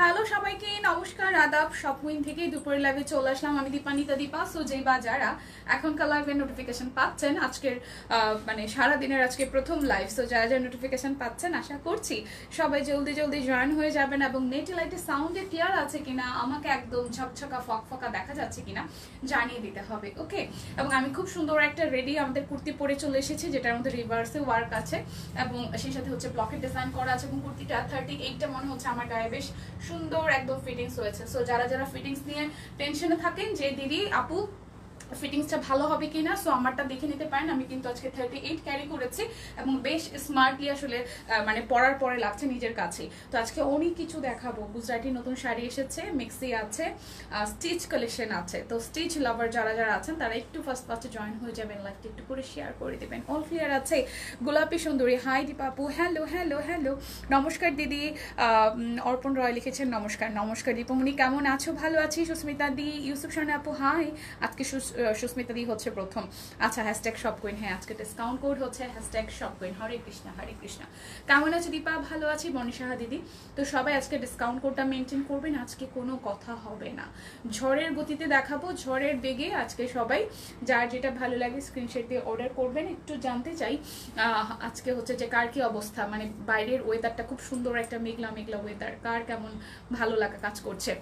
Hello সবাইকে নমস্কার আদাব শপউইন থেকে দুপুরের লাইভে চলে আসলাম আমি দীপানিতা দীপা। সো যেই বা যারা এখনকার লাইভের নোটিফিকেশন পাচ্ছেন আজকের মানে সারাদিনের আজকে প্রথম লাইভ, সো যারা যারা নোটিফিকেশন পাচ্ছেন আশা করছি সবাই জলদি জলদি জয়েন হয়ে যাবেন এবং নেট লাইটে সাউন্ডে ক্লিয়ার আছে কিনা, আমাকে একদম ঝকঝকা ফকফকা দেখা যাচ্ছে কিনা জানিয়ে দিতে হবে। ওকে, এবং আমি খুব সুন্দর একটা রেডি আমাদের কুর্তি পরে চলে এসেছি যেটার মধ্যে রিভার্সে ওয়ার্ক আছে এবং সেই সাথে হচ্ছে ব্লকের ডিজাইন করা আছে এবং কুর্তিটা 38টা মনে হচ্ছে আমার গায়ে বেশ সুন্দর একদম ফিটিংস হয়েছে। সো যারা যারা ফিটিংস নিয়ে টেনশনে থাকেন যে দিদি আপু ফিটিংসটা ভালো হবে কিনা, সো আমারটা দেখে নিতে পারেন। আমি কিন্তু আজকে 38 ক্যারি করেছি এবং বেশ স্মার্টলি আসলে মানে পরার পরে লাগছে নিজের কাছে। তো আজকে অনেক কিছু দেখাবো। গুজরাটি নতুন শাড়ি এসেছে, মিক্সি আছে, স্টিচ কালেকশন আছে। তো স্টিচ লাভার যারা যারা আছেন তারা একটু ফার্স্টে জয়েন হয়ে যাবেন, লাইকটা একটু করে শেয়ার করে দেবেন। অল ক্লিয়ার আছে? গোলাপি সুন্দরী হাই দীপাপু, হ্যালো হ্যালো হ্যালো, নমস্কার দিদি। অর্পণ রয় লিখেছেন নমস্কার নমস্কার দীপমণি, কেমন আছো? ভালো আছি। সুস্মিতা দি, ইউসুফ শান আপু হাই। আজকে সুস্মিতা দি হচ্ছে প্রথম। আচ্ছা, হ্যাশট্যাগ শপকুইন, হ্যাঁ আজকে ডিসকাউন্ট কোড হচ্ছে হ্যাশট্যাগ শপকুইন। হরে কৃষ্ণ হরে কৃষ্ণ। কেমন আছে দীপা? ভালো আছি। মনীষাহা দিদি, তো সবাই আজকে ডিসকাউন্ট কোডটা মেনটেন করবেন। আজকে কোনো কথা হবে না, ঝড়ের গতিতে দেখাবো, ঝড়ের বেগে আজকে সবাই যার যেটা ভালো লাগে স্ক্রিনশট দিয়ে অর্ডার করবেন। একটু জানতে চাই আজকে হচ্ছে যে কার কি অবস্থা, মানে বাইরের ওয়েদারটা খুব সুন্দর, একটা মেঘলা মেঘলা ওয়েদার, কার কেমন ভালো লাগা কাজ করছে।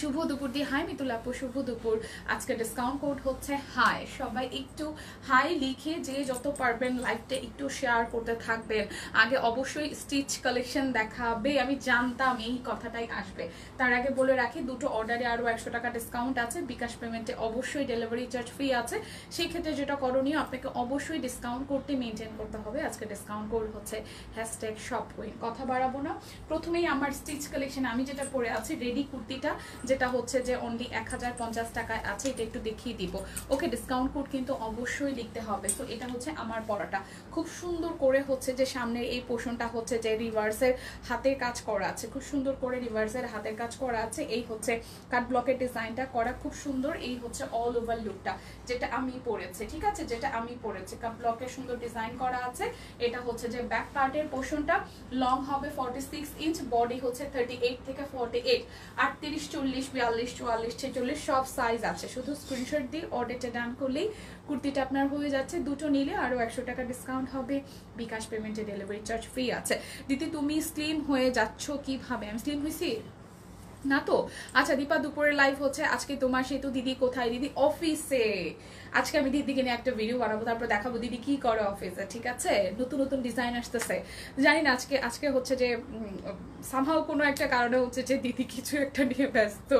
শুভ দুপুর দিয়ে হাই মিতুল আপু, শুভ দুপুর। আজকে ডিসকাউন্ট কোড হচ্ছে হাই। সবাই একটু হাই লিখে যে যত পারবেন লাইভটা একটু শেয়ার করতে থাকবেন। আগে অবশ্যই স্টিচ কালেকশন দেখাবে, আমি জানতাম এই কথাটাই আসবে। তার আগে বলে রাখি দুটো অর্ডারে আরও 100 টাকা ডিসকাউন্ট আছে। বিকাশ পেমেন্টে অবশ্যই ডেলিভারি চার্জ ফ্রি আছে। সেই ক্ষেত্রে যেটা করণীয় আপনাকে অবশ্যই ডিসকাউন্ট করতে মেনটেন করতে হবে। আজকে ডিসকাউন্ট কোড হচ্ছে হ্যাশট্যাগ শপকুইন। কথা বাড়াবো না, প্রথমেই আমার স্টিচ কালেকশন আমি যেটা পরে আছি রেডি কুর্তিটা, যেটা হচ্ছে যে অনলি 1050 টাকায় আছে, এটা একটু দেখিয়ে দিব। ওকে, ডিসকাউন্ট কোড কিন্তু অবশ্যই লিখতে হবে। তো এটা হচ্ছে আমার পরাটা, খুব সুন্দর করে হচ্ছে যে সামনের এই পোর্শনটা হচ্ছে যে রিভার্সের হাতের কাজ করা আছে, খুব সুন্দর করে রিভার্সের হাতের কাজ করা আছে। এই হচ্ছে কাট ব্লকের ডিজাইনটা করা খুব সুন্দর। এই হচ্ছে অল ওভার লুকটা যেটা আমি পরেছি, ঠিক আছে, যেটা আমি পরেছি কাট ব্লকের সুন্দর ডিজাইন করা আছে। এটা হচ্ছে যে ব্যাক পার্টের পোর্শনটা লং হবে 46 ইঞ্চ, বডি হচ্ছে 38 থেকে 48, 38, 40, 42, 44, 46 সব সাইজ আছে। শুধু স্ক্রিনশট দিয়ে অর্ডারটা ডান করলেই কুর্তিটা আপনার হয়ে যাচ্ছে। দুটো নিলে আরও 100 টাকা ডিসকাউন্ট হবে। বিকাশ পেমেন্টে ডেলিভারি চার্জ ফ্রি আছে। দিদি তুমি স্লিম হয়ে যাচ্ছ কিভাবে? আমি স্লিম হয়েছি না তো। আচ্ছা দীপা, দুপুরের লাইভ হচ্ছে আজকে তোমার সেতু দিদি কোথায়? দিদি অফিসে। আজকে আমি দিদিকে নিয়ে একটা ভিডিও বানাবো, তারপর দেখাবো দিদি কি করে অফিসে, ঠিক আছে? নতুন নতুন ডিজাইন আসতেছে, জানি না। আজকে হচ্ছে যে সামহাও কোনো একটা কারণে হচ্ছে যে দিদি কিছু একটা নিয়ে ব্যস্ত,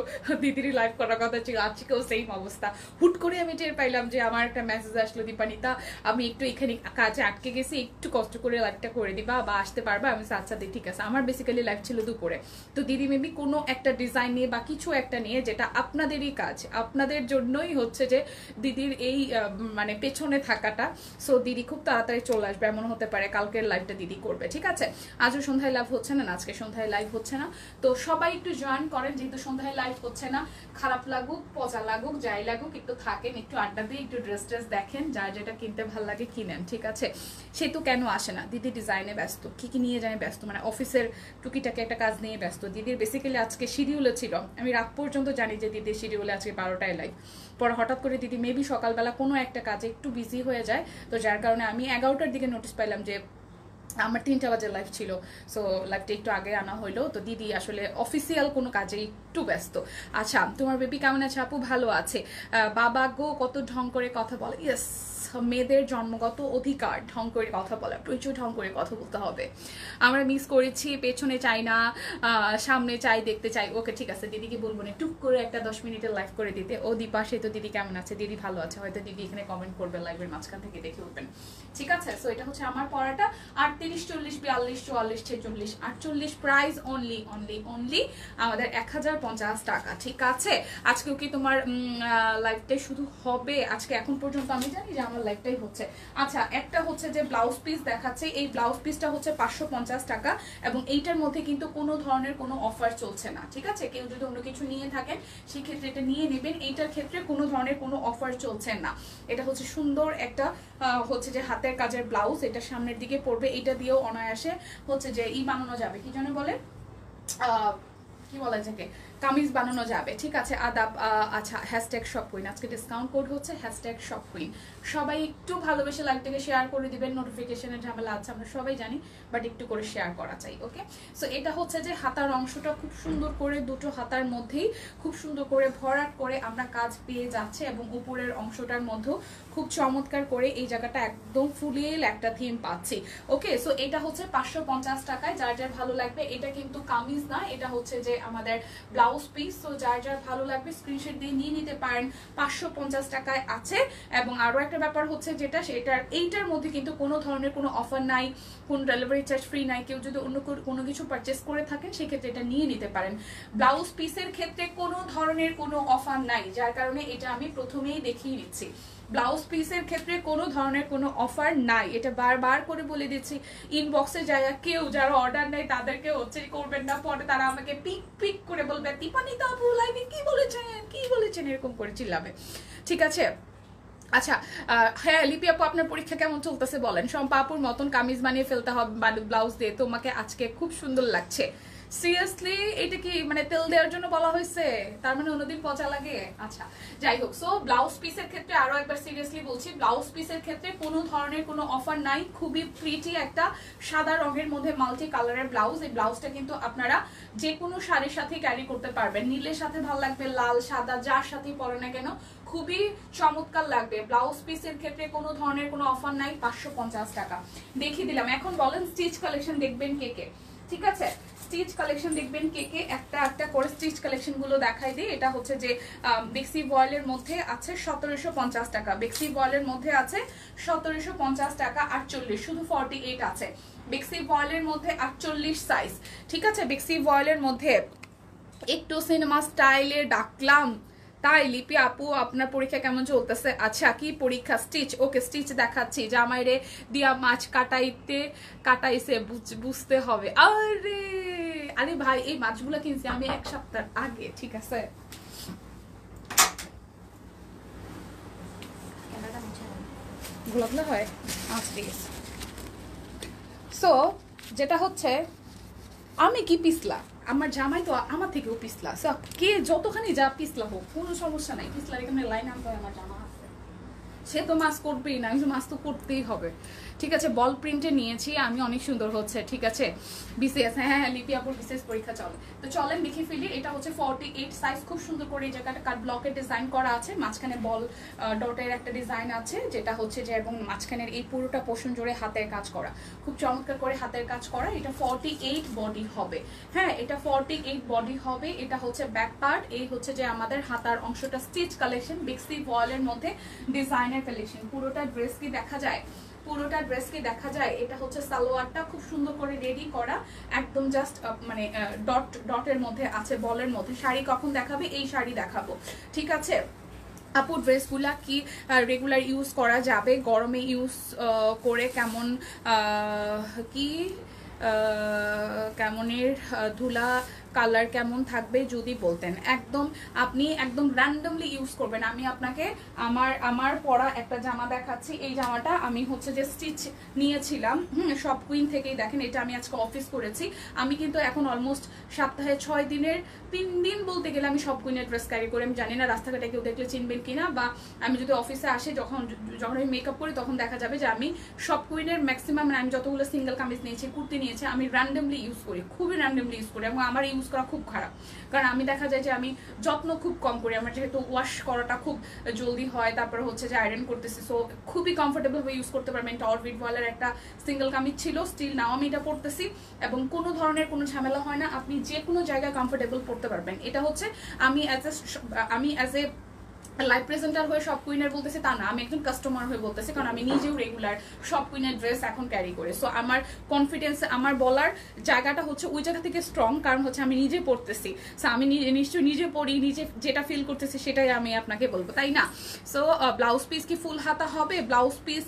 দিদিরই লাইভ করার কথা ছিল, আজকেও সেম অবস্থা। হুট করে আমি টের পাইলাম যে আমার একটা মেসেজ আসলো, দীপানিতা আমি একটু এখানে কাজে আটকে গেছি, একটু কষ্ট করে লাইভটা করে দিবা বা আসতে পারবা? আমি আচ্ছা দিই ঠিক আছে। আমার বেসিক্যালি লাইভ ছিল দুপুরে, তো দিদি মেবি কোনো একটা ডিজাইন নিয়ে বা কিছু একটা নিয়ে, যেটা আপনাদেরই কাজ, আপনাদের জন্যই হচ্ছে যে দিদির এই মানে পেছনে থাকাটা। সো দিদি খুব তাড়াতাড়ি চলে আসবে, এমন হতে পারে কালকের লাইভটা দিদি করবে, ঠিক আছে? আজও সন্ধ্যায় লাইভ হচ্ছে না, আজকে সন্ধ্যায় লাইভ হচ্ছে না। তো সবাই একটু জয়েন করেন, যেহেতু সন্ধ্যায় লাইভ হচ্ছে না। খারাপ লাগুক পচা লাগুক যাই লাগুক, একটু থাকেন, একটু আড্ডা দিয়ে একটু ড্রেস দেখেন, যার যেটা কিনতে ভাল লাগে কিনেন, ঠিক আছে? সে তো কেন আসে না? দিদি ডিজাইনে ব্যস্ত, কি নিয়ে যায় ব্যস্ত, মানে অফিসের টুকিটাকে একটা কাজ নিয়ে ব্যস্ত। দিদির বেসিক্যালি আজকে শিডিউলে ছিল, আমি রাত পর্যন্ত জানি যে দিদির শিডিউলে আজকে 12টায় লাইভ। পরে হঠাৎ করে দিদি মেবি সকালবেলা কোনো একটা কাজে একটু বিজি হয়ে যায়, তো যার কারণে আমি 11টার দিকে নোটিস পাইলাম যে আমার 3টা বাজে লাইভ ছিল। সো লাইভটা একটু আগে আনা হইলো, তো দিদি আসলে অফিসিয়াল কোনো কাজে একটু ব্যস্ত। আচ্ছা, তোমার বেবি কেমন আছে? আপু ভালো আছে। বাবা গো কত ঢং করে কথা বলে। ইয়েস, মেয়েদের জন্মগত অধিকার ঢং করে কথা বলা, প্রচুর ঢং করে কথা বলতে হবে। আমরা মিস করেছি, পেছনে চাই না, সামনে চাই, দেখতে চাই। ওকে ঠিক আছে, দিদিকে বলবো না টুক করে একটা 10 মিনিটের লাইভ করে দিতে। ও দীপা সে তো দিদি কেমন আছে? দিদি ভালো আছে, হয়তো দিদি এখানে কমেন্ট করবে, লাইভের মাঝখান থেকে দেখে উঠবেন, ঠিক আছে? সো এটা হচ্ছে আমার পড়াটা। 38, 40, 42, 44, 46, 48 প্রাইস অনলি অনলি অনলি আমাদের 1050 টাকা, ঠিক আছে? আজকেও কি তোমার লাইভটাই শুধু হবে আজকে? এখন পর্যন্ত আমি জানি যে আমার লাইভটাই হচ্ছে। আচ্ছা, একটা হচ্ছে যে ব্লাউজ পিস দেখাচ্ছে, এই ব্লাউজ পিসটা হচ্ছে 550 টাকা এবং এইটার মধ্যে কিন্তু কোনো ধরনের কোনো অফার চলছে না, ঠিক আছে? কেউ যদি অন্য কিছু নিয়ে থাকেন সেক্ষেত্রে এটা নিয়ে নেবেন, এইটার ক্ষেত্রে কোনো ধরনের কোনো অফার চলছে না। এটা হচ্ছে সুন্দর একটা হচ্ছে যে হাতের কাজের ব্লাউজ, এটা সামনের দিকে পড়বে, এটা দিয়েও অনায়াসে হচ্ছে যে বানানো যাবে, কি যেন বলে কি বলা যাকে কামিজ বানানো যাবে, ঠিক আছে। আদাব। আচ্ছা, হ্যাশট্যাগ শপ কুইন, আজকে ডিসকাউন্ট কোড হচ্ছে হ্যাশট্যাগ শপ কুইন। সবাই একটু ভালোবেসে লাইভটাকে শেয়ার করে দিবেন, নোটিফিকেশনের ঝামেলা আছে আমরা সবাই জানি, বাট একটু করে শেয়ার করা চাই, ওকে। সো এটা হচ্ছে যে হাতার অংশটা খুব সুন্দর করে দুটো হাতার মধ্যেই খুব সুন্দর করে ভরাট করে আমরা কাজ পেয়ে যাচ্ছে, এবং উপরের অংশটার মধ্যেও খুব চমৎকার করে এই জায়গাটা একদম ফুলিয়েল একটা থিম পাচ্ছি, ওকে। সো এটা হচ্ছে 550 টাকায়, যার যার ভালো লাগবে। এটা কিন্তু কামিজ না, এটা হচ্ছে যে আমাদের ব্লাউজ পিস। সো যার যার ভালো লাগবে স্ক্রিনশট দিয়ে নিয়ে নিতে পারেন, 550 টাকায় আছে। এবং আরো একটা ব্যাপার হচ্ছে যেটা, সেটার এইটার মধ্যে কিন্তু কোনো ধরনের কোনো অফার নাই, কোন ডেলিভারি চার্জ ফ্রি নাই। কেউ যদি অন্য কোনো কিছু পারচেস করে থাকেন সেক্ষেত্রে এটা নিয়ে নিতে পারেন। ব্লাউজ পিসের ক্ষেত্রে কোনো ধরনের কোনো অফার নাই, যার কারণে এটা আমি প্রথমেই দেখিয়ে নিচ্ছি। ব্লাউজ পিসের ক্ষেত্রে কোনো ধরনের কোনো অফার নাই, এটা বারবার করে বলে দিচ্ছি। ইনবক্সে যায় কেউ যারা অর্ডার নেয় তাদেরকে হচ্ছে করবেন না, পরে তারা আমাকে পিক পিক করে বলবে দীপানিতা আপু লাইভে কি বলেছেন এরকম করে চিল্লাবে, ঠিক আছে। আচ্ছা, হ্যাঁ লিপি আপু আপনার পরীক্ষা কেমন চলতেছে বলেন। শম্পা আপুর মতন কামিজ বানিয়ে ফেলতে হবে ব্লাউজ দিয়ে, তোমাকে আজকে খুব সুন্দর লাগছে। সিরিয়াসলি এটা কি মানে তেল দেওয়ার জন্য বলা হয়েছে, তার মানে অন্যদিন পচা লাগে? আচ্ছা যাই হোক। সো ব্লাউজ পিসের ক্ষেত্রে আরো একবার সিরিয়াসলি বলছি, ব্লাউজ পিসের ক্ষেত্রে কোনো ধরনের কোনো অফার নাই। খুবই প্রিটি একটা সাদা রঙের মধ্যে মাল্টি কালারের ব্লাউজ। এই ব্লাউজটা কিন্তু আপনারা যে কোনো শাড়ির সাথে ক্যারি করতে পারবেন, নীলের সাথে ভালো লাগবে, লাল সাদা যার সাথেই পরে না কেন খুবই চমৎকার লাগবে। ব্লাউজ পিসের ক্ষেত্রে কোনো ধরনের কোনো অফার নাই, 550 টাকা দেখিয়ে দিলাম। এখন বলেন স্টিচ কালেকশন দেখবেন কে কে, ঠিক আছে। স্টিচ কালেকশন দেখবেন কে কে, একটা একটা করে স্টিচ কালেকশন গুলো দেখাই দিই। এটা হচ্ছে যে বেক্সি ভয়েলের মধ্যে আছে 1750 টাকা, বেক্সি ভয়েলের মধ্যে আছে 1750 টাকা, 48 শুধু 48 আছে। বেক্সি ভয়েলের মধ্যে 48 সাইজ, ঠিক আছে। বেক্সি ভয়েলের মধ্যে একটু সিনেমা স্টাইলে ডাকলাম তাই। লিপি আপু আপনার পরীক্ষা কেমন চলতেছে? আচ্ছা কি পরীক্ষা? স্টিচ, ওকে স্টিচ দেখাচ্ছি। জামাইরে দিয়া মাছ কাটাইছে বুঝতে হবে। আরে আরে ভাই এই মাছগুলো কিনছি আমি 1 সপ্তাহ আগে, ঠিক আছে। গোলাপলা হয় আচ্ছা ঠিক আছে। সো যেটা হচ্ছে আমি কি পিছলা, আমার জামাই তো আমার থেকেও পিছলা। কে যতখানি যা পিছলা হোক কোনো সমস্যা নাই, পিছলার এখানে লাইন আনতে হয়, আমার জামা আছে, সে তো মাছ করবেই না, মাছ তো করতেই হবে, ঠিক আছে। বল প্রিন্টে নিয়েছি আমি, অনেক সুন্দর হচ্ছে, ঠিক আছে। বিসিএস, হ্যাঁ হ্যাঁ লিপি আপুর বিসিএস পরীক্ষা চলে, তো চলেন দেখে ফেলি। এটা হচ্ছে 48 সাইজ, খুব সুন্দর করে এই জায়গাটা কাট ব্লকের ডিজাইন করা আছে, মাঝখানে বল ডটের একটা ডিজাইন আছে, যেটা হচ্ছে যে এবং মাঝখানের এই পুরোটা পোর্শন জুড়ে হাতের কাজ করা, খুব চমৎকার করে হাতের কাজ করা। এটা 48 বডি হবে, হ্যাঁ এটা 48 বডি হবে। এটা হচ্ছে ব্যাক পার্ট, এই হচ্ছে যে আমাদের হাতার অংশটা। স্টিচ কালেকশন, বেক্সি ভয়েলের মধ্যে ডিজাইনের কালেকশন। পুরোটা ড্রেস কি দেখা যায়? পুরোটা ড্রেস কি দেখা যায়? এটা হচ্ছে সালোয়ারটা খুব সুন্দর করে রেডি করা, একদম জাস্ট মানে ডটের মধ্যে আছে, বলের মধ্যে। শাড়ি কখন দেখাবে? এই শাড়ি দেখাবো, ঠিক আছে। আপু ড্রেসগুলা কি রেগুলার ইউজ করা যাবে? গরমে ইউজ করে কেমন কি কেমনের ধুলা কালার কেমন থাকবে যদি বলতেন। একদম আপনি একদম র্যান্ডমলি ইউজ করবেন। আমি আপনাকে আমার পরা একটা জামা দেখাচ্ছি। এই জামাটা আমি হচ্ছে যে স্টিচ নিয়েছিলাম শপ কুইন থেকেই, দেখেন এটা আমি আজকে অফিস করেছি। আমি কিন্তু এখন অলমোস্ট সপ্তাহে 6 দিনের 3 দিন বলতে গেলে আমি শপ কুইনের ড্রেস ক্যারি করি। আমি জানি না রাস্তাঘাটে কেউ দেখলে চিনবেন কিনা, বা আমি যদি অফিসে আসি যখন আমি মেকআপ করি তখন দেখা যাবে যে আমি শপ কুইনের ম্যাক্সিমাম, আমি যতগুলো সিঙ্গেল কামিজ নিয়েছি, কুর্তি নিয়েছি, আমি র্যান্ডমলি ইউজ করি, খুবই র্যান্ডমলি ইউজ করি, এবং আমার ইউজ করা খুব খারাপ। কারণ আমি দেখা যায় যে আমি যত্ন খুব কম করি, আমার যেহেতু ওয়াশ করাটা খুব জলদি হয়, তারপরে হচ্ছে যে আয়রন করতেছি, সো খুবই কমফোর্টেবল ভাবে ইউজ করতে পারবেন। এটা অরবিট ভয়েলের একটা সিঙ্গেল কামিজ ছিল, স্টিল নাও আমি এটা পরতেছি, এবং কোনো ধরনের কোনো ঝামেলা হয় না, আপনি যে কোনো জায়গায় কমফোর্টেবল পড়তে পারবেন। এটা হচ্ছে আমি অ্যাজ এ লাইভ প্রেজেন্টার হয়ে শপ কুইনের বলতেছি তা না, আমি একজন কাস্টমার হয়ে বলতেছি, কারণ আমি নিজেও রেগুলার শপ কুইনের ড্রেস এখন ক্যারি করি। সো আমার কনফিডেন্স, আমার বলার জায়গাটা হচ্ছে ওই জায়গা থেকে স্ট্রং, কারণ হচ্ছে আমি নিজে পড়তেছি। সো আমি নিশ্চয়ই নিজে পড়ি, নিজে যেটা ফিল করতেছি সেটাই আমি আপনাকে বলবো, তাই না? সো ব্লাউজ পিস কি ফুল হাতা হবে? ব্লাউজ পিস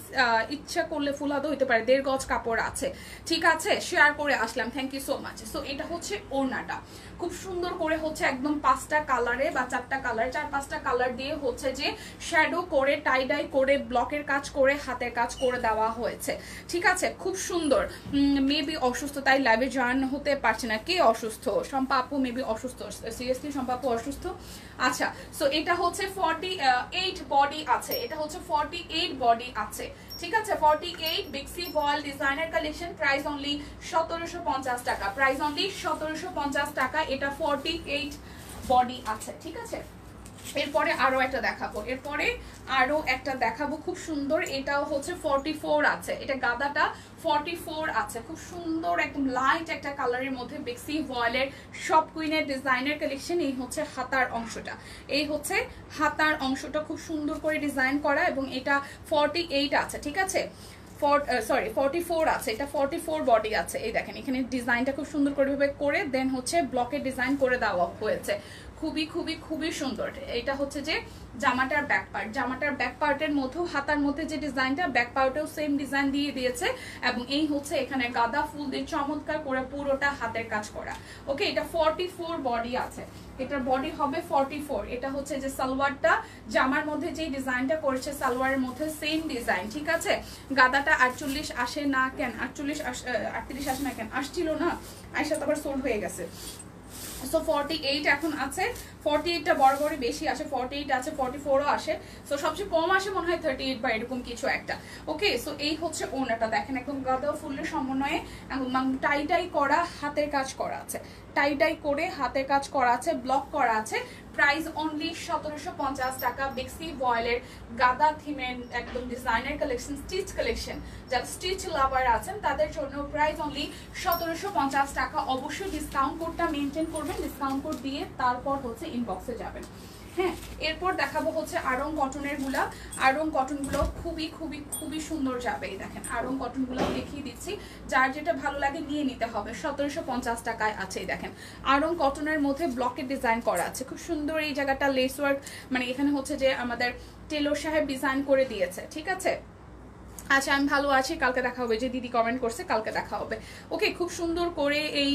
ইচ্ছা করলে ফুল হাতা হইতে পারে, 1.5 গজ কাপড় আছে, ঠিক আছে। শেয়ার করে আসলাম, thank you so much. So এটা হচ্ছে ওড়নাটা, খুব সুন্দর করে হচ্ছে একদম 5টা কালারে বা 4টা কালার, 4-5টা কালার দিয়ে হচ্ছে যে শ্যাডো করে টাই ডাই করে ব্লকের কাজ করে হাতের কাজ করে দেওয়া হয়েছে, ঠিক আছে? খুব সুন্দর। মেবি অসুস্থ তাই লাইভে জয়েন হতে পারছে না। কে অসুস্থ? শম্পা আপু মেবি অসুস্থ, সিরিয়াসলি শম্পা আপু অসুস্থ। আচ্ছা, সো এটা হচ্ছে 48 বডি আছে, এটা হচ্ছে 48 বডি আছে, ঠিক আছে? 48 বিক্সি ভয়েল ডিজাইনার কালেকশন, প্রাইস অনলি 1750 টাকা, প্রাইস অনলি 1750 টাকা। এটা 48 বডি আছে, ঠিক আছে? এরপরে আরো একটা দেখাবো, এরপরে আরো একটা দেখাবো খুব সুন্দর। এটাও হচ্ছে 44 আছে, এটা গাদাটা 44 আছে, খুব সুন্দর একদম লাইট একটা কালারের মধ্যে বিক্সি ভয়েলের সব কুইনের ডিজাইনের কালেকশন। এই হচ্ছে হাতার অংশটা, এই হচ্ছে হাতার অংশটা খুব সুন্দর করে ডিজাইন করা, এবং এটা 48 আছে, ঠিক আছে? 44 আছে, এটা 44 বডি আছে। এই দেখেন এখানে ডিজাইনটা খুব সুন্দর করে দেন হচ্ছে ব্লকের ডিজাইন করে দেওয়া হয়েছে, খুবই খুবই খুবই সুন্দর। এটা হচ্ছে যে জামাটার ব্যাক পার্ট, জামাটার ব্যাক পার্টের মধ্যেও হাতার মধ্যে যে ডিজাইনটা, ব্যাক পার্টেও সেম ডিজাইন দিয়ে দিয়েছে, এবং এই হচ্ছে এখানে গাঁদা ফুল দিয়ে চমৎকার করে পুরোটা হাতের কাজ করা। ওকে, এটা 44 বডি আছে, এটার বডি হবে 44। এটা হচ্ছে যে সালোয়ারটা, জামার মধ্যে যে ডিজাইনটা করেছে সালোয়ারের মধ্যে সেম ডিজাইন, ঠিক আছে? গাদাটা 48 আসে না কেন, 38 আসে না কেন, আসছিল না, আয়সা তো আবার সোল্ড হয়ে গেছে। সো 48 এখন আছে, 48টা বড় বড় বেশি আসে, 48 আছে, 44ও আসে। সো সবচেয়ে কম আসে মনে হয় 38 বা এরকম কিছু একটা। ওকে, সো এই হচ্ছে ওনাটা, দেখেন একদম গাদা ফুলের সমন্বয়ে একদম টাই টাই করা হাতের কাজ করা আছে, টাই টাই করে হাতের কাজ করা আছে, ব্লক করা আছে। প্রাইস অনলি 1750 টাকা। বিক্সি ভয়েলের গাদা থিমের একদম ডিজাইনার কালেকশন, স্টিচ কালেকশন, যারা স্টিচ লাভার আছেন তাদের জন্য প্রাইস অনলি 1750 টাকা। অবশ্যই ডিসকাউন্ট কোডটা মেনটেন করবেন, ডিসকাউন্ট কোড দিয়ে তারপর হচ্ছে ইনবক্সে যাবেন। হ্যাঁ, এরপর দেখাবো হচ্ছে আড়ং কটনের গুলা। আড়ং কটন গুলো খুবই খুবই খুবই সুন্দর যাবে। এই দেখেন আড়ং কটন গুলো দেখিয়ে দিচ্ছি, যার যেটা ভালো লাগে নিয়ে নিতে হবে। 1750 টাকায় আছে। এই দেখেন আড়ং কটনের মধ্যে ব্লকের ডিজাইন করা আছে, খুব সুন্দর। এই জায়গাটা লেস ওয়ার্ক, মানে এখানে হচ্ছে যে আমাদের টেলর সাহেব ডিজাইন করে দিয়েছে, ঠিক আছে? আচ্ছা, আমি ভালো আছি, কালকে দেখা হবে। যে দিদি কমেন্ট করছে কালকে দেখা হবে। ওকে, খুব সুন্দর করে এই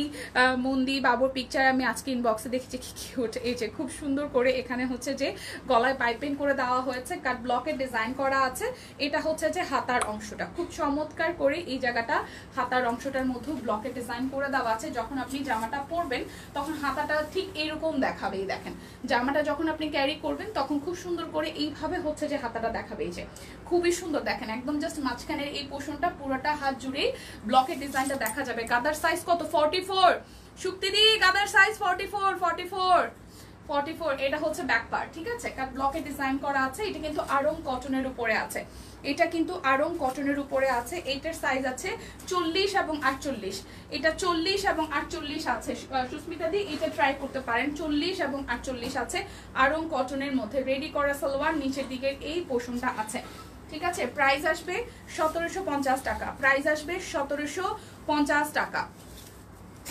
মন্দি বাবুর পিকচার আমি আজকে ইনবক্সে দেখেছি, কি কিউট। এই যে খুব সুন্দর করে এখানে হচ্ছে যে গলায় পাইপিং করে দেওয়া হয়েছে, কাট ব্লকের ডিজাইন করা আছে। এটা হচ্ছে যে হাতার অংশটা, খুব চমৎকার করে এই জায়গাটা হাতার অংশটার মধ্যে ব্লকের ডিজাইন করে দেওয়া আছে। যখন আপনি জামাটা পরবেন তখন হাতাটা ঠিক এরকম দেখাবে। এই দেখেন জামাটা যখন আপনি ক্যারি করবেন তখন খুব সুন্দর করে এইভাবে হচ্ছে যে হাতাটা দেখাবে। এই যে খুবই সুন্দর, দেখেন একদম জাস্ট মাঝখানের এই পোর্শনটা পুরোটা হাত জুড়ে ব্লকের ডিজাইনটা দেখা যাবে। গাদার সাইজ কত? 44। শুক্তিদি গাদার সাইজ 44। এটা হচ্ছে ব্যাক পার্ট, ঠিক আছে? কাট ব্লকের ডিজাইন করা আছে। এটা কিন্তু আড়ং কটনের উপরে আছে, এটা কিন্তু আড়ং কটনের উপরে আছে। এটার সাইজ আছে 40 এবং 48। এটা 40 এবং 48 আছে। সুস্মিতা দি এটা ট্রাই করতে পারেন, 40 এবং 48 আছে আড়ং কটনের মধ্যে। রেডি করা সালোয়ার, নিচের দিকের এই পোর্শনটা আছে, ঠিক আছে? প্রাইস আসবে 1750 টাকা, প্রাইস আসবে 1750 টাকা।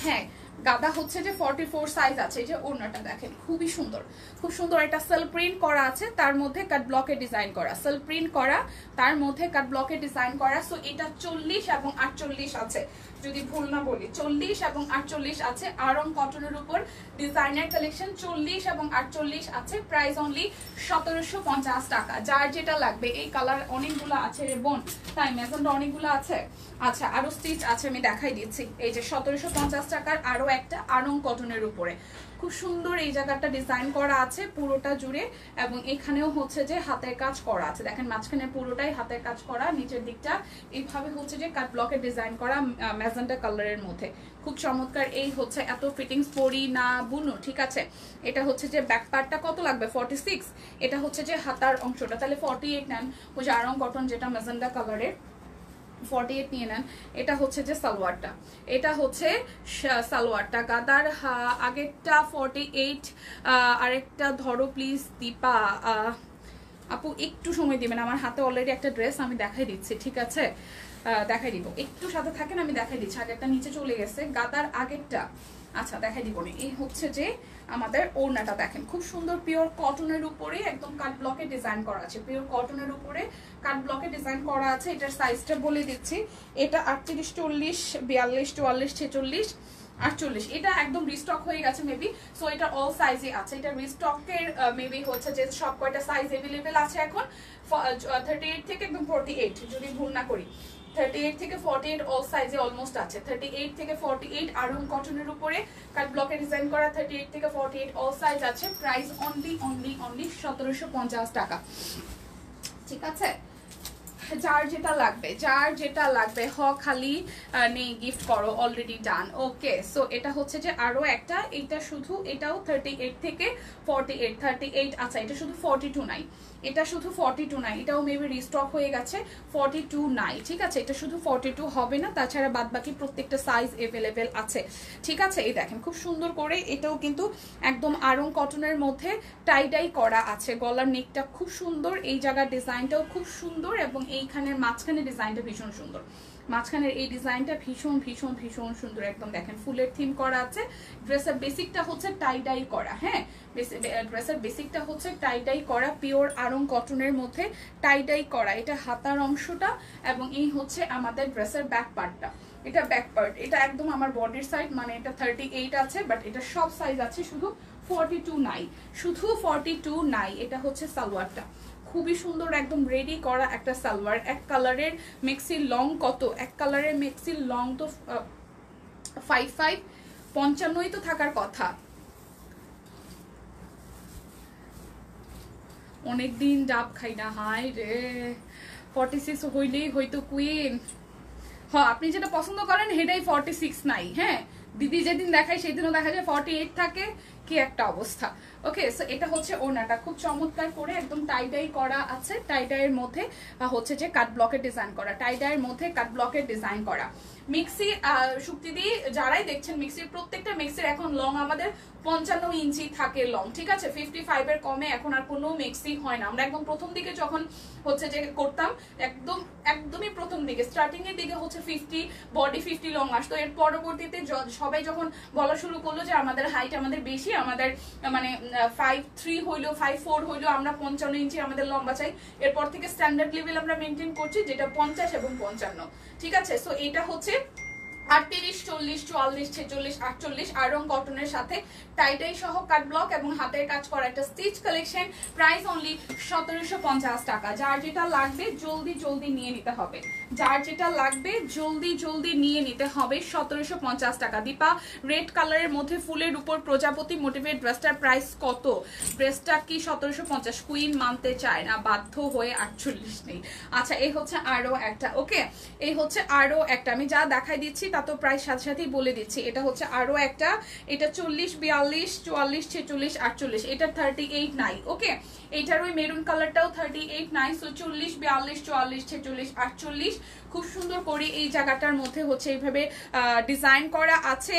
হ্যাঁ, গাদা হচ্ছে যে 44 সাইজ আছে। এই যে ওড়নাটা দেখেন খুবই সুন্দর, খুব সুন্দর। একটা সেল প্রিন্ট করা আছে, তার মধ্যে কাট ব্লকের ডিজাইন করা, সেল প্রিন্ট করা, তার মধ্যে কাট ব্লকের ডিজাইন করা। সো এটা 40 এবং 48 আছে, যদি ভুল না বলি 40 এবং 48 আছে। আড়ং কটনের উপর ডিজাইনার কালেকশন 40 এবং 48 আছে। প্রাইস অনলি 1750 টাকা। যার যেটা লাগবে, এই কালার অনেকগুলো আছে রে বোন, তাই মেজেন্ডা অনেকগুলো আছে। আচ্ছা, আরো স্টিচ আছে, আমি দেখাই দিচ্ছি। এই যে 1750 টাকার আরো একটা আড়ং কটনের উপরে খুব সুন্দর এই জায়গাটা ডিজাইন করা আছে পুরোটা জুড়ে, এবং এখানেও হচ্ছে যে হাতের কাজ করা আছে। দেখেন মাঝখানে পুরোটাই হাতের কাজ করা, নিচের দিকটা এইভাবে হচ্ছে যে কাট ব্লকের ডিজাইন করা ম্যাজেন্টা কালারের মধ্যে, খুব চমৎকার। এই হচ্ছে এত ফিটিংস পরি না বুনু, ঠিক আছে? এটা হচ্ছে যে ব্যাক পার্টটা কত লাগবে? 46। এটা হচ্ছে যে হাতার অংশটা, তাহলে 48 নেন। ওই যে আড়ং কটন যেটা ম্যাজেন্টা কালারের, 48 নিয়ে নেন। এটা হচ্ছে যে সালোয়ারটা, এটা হচ্ছে সালোয়ারটা। গাদার আগেরটা 48, আরেকটা ধরো প্লিজ দীপা আপু, একটু সময় দিবেন, আমার হাতে অলরেডি একটা ড্রেস আমি দেখাই দিচ্ছি, ঠিক আছে? দেখাই দিব, একটু সাথে থাকেন, আমি দেখাই দিচ্ছি। আগেরটা নিচে চলে গেছে, গাদার আগেরটা। আচ্ছা, দেখাই দিব না। এই হচ্ছে যে আমাদের ওড়নাটা দেখেন খুব সুন্দর, পিওর কটনের উপরে একদম কাট ব্লকে ডিজাইন করা আছে, পিওর কটনের উপরে কাট ব্লকে ডিজাইন করা আছে। এটার সাইজটা বলে দিচ্ছি, এটা 38, 40, 42, 44, 46 48 এটা একদম রিস্টক হয়ে গেছে মেবি, সো এটা অল সাইজে আছে। এটা রিস্টকের মেবি হচ্ছে যে সব কয়টা সাইজ अवेलेबल আছে এখন 38 থেকে একদম 48 যদি ভুল না করি, 38 থেকে 48 অল সাইজে অলমোস্ট আছে। 38 থেকে 48 আরং কটনের উপরে কাট ব্লকে ডিজাইন করা 38 থেকে 48 অল সাইজ আছে। প্রাইস অনলি 1750 টাকা। ঠিক আছে, যার যেটা লাগবে খালি নেই গিফট করো, অলরেডি ডান। ওকে, সো এটা হচ্ছে যে আরো একটা, এটা শুধু এটাও 38 থেকে 48, 38 আচ্ছা এটা শুধু 42 নাই, এটা শুধু 42 নাই, এটাও মেবি রিস্টক হয়ে গেছে, 42 নাই। ঠিক আছে, এটা শুধু 42 হবে না, তাছাড়া বাদ বাকি প্রত্যেকটা সাইজ अवेलेबल আছে। ঠিক আছে, এই দেখেন খুব সুন্দর করে, এটাও কিন্তু একদম আরং কটনের মধ্যে টাই ডাই করা আছে। গলার নেকটা খুব সুন্দর, এই জায়গার ডিজাইনটাও খুব সুন্দর, এবং এইখানের মাঝখানের ডিজাইনটা ভীষণ সুন্দর। মাঝখানের এই ডিজাইনটা ভীষণ ভীষণ ভীষণ সুন্দর, একদম দেখেন ফুলের থিম করা আছে। ড্রেসের বেসিকটা হচ্ছে টাই ডাই করা, হ্যাঁ ড্রেসের বেসিকটা হচ্ছে টাই ডাই করা, পিওর আরং কটনের মধ্যে টাই ডাই করা। এটা হাতার অংশটা, এবং এই হচ্ছে আমাদের ড্রেসের ব্যাক পার্টটা। এটা ব্যাক পার্ট, এটা একদম আমার বডির সাইড, মানে এটা 38 আছে, বাট এটা সব সাইজ আছে, শুধু 42 নাই, শুধু 42 নাই। এটা হচ্ছে সালোয়ারটা, খুবই সুন্দর একদম রেডি করা একটা সালোয়ার। এক কালারের মেক্সির লং কত, এক কালারের মেক্সির লং তো 55, 55ই তো থাকার কথা। অনেকদিন ডাব খাই না, হাই রে 46 হইলেই হয়তো কুইন। হ্যাঁ, আপনি যেটা পছন্দ করেন সেটাই 46 নাই। হ্যাঁ, দিদি যেদিন দেখায় সেদিনও দেখা যায় 48 থাকে, কি একটা অবস্থা। ওকে, সো এটা হচ্ছে ওড়নাটা, খুব চমৎকার করে একদম টাই ডাই করা আছে। টাই ডাইয়ের মধ্যে হচ্ছে যে কাট ব্লকের ডিজাইন করা, টাই ডাইয়ের মধ্যে কাট ব্লকের ডিজাইন করা। মিক্সি শুক্তিদি যারাই দেখছেন, মিক্সির প্রত্যেকটা মিক্সির এখন লং আমাদের 55 ইঞ্চি থাকে লং। ঠিক আছে, 55 এর কমে এখন আর কোনো মিক্সি হয় না। আমরা একদম প্রথম দিকে যখন হচ্ছে যে করতাম, একদমই প্রথম দিকে স্টার্টিং এর দিকে হচ্ছে 50 বডি 50 লং আসতো। এর পরবর্তীতে সবাই যখন বলা শুরু করলো যে আমাদের হাইট আমাদের বেশি, আমাদের মানে 53 হইলো 54 হইলো, আমরা 55 ইঞ্চি আমাদের লম্বা চাই। এরপর থেকে স্ট্যান্ডার্ড লেভেল আমরা মেনটেন করছি, যেটা 50 এবং 55। ঠিক আছে, সো এটা হচ্ছে 38, 40, 44, 46, 48 আরং কটনের সাথে টাইটাই সহ কাট ব্লক এবং হাতের কাজ করা একটা স্টিচ কালেকশন। প্রাইস অনলি 1750 টাকা। যার যেটা লাগবে জলদি জলদি নিয়ে নিতে হবে, যার যেটা লাগবে জলদি জলদি নিয়ে নিতে হবে। 1750 টাকা। দীপা, রেড কালারের মধ্যে ফুলের উপর প্রজাপতি মোটিভের ড্রেসটার প্রাইস কত? ড্রেসটা কি 1750? কুইন মানতে চায় না, বাধ্য হয়ে 48 নেই। আচ্ছা, এই হচ্ছে আরো একটা। ওকে, এই হচ্ছে আরো একটা, আমি যা দেখাই দিচ্ছি তা তো প্রায় সাথে সাথেই বলে দিচ্ছি। এটা হচ্ছে আরো একটা, এটা 40, 42, 44, 46, 48, এটা 38 নাই। ওকে, এইটার ওই মেরুন কালারটাও 38 নাই। সো 40, 42, 44, 46, 48 খুব সুন্দর করে এই জায়গাটার মধ্যে হচ্ছে এইভাবে ডিজাইন করা আছে।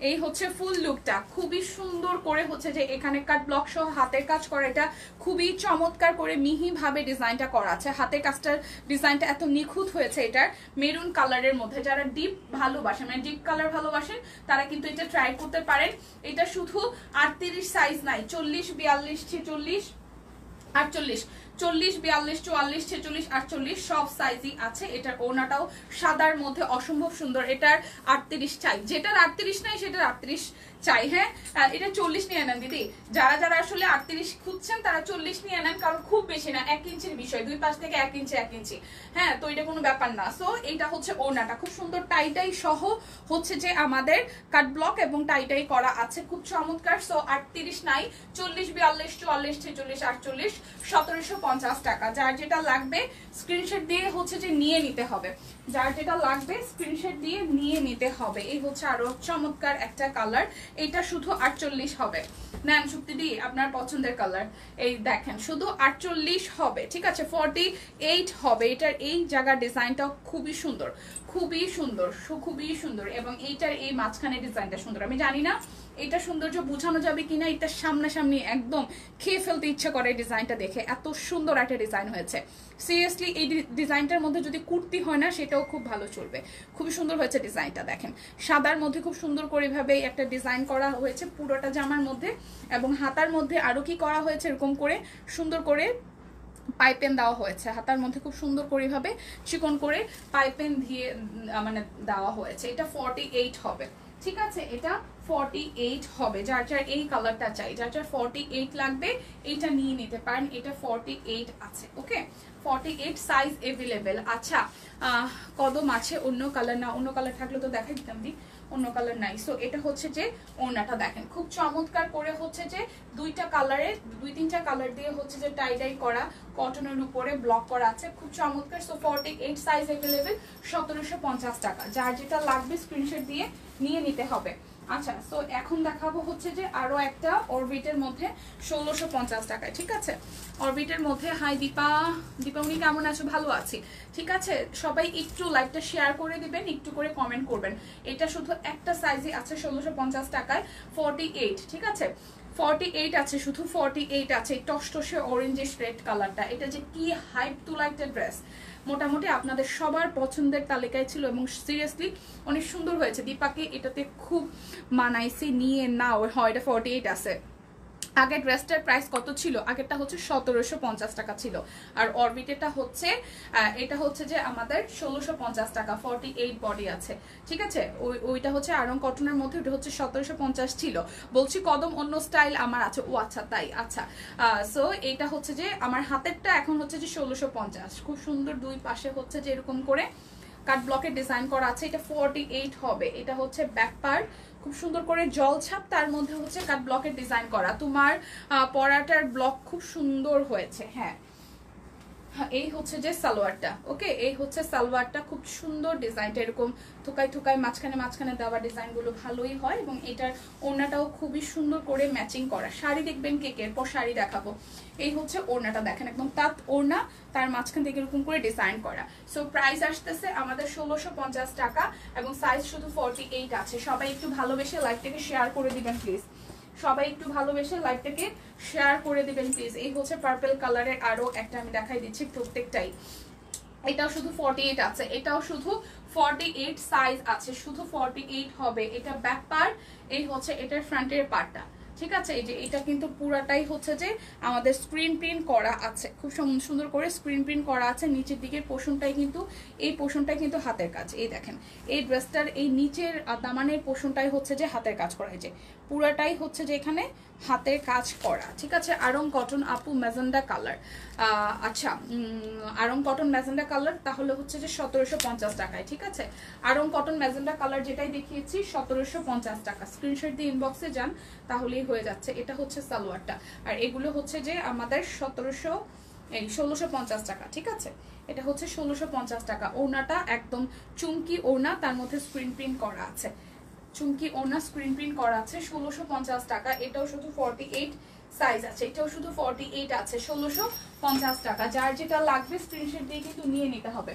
এই হচ্ছে ফুল লুকটা, খুবই সুন্দর করে হচ্ছে যে এখানে কাট ব্লক সহ হাতের কাজ করা, এটা খুবই চমৎকার করে মিহি ভাবে ডিজাইনটা করা আছে। হাতের কাজটার ডিজাইনটা এত নিখুঁত হয়েছে এটার মেরুন কালারের মধ্যে। যারা ডিপ ভালোবাসেন, মানে ডিপ কালার ভালোবাসেন, তারা কিন্তু এটা ট্রাই করতে পারেন। এটা শুধু 38 সাইজ নাই, 40, 42, 46, 48, 40, 42, 44, 46, 48 সব সাইজই আছে। এটার ওড়নাটাও সাদার মধ্যে অসম্ভব সুন্দর। এটার 38 চাই, যেটার 38 নাই সেটার 38 চাই। হ্যাঁ, এটা 40 নিয়ে নেন দিদি। যারা যারা আসলে 38 খুঁজছেন তারা 40 নিয়ে নেন, কারণ খুব বেশি না, 1 ইঞ্চির বিষয়, দুই পাশ থেকে 1 ইঞ্চি 1 ইঞ্চি। হ্যাঁ, তো এটা কোনো ব্যাপার না। সো এইটা হচ্ছে ওড়নাটা, খুব সুন্দর টাইটাই সহ হচ্ছে যে আমাদের কাট ব্লক এবং টাইটাই করা আছে, খুব চমৎকার। সো 38 নাই, 40, 42, 44, 46, 48 1750 টাকা। যার যেটা লাগবে স্ক্রিনশট দিয়ে হচ্ছে যে নিয়ে নিতে হবে, যার যেটা লাগবে স্ক্রিনশট দিয়ে নিয়ে নিতে হবে। এই হচ্ছে আরো চমৎকার একটা কালার, এটা শুধু 48 হবে। নেন শুক্তিদি, আপনার পছন্দের কালার। এই দেখেন শুধু 48 হবে। ঠিক আছে, 48 হবে। এটার এই জায়গার ডিজাইনটা খুবই সুন্দর, খুবই সুন্দর, খুবই সুন্দর, এবং এইটার এই মাঝখানে ডিজাইনটা সুন্দর। আমি জানি না এটা সৌন্দর্য বোঝানো যাবে কিনা, এটা সামনাসামনি একদম খেয়ে ফেলতে ইচ্ছে করে ডিজাইনটা দেখে, এত সুন্দর একটা ডিজাইন হয়েছে। সিরিয়াসলি এই ডিজাইনটার মধ্যে যদি কুর্তি হয় না সেটাও খুব ভালো চলবে, খুবই সুন্দর হয়েছে ডিজাইনটা। দেখেন সাদার মধ্যে খুব সুন্দর করে এভাবে একটা ডিজাইন করা হয়েছে পুরোটা জামার মধ্যে, এবং হাতার মধ্যে আরো কি করা হয়েছে, এরকম করে সুন্দর করে পাইপেন দেওয়া হয়েছে। হাতার মধ্যে খুব সুন্দর করে এভাবে চিকন করে পাইপেন দিয়ে মানে দেওয়া হয়েছে। এটা 48 হবে, ঠিক আছে, এটা 48 হবে। যার যার এই কালারটা চাই, যার যার 48 লাগবে এটা নিয়ে নিতে পারেন। এটা 48 আছে, ওকে 48 সাইজ এভেলেবেল। আচ্ছা কদম আছে, অন্য কালার না, অন্য কালার থাকলে তো দেখাই দিতাম, দি অন্য কালার নাই। সো এটা হচ্ছে যে ওড়নাটা দেখেন খুব চমৎকার করে হচ্ছে যে দুইটা কালারে, দুই তিনটা কালার দিয়ে হচ্ছে যে টাই ডাই করা, কটনের উপরে ব্লক করা আছে, খুব চমৎকার। সো 48 সাইজ অ্যাভেলেবেল, 1750 টাকা। যার যেটা লাগবে স্ক্রিনশট দিয়ে নিয়ে নিতে হবে। আচ্ছা সো এখন দেখাবো হচ্ছে যে আরো একটা অরবিটের মধ্যে 1650 টাকায়, ঠিক আছে। অরবিটের মধ্যে হাই দীপা, দীপামণি কেমন আছো? ভালো আছি, ঠিক আছে। সবাই একটু লাইভটা শেয়ার করে দিবেন, একটু করে কমেন্ট করবেন। এটা শুধু একটা সাইজই আছে 1650 টাকায়, 48, ঠিক আছে 48 আছে, শুধু 48 আছে। টসটসে অরেঞ্জিশ রেড কালারটা, এটা যে কি হাইপ তুলা একটা ড্রেস, মোটামুটি আপনাদের সবার পছন্দের তালিকায় ছিল এবং সিরিয়াসলি অনেক সুন্দর হয়েছে। দীপাকে এটাতে খুব মানাইছে, নিয়ে নাও। হয় এটা 48 আছে। আগের ড্রেসটার প্রাইস কত ছিল? আগেরটা হচ্ছে 1750 টাকা ছিল, আর অরবিটেরটা হচ্ছে এটা হচ্ছে যে আমাদের 1650 টাকা, 48 বডি আছে, ঠিক আছে। ওইটা হচ্ছে আরং কটনের মধ্যে, ওটা হচ্ছে 1750 ছিল। বলছি কদম অন্য স্টাইল আমার আছে, ও আচ্ছা তাই, আচ্ছা। সো এইটা হচ্ছে যে আমার হাতেরটা এখন হচ্ছে যে 1650, খুব সুন্দর দুই পাশে হচ্ছে যে এরকম করে কাট ব্লকের ডিজাইন করা আছে। এটা 48 হবে। এটা হচ্ছে ব্যাক পার্ট, খুব সুন্দর করে জল ছাপ, তার মধ্যে হচ্ছে কাট ব্লকের ডিজাইন করা। তোমার পরাটার ব্লক খুব সুন্দর হয়েছে, হ্যাঁ। এই হচ্ছে যে সালোয়ারটা, ওকে এই হচ্ছে সালোয়ারটা, খুব সুন্দর ডিজাইনটা, এরকম থুকাই থুকাই মাঝখানে মাঝখানে দেওয়া ডিজাইনগুলো ভালোই হয় এবং এটার ওড়নাটাও খুবই সুন্দর করে ম্যাচিং করা। শাড়ি দেখবেন কে কে, এরপর শাড়ি দেখাবো। এই হচ্ছে ওড়নাটা দেখেন, একদম তাঁত ওড়না, তার মাঝখান থেকে এরকম করে ডিজাইন করা। সো প্রাইস আসতেছে আমাদের 1650 টাকা এবং সাইজ শুধু 48 আছে। সবাই একটু ভালোবেসে লাইভটাকে শেয়ার করে দিবেন প্লিজ, সবাই একটু ভালোবেসে লাইভটাকে শেয়ার করে দিবেন প্লিজ। এই হচ্ছে পার্পল কালারের আরো একটা আমি দেখাই দিচ্ছি, প্রত্যেকটাই। এটাও শুধু 48 আছে, এটাও শুধু 48 সাইজ আছে, শুধু 48 হবে। এটা ব্যাক পার্ট, এই হচ্ছে এটার ফ্রন্টের পার্টটা, ঠিক আছে। এই যে এটা কিন্তু পুরাটাই হচ্ছে যে আমাদের স্ক্রিন প্রিন্ট করা আছে, খুব সুন্দর করে স্ক্রিন প্রিন্ট করা আছে। নিচের দিকের পোর্শনটাই কিন্তু, এই পোর্শনটাই কিন্তু হাতের কাজ। এই দেখেন এই ড্রেসটার এই নিচের দামানের পোর্শনটাই হচ্ছে যে হাতের কাজ করা, এই যে পুরাটাই হচ্ছে যে এখানে হাতের কাজ করা, ঠিক আছে। আরং কটন আপু ম্যাজেন্ডা কালার, আচ্ছা আরং কটন ম্যাজেন্ডা কালার তাহলে হচ্ছে যে 1750 টাকায়, ঠিক আছে। আরং কটন ম্যাজেন্ডা কালার যেটাই দেখিয়েছি 1750 টাকা। স্ক্রিনশট দিয়ে ইনবক্সে যান তাহলেই হয়ে যাচ্ছে। এটা হচ্ছে সালোয়ারটা, আর এগুলো হচ্ছে যে আমাদের 1650 টাকা, ঠিক আছে। এটা হচ্ছে 1650 টাকা। ওড়নাটা একদম চুমকি ওড়না, তার মধ্যে স্ক্রিন প্রিন্ট করা আছে, চুমকি ওড়না স্ক্রিন প্রিন্ট করা আছে, 1650 টাকা। এটাও শুধু 48 সাইজ আছে, এটাও শুধু 48 আছে, 1650 টাকা। যার যেটা লাগবে স্ক্রিনশট দিয়ে কিন্তু নিয়ে নিতে হবে।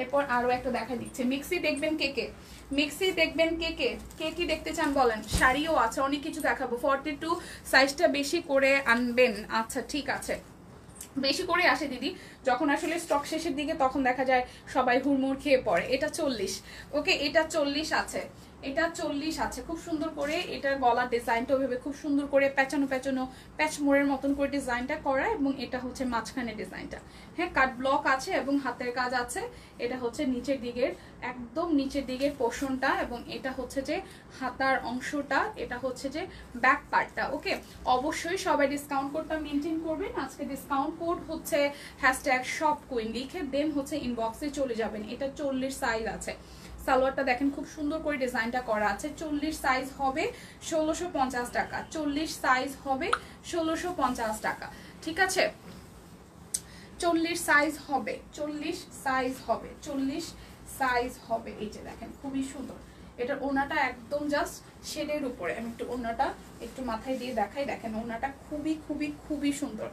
এরপর আরো একটা দেখা দিচ্ছে, মিক্সি দেখবেন কে কে, মিক্সি দেখবেন কে কে, কে কি দেখতে চান বলেন। শাড়িও আছে, অনেক কিছু দেখাবো। 42 সাইজটা বেশি করে আনবেন, আচ্ছা ঠিক আছে। বেশি করে আসে দিদি, যখন আসলে স্টক শেষের দিকে তখন দেখা যায় সবাই হুড়মুড় খেয়ে পড়ে। এটা 40, ওকে এটা 40 আছে, এটা 40 আছে। খুব সুন্দর করে এটার গলার ডিজাইনটা ওইভাবে খুব সুন্দর করে প্যাচানো প্যাচানো প্যাচ মোড়ের মতন করে ডিজাইনটা করা, এবং এটা হচ্ছে মাঝখানে ডিজাইনটা, হ্যাঁ কাট ব্লক আছে এবং হাতের কাজ আছে। এটা হচ্ছে নিচের দিকের, একদম নিচের দিকের পোর্শনটা, এবং এটা হচ্ছে যে হাতার অংশটা, এটা হচ্ছে যে ব্যাক পার্টটা, ওকে। অবশ্যই সবাই ডিসকাউন্ট কোডটা মেনটেন করবেন। আজকে ডিসকাউন্ট কোড হচ্ছে #shopqueen, লিখে দেন হচ্ছে ইনবক্সে চলে যাবেন। এটা 40 সাইজ আছে। সালোয়ারটা দেখেন খুব সুন্দর করে ডিজাইনটা করা আছে। 40 সাইজ হবে 1650 টাকা, 40 সাইজ হবে 1650 টাকা, ঠিক আছে। 40 সাইজ হবে, 40 সাইজ হবে, 40 সাইজ হবে। এই যে দেখেন খুবই সুন্দর, এটার ওড়নাটা একদম জাস্ট শেডের উপরে। আমি একটু ওড়নাটা একটু মাথায় দিয়ে দেখাই, দেখেন ওড়নাটা খুবই খুবই খুবই সুন্দর।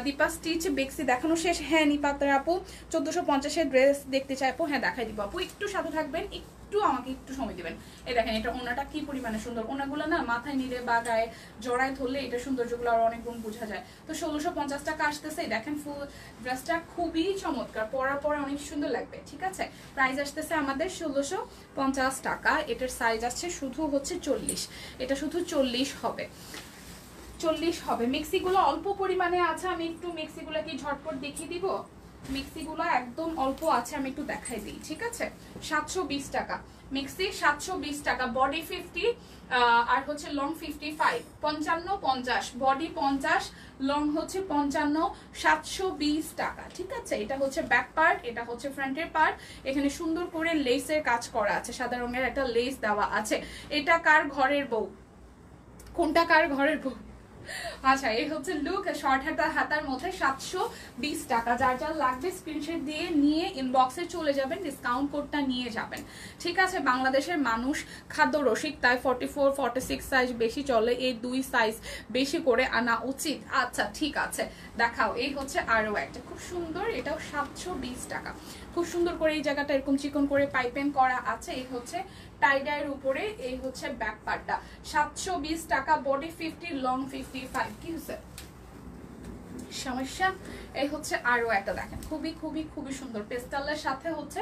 দীপা স্টিচ বেক্সি দেখানো শেষ? হ্যাঁ নিপাতের আপু 1450-এর ড্রেস দেখতে চাই আপু, হ্যাঁ দেখাই দিব আপু, একটু সাথে থাকবেন, একটু আমাকে একটু সময় দিবেন। এই দেখেন এটা ওড়নাটা কি পরিমাণে সুন্দর। ওড়নাগুলো না মাথায় নিলে বা গায়ে জড়ায় ধরলে এটা সৌন্দর্যগুলো আরো অনেক গুণ বোঝা যায়। তো 1650 টাকা আসতেছে। দেখেন ফুল ড্রেসটা খুবই চমৎকার, পরার পরে অনেক সুন্দর লাগবে, ঠিক আছে। প্রাইস আসতেছে আমাদের 1650 টাকা। এটার সাইজ আছে শুধু হচ্ছে 40, এটা শুধু 40 হবে, 40 হবে। মিক্সিগুলো অল্প পরিমাণে আছে, আমি একটু মিক্সিগুলো কি ঝটপট দেখিয়ে দিব। মিক্সিগুলো একদম অল্প আছে, আমি একটু দেখাই দিই, ঠিক আছে। 720 টাকা মিক্সি, 720 টাকা, বডি 50 আর হচ্ছে লং 55, 55 50, বডি 50, লং হচ্ছে 55, 720 টাকা, ঠিক আছে। এটা হচ্ছে ব্যাক পার্ট, এটা হচ্ছে ফ্রন্টের পার্ট। এখানে সুন্দর করে লেসের কাজ করা আছে, সাদা রঙের একটা লেস দেওয়া আছে। এটা কার ঘরের বউ? কোনটা কার ঘরের বউ? আচ্ছা, এই হচ্ছে লুক, শর্ট হাতার মধ্যে 720 টাকা। যার যার লাগবে স্ক্রিনশট দিয়ে নিয়ে ইনবক্সে চলে যাবেন, ডিসকাউন্ট কোডটা নিয়ে যাবেন, ঠিক আছে। বাংলাদেশের মানুষ খাদ্য রসিক, তাই 44 46 সাইজ বেশি চলে, এই 2 সাইজ বেশি করে আনা উচিত। আচ্ছা ঠিক আছে, দেখাও। এই হচ্ছে আরো একটা খুব সুন্দর, এটাও 720 টাকা। খুব সুন্দর করে এই জায়গাটা এরকম চিকন করে পাইপেন করা আছে। এই হচ্ছে টাইডাইয়ের উপরে, এই হচ্ছে ব্যাক পার্টটা। 720 টাকা, বডি 50, লং 55। কি হচ্ছে সমস্যা? এই হচ্ছে আরো একটা, দেখেন খুবই খুবই খুবই সুন্দর পেস্টালের সাথে হচ্ছে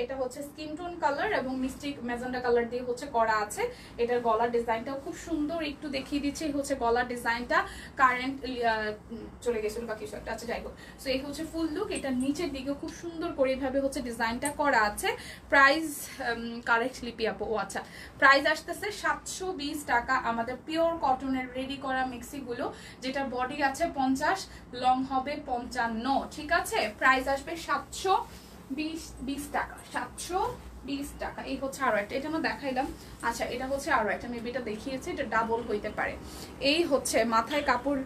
এটা হচ্ছে স্কিন টোন কালার এবং মিষ্টি ম্যাজেন্ডা কালার দিয়ে হচ্ছে করা আছে। এটার গলার ডিজাইনটাও খুব সুন্দর, একটু দেখিয়ে দিচ্ছি। হচ্ছে গলার ডিজাইনটা কারেন্ট চলে গেছিল বা কিছু একটা, আচ্ছা যাই হোক। সো এই হচ্ছে ফুল লুক। এটা নিচের দিকে খুব সুন্দর করে এইভাবে হচ্ছে ডিজাইনটা করা আছে। প্রাইস কারেক্ট লিপি আপু, ও আচ্ছা, প্রাইস আসতেছে 720 টাকা। আমাদের পিওর কটনের রেডি করা মিক্সিগুলো, যেটা বডি আছে 50, লং হবে 55, ঠিক আছে। প্রাইস আসবে 720 টাকা, 720 টাকা। এই হচ্ছে আরো একটা, এটা আমরা দেখাইলাম। আচ্ছা এটা হচ্ছে আরো একটা, মেবি এটা দেখিয়েছে, এটা ডাবল হইতে পারে। এই হচ্ছে মাথায় কাপড়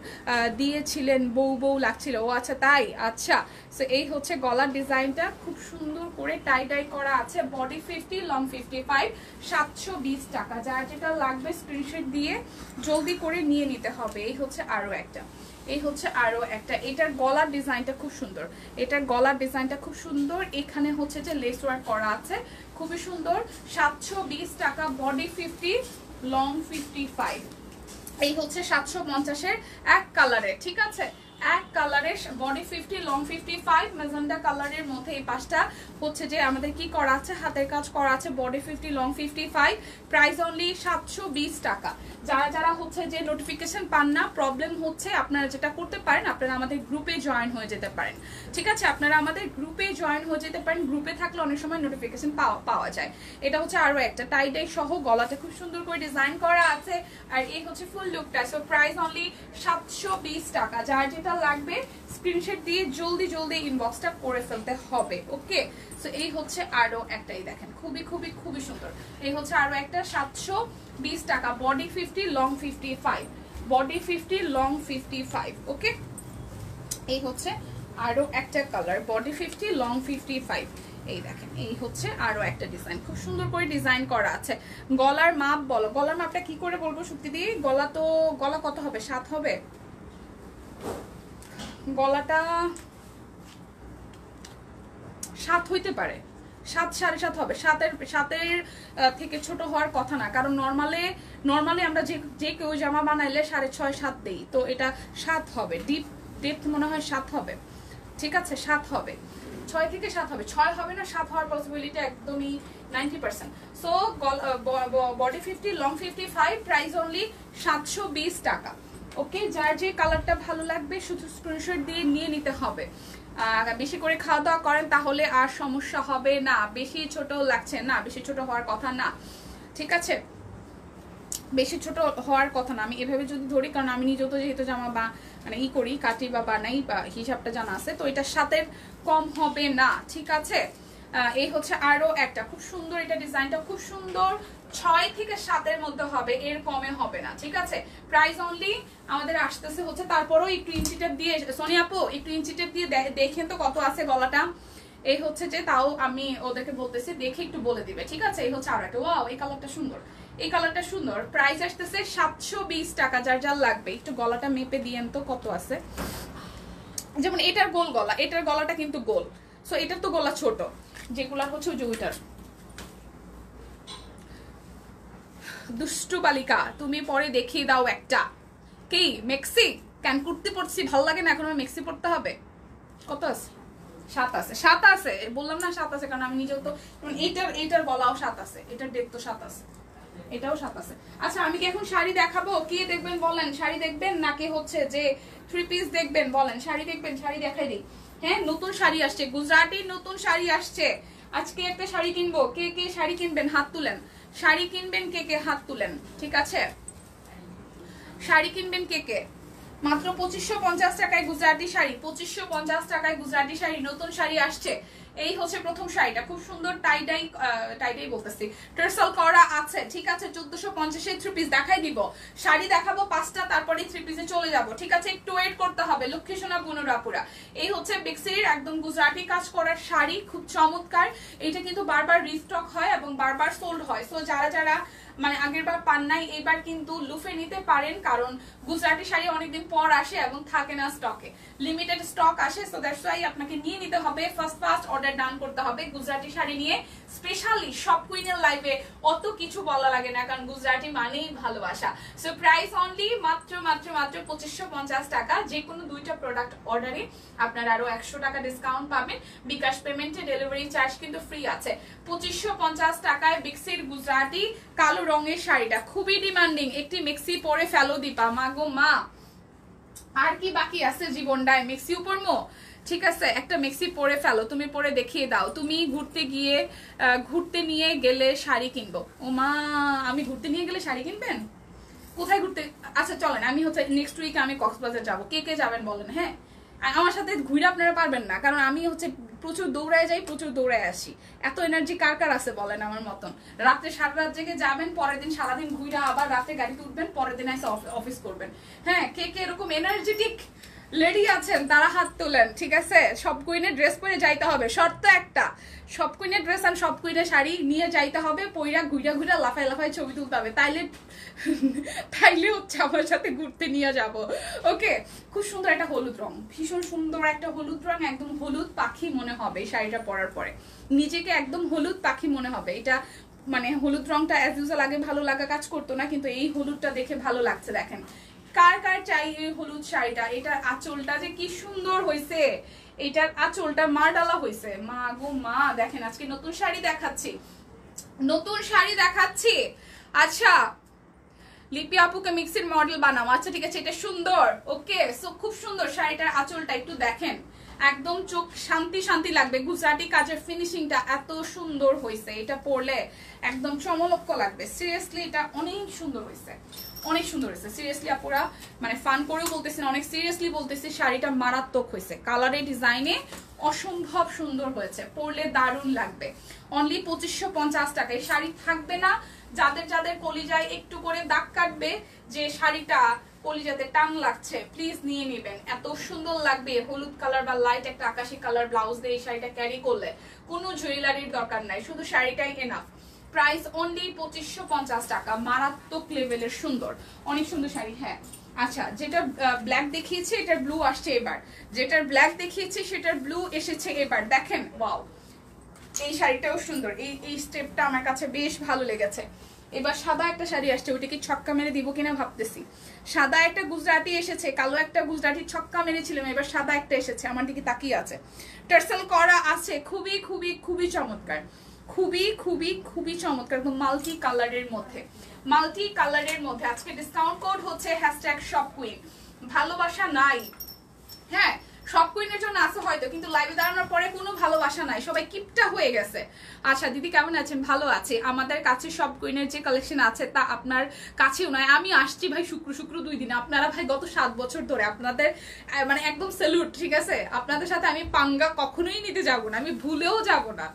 দিয়েছিলেন, বউ বউ লাগছিল, ও আচ্ছা তাই, আচ্ছা। সো এই হচ্ছে গলার ডিজাইনটা খুব সুন্দর করে টাই ডাই করা আছে। বডি 50, লং 55, 720 টাকা। যার যেটা লাগবে স্ক্রিনশট দিয়ে জলদি করে নিয়ে নিতে হবে। এই হচ্ছে আরো একটা, এই হচ্ছে আরো একটা। এটার গলার ডিজাইনটা খুব সুন্দর, এটার গলার ডিজাইনটা খুব সুন্দর। এখানে হচ্ছে যে লেস ওয়ার্ক করা আছে, খুবই সুন্দর। 720 টাকা, বডি 50, লং 55। এই হচ্ছে 750-এর এক কালারের, ঠিক আছে, এক কালারের, বডি 50, লং 55, ম্যাজেন্ডা কালারের মধ্যে। এই পাশটা হচ্ছে যে আমাদের কি করা আছে, হাতের কাজ করা আছে। বডি 50, লং 55, প্রাইস অনলি 720 টাকা। যারা যারা হচ্ছে যে নোটিফিকেশন পান না, প্রবলেম হচ্ছে, আপনারা যেটা করতে পারেন, আপনারা আমাদের গ্রুপে জয়েন হয়ে যেতে পারেন, ঠিক আছে। আপনারা আমাদের গ্রুপে জয়েন হয়ে যেতে পারেন, গ্রুপে থাকলে অনেক সময় নোটিফিকেশন পাওয়া যায়। এটা হচ্ছে আরো একটা, টাইডাই সহ গলাতে খুব সুন্দর করে ডিজাইন করা আছে। আর এই হচ্ছে ফুল লুকটা। সো প্রাইস অনলি 720 টাকা। যার যেটা লাগবে স্ক্রিনশট দিয়ে জলদি জলদি ইনবক্সটা করে ফেলতে হবে, ওকে। সো এই হচ্ছে আরো একটাই, দেখেন খুবই খুবই খুবই সুন্দর। এই হচ্ছে আরো একটা, 720 টাকা, বডি 50, লং 55, বডি 50, লং 55, ওকে। এই হচ্ছে আরো একটা কালার, বডি 50, লং 55। এই দেখেন, এই হচ্ছে আরো একটা ডিজাইন, খুব সুন্দর করে ডিজাইন করা আছে। গলার মাপ বলো, গলার মাপটা কি করে বলবো শুক্তি দিয়ে? গলা কত হবে? 7 হবে গলাটা? 7 হইতে পারে, 7 7.5 হবে। 7-এর থেকে ছোট হওয়ার কথা না, কারণ নর্মালি আমরা যে কেউ জামা বানাইলে 6.5 7 দেই, তো এটা 7 হবে। ডেপথ মনে হয় 7 হবে, ঠিক আছে, 7 হবে। 6 থেকে 7 হবে, 6 হবে না, 7 হওয়ার পসিবিলিটি একদমই 90%। So body 50, long 55, price only 720 টাকা, ওকে। যার যে কালারটা ভালো লাগবে শুধু স্ক্রিনশট দিয়ে নিয়ে নিতে হবে। বেশি করে খাওয়া দাওয়া করেন তাহলে আর সমস্যা হবে না। বেশি ছোট লাগছে না, বেশি ছোট হওয়ার কথা না, ঠিক আছে, বেশি ছোট হওয়ার কথা না। আমি এভাবে যদি ধরি, কারণ আমি নিজেও তো যেহেতু জামা বা মানে করি, কাটি বা বানাই, বা হিসাবটা জানা আছে, তো এটা 7-এর কম হবে না, ঠিক আছে। এই হচ্ছে আরো একটা খুব সুন্দর, এটা ডিজাইনটা খুব সুন্দর। 6 থেকে 7-এর মধ্যে হবে, এর কমে হবে না, ঠিক আছে। প্রাইস অনলি আমাদের আসতেছে হচ্ছে, তারপরও একটু ইঞ্চি টেপ দিয়ে, সোনিয়া আপু একটু ইঞ্চি টেপ দিয়ে দেখেন তো কত আছে গলাটা। এই হচ্ছে যে, তাও আমি ওদেরকে বলতেছি দেখে একটু বলে দিবে, ঠিক আছে। এই হচ্ছে আরো একটা, ওয়াও এই কালারটা সুন্দর, এই কালারটা সুন্দর। প্রাইস আসতেছে 720 টাকা। যার যার লাগবে একটু গলাটা মেপে দিয়েন তো কত আছে। যেমন এটার গোল গলা, এটার গলাটা কিন্তু গোল, সো এটার তো গলা ছোট, যেগুলা হচ্ছে ওইটার। দুষ্টু বালিকা, তুমি পরে দেখিয়ে দাও একটা। কি মেক্সি? কেন কুর্তি পরছি ভাল লাগে না, এখন আমার মেক্সি পরতে হবে? কত আছে? 7 আছে, 7 আছে, বললাম না 7 আছে, কারণ আমি নিজেও তো এইটার গলাও 7 আছে, এটার ডেপ তো 7 আছে, এটাও 7 আছে। আচ্ছা আমি কি এখন শাড়ি দেখাবো? কি দেখবেন বলেন? শাড়ি দেখবেন নাকি হচ্ছে যে 3 পিস দেখবেন? বলেন শাড়ি দেখবেন, শাড়ি দেখাই দিই। হ্যাঁ নতুন শাড়ি আসছে, গুজরাটি নতুন শাড়ি আসছে। আজকে একটা শাড়ি কিনবো, কে কে শাড়ি কিনবেন হাত তুলেন। শাড়ি কিনবেন কে কে হাত তুলেন, ঠিক আছে? শাড়ি কিনবেন কে কে? মাত্র 2550 টাকায় গুজরাটি শাড়ি, 2550 টাকায় গুজরাটি শাড়ি, নতুন শাড়ি আসছে। এই হচ্ছে প্রথম শাড়িটা, খুব সুন্দর টাইডাই বলতেছি, টার্সেল করা আছে, ঠিক আছে? 1450 থ্রি পিস দেখাই দিব, শাড়ি দেখাবো 5টা, তারপরে থ্রি পিসে চলে যাব, ঠিক আছে? একটু ওয়েট করতে হবে লক্ষ্মী সোনা পুনরাপুরা। এই হচ্ছে বিক্সির একদম গুজরাটি কাজ করার শাড়ি, খুব চমৎকার। এটা কিন্তু বারবার রিস্টক হয় এবং বারবার সোল্ড হয়। সো যারা যারা মানে আগের বার পান নাই, এবার কিন্তু লুফে নিতে পারেন, কারণ গুজরাটি শাড়ি অনেকদিন পর আসে এবং থাকে না স্টকে, লিমিটেড স্টক আসে। সো দ্যাটস ওয়াই আপনাকে নিয়ে নিতে হবে, ফার্স্ট অর্ডার ডান করতে হবে গুজরাটি শাড়ি নিয়ে। স্পেশালি শপ কুইনের লাইভে অত কিছু বলা লাগে না, কারণ গুজরাটি মানেই ভালোবাসা। সো প্রাইস অনলি মাত্র 2550 টাকা। যে কোনো দুইটা প্রোডাক্ট অর্ডারে আপনারা আরো 100 টাকা ডিসকাউন্ট পাবেন। বিকাশ পেমেন্টে ডেলিভারি চার্জ কিন্তু ফ্রি আছে। 2550 টাকায় বিক্সির গুজরাটি কালো রঙের শাড়িটা খুবই ডিমান্ডিং। একটি মেক্সি পরে ফেলো দীপা, মা গো মা, আর কি বাকি আছে জীবনটায়? মেক্সি পরমো, ঠিক আছে? একটা মেক্সি পরে ফেলো, তুমি পরে দেখিয়ে দাও। তুমি ঘুরতে নিয়ে গেলে শাড়ি কিনবো। ও মা, আমি ঘুরতে নিয়ে গেলে শাড়ি কিনবেন? কোথায় ঘুরতে? আচ্ছা চলেন, আমি হচ্ছে নেক্সট উইকে আমি কক্সবাজার যাবো, কে কে যাবেন বলেন? হ্যাঁ, আমার সাথে ঘুরে আপনারা পারবেন না, কারণ আমি হচ্ছে প্রচুর দৌড়ায় যাই, প্রচুর দৌড়ায় আসি। এত এনার্জি কার কার আছে বলেন আমার মতন? রাত্রে সারা রাত জেগে যাবেন, পরের দিন সারাদিন ঘুরে আবার রাতে গাড়িতে উঠবেন, পরের দিন এসে অফিস করবেন। হ্যাঁ, কে কে এরকম এনার্জেটিক লেডি আছেন তারা হাত তোলেন, ঠিক আছে? সব কুইনের ড্রেস পরে যাইতে হবে, শর্ত একটা, সব কুইনের ড্রেস আর সব কুইনের শাড়ি নিয়ে যাইতে হবে, পইরা ঘুরা লাফায় লাফায় ছবি তুলতে হবে, তাইলে হচ্ছে আমার সাথে ঘুরতে নিয়ে যাব। ওকে, খুব সুন্দর একটা হলুদ রং, ভীষণ সুন্দর একটা হলুদ রং, একদম হলুদ পাখি মনে হবে এই শাড়িটা পরার পরে, নিজেকে একদম হলুদ পাখি মনে হবে। এটা মানে হলুদ রংটা অ্যাজ ইউজুয়াল আগে ভালো লাগা কাজ করতো না, কিন্তু এই হলুদটা দেখে ভালো লাগছে। দেখেন কার কার চাই এই হলুদ শাড়িটা? এটার আঁচলটা যে কি সুন্দর হয়েছে, এটার আঁচলটা মারডালা হয়েছে, মা গো মা। দেখেন আজকে নতুন শাড়ি দেখাচ্ছি, আচ্ছা লিপি আপুকে মিক্সির মডেল বানাও, আচ্ছা ঠিক আছে, এটা সুন্দর। ওকে, সো খুব সুন্দর শাড়িটার আঁচলটা একটু দেখেন, একদম চোখ শান্তি লাগবে। গুজরাটি কাজের ফিনিশিংটা এত সুন্দর হয়েছে, এটা পরলে একদম চমলক্ষ লাগবে। সিরিয়াসলি এটা অনেক সুন্দর হয়েছে, অনেক সুন্দর হয়েছে। সিরিয়াসলি আপুরা মানে ফান করেও বলতেছি না, অনেক সিরিয়াসলি বলতেছি, শাড়িটা মারাত্মক হয়েছে, কালারে ডিজাইনে অসম্ভব সুন্দর হয়েছে, পরলে দারুণ লাগবে। অনলি 2550 টাকায় শাড়ি থাকবে না। যাদের কলিজায় একটু করে দাগ কাটবে যে শাড়িটা কলিজাতে টান লাগছে, প্লিজ নিয়ে নেবেন, এত সুন্দর লাগবে। হলুদ কালার বা লাইট একটা আকাশি কালার ব্লাউজ দিয়ে এই শাড়িটা ক্যারি করলে কোনো জুয়েলারির দরকার নাই, শুধু শাড়িটাই এনাফ। প্রাইস অনলি 2550 টাকা, মারাত্মক লেভেলের সুন্দর, অনেক সুন্দর শাড়ি। হ্যাঁ আচ্ছা, যেটা ব্ল্যাক দেখিয়েছি এটার ব্লু আসছে এবার, যেটার ব্ল্যাক দেখিয়েছি সেটার ব্লু এসেছে এবার। দেখেন ওয়াও, এই শাড়িটাও সুন্দর, এই স্টেপটা আমার কাছে বেশ ভালো লেগেছে। এবার সাদা একটা শাড়ি আসছে, ওইটা কি ছক্কা মেরে দিব কিনা ভাবতেছি। সাদা একটা গুজরাটি এসেছে, কালো একটা গুজরাটি ছক্কা মেরেছিলাম, এবার সাদা একটা এসেছে, আমার দিকে তাকিয়ে আছে, টার্সেল করা আছে, খুবই খুবই খুবই চমৎকার, খুবই চমৎকার, একদম মাল্টি কালারের মধ্যে। আজকে ডিসকাউন্ট কোড হচ্ছে #shopqueen। ভালোবাসা নাই, হ্যাঁ সব কুইনের জন্য আছে হয়তো, কিন্তু লাইভে দাঁড়ানোর পরে কোনো ভালোবাসা নাই, সবাই কিপটা হয়ে গেছে। আচ্ছা দিদি কেমন আছেন? ভালো আছে। আমাদের কাছে সব কুইনের যে কালেকশন আছে তা আপনার কাছেও নয়। আমি আসছি ভাই শুক্র 2 দিন, আপনারা ভাই গত 7 বছর ধরে, আপনাদের মানে একদম স্যালুট, ঠিক আছে? আপনাদের সাথে আমি পাঙ্গা কখনোই নিতে যাব না, আমি ভুলেও যাব না।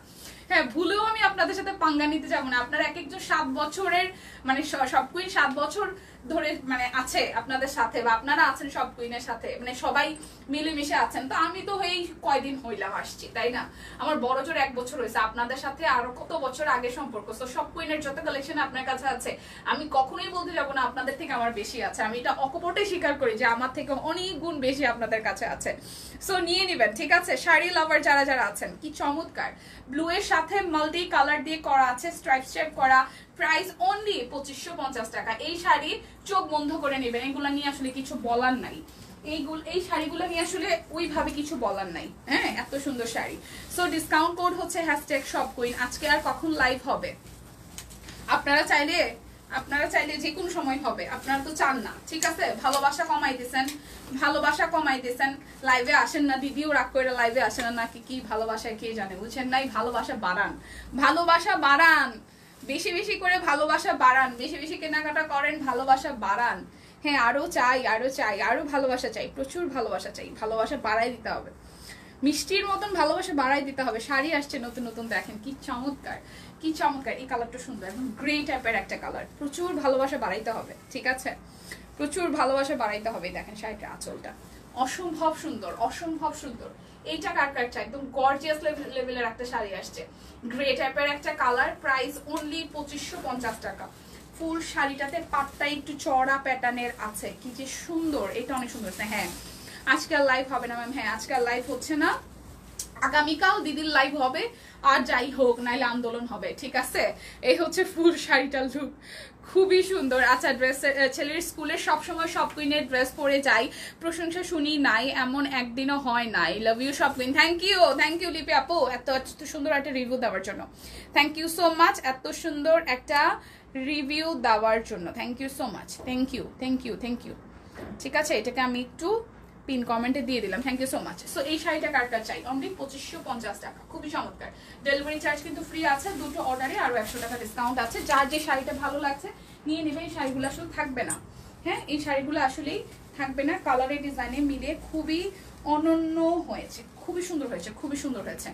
হ্যাঁ, ভুলেও আমি আপনাদের সাথে পাঙ্গা নিতে যাবো না। আপনারা এক একজন 7 বছরের মানে সব কুইন 7 বছর ধরে মানে আছে আপনাদের সাথে, বা আপনারা আছেন সব কুইনের সাথে, মানে সবাই মিলেমিশে আছেন। তো আমি তো এই কয়দিন হইলাম আসছি, তাই না? আমার বড় জোর 1 বছর হয়েছে, আপনাদের সাথে আরো কত বছর আগে সম্পর্ক। তো সব কুইনের যত কালেকশন আপনার কাছে আছে, আমি কখনোই বলতে যাবো না আপনাদের থেকে আমার বেশি আছে। আমি এটা অকপটে স্বীকার করি যে আমার থেকে অনেক গুণ বেশি আপনাদের কাছে আছে। সো নিয়ে নিবেন, ঠিক আছে? শাড়ি লাভার যারা আছেন, কি চমৎকার ব্লু এর সাথে মাল্টি কালার দিয়ে করা আছে, স্ট্রাইপ করা। প্রাইস অনলি 2550 টাকা। এই শাড়ি চোখ বন্ধ করে নেবেন, এগুলা নিয়ে আসলে কিছু বলার নাই, এই শাড়িগুলো নিয়ে আসলে ওইভাবে কিছু বলার নাই। হ্যাঁ, এত সুন্দর শাড়ি। সো ডিসকাউন্ট কোড হচ্ছে #shopqueen। আজকে আর কখন লাইভ হবে আপনারা চাইলে আপনারা চাইলে যে কোনো সময় হবে, আপনারা তো চান না, ঠিক আছে? ভালোবাসা কমাই দিয়েছেন, ভালোবাসা কমাই দিয়েছেন, লাইভে আসেন না, দিদিও রাগ করে লাইভে আসে না নাকি, কি ভালোবাসায় কে জানে, বুঝছেন নাই? ভালোবাসা বাড়ান, ভালোবাসা বাড়ান, বেশি বেশি করে ভালোবাসা বাড়ান, বেশি বেশি কেনাকাটা করেন, ভালোবাসা বাড়ান। হ্যাঁ, আরো চাই, আরো চাই, আরো ভালোবাসা চাই, প্রচুর ভালোবাসা চাই, ভালোবাসা বাড়াই দিতে হবে, মিষ্টির মতন ভালোবাসা বাড়াই দিতে হবে। শাড়ি আসছে নতুন নতুন, দেখেন কি চমৎকার, কি চমৎকার, এই কালারটা সুন্দর, একদম গ্রে টাইপের একটা কালার, প্রচুর ভালোবাসা বাড়াইতে হবে, ঠিক আছে? প্রচুর ভালোবাসা বাড়াইতে হবে। দেখেন শাড়িটার আঁচলটা অসম্ভব সুন্দর, অসম্ভব সুন্দর। এইটা কার কার চাই, একদম গর্জিয়াস লেভেলের একটা শাড়ি আসছে, গ্রে টাইপের একটা কালার, প্রাইস অনলি 2550 টাকা। ফুল শাড়িটাতে পাটটা একটু চড়া প্যাটার্নের আছে, কি যে সুন্দর, এটা অনেক সুন্দর। হ্যাঁ, আজকাল লাইভ হবে না ম্যাম, হ্যাঁ আজকাল লাইভ হচ্ছে না, আগামীকাল দিদির লাইভ হবে, আর যাই হোক নাইলে আন্দোলন হবে, ঠিক আছে? এই হচ্ছে ফুল শাড়িটার লুক, খুবই সুন্দর। আচ্ছা, ড্রেস ছেলের স্কুলে সবসময় সব কুইনের ড্রেস পরে যাই, প্রশংসা শুনি নাই, এমন একদিনও হয় নাই। লাভ ইউ সব কুইন, থ্যাংক ইউ লিপি আপু এত সুন্দর একটা রিভিউ দেওয়ার জন্য, থ্যাংক ইউ সো মাচ, এত সুন্দর একটা রিভিউ দেওয়ার জন্য, thank you so much, thank you thank you thank you. ঠিক আছে, এটাকে আমি একটু পিন কমেন্টে দিয়ে দিলাম, thank you so much. So এই শাড়িটা কার কার চাই, অনলি 2550 টাকা, খুবই চমৎকার। ডেলিভারি চার্জ কিন্তু ফ্রি আছে, দুটো অর্ডারে আরো 100 টাকা ডিসকাউন্ট আছে। যার যে শাড়িটা ভালো লাগছে নিয়ে নেবে, এই শাড়িগুলো আসলে থাকবে না, হ্যাঁ এই শাড়িগুলো আসলেই থাকবে না, কালারের ডিজাইনে মিলে খুবই অনন্য হয়েছে, খুবই সুন্দর হয়েছে, খুবই সুন্দর হয়েছে।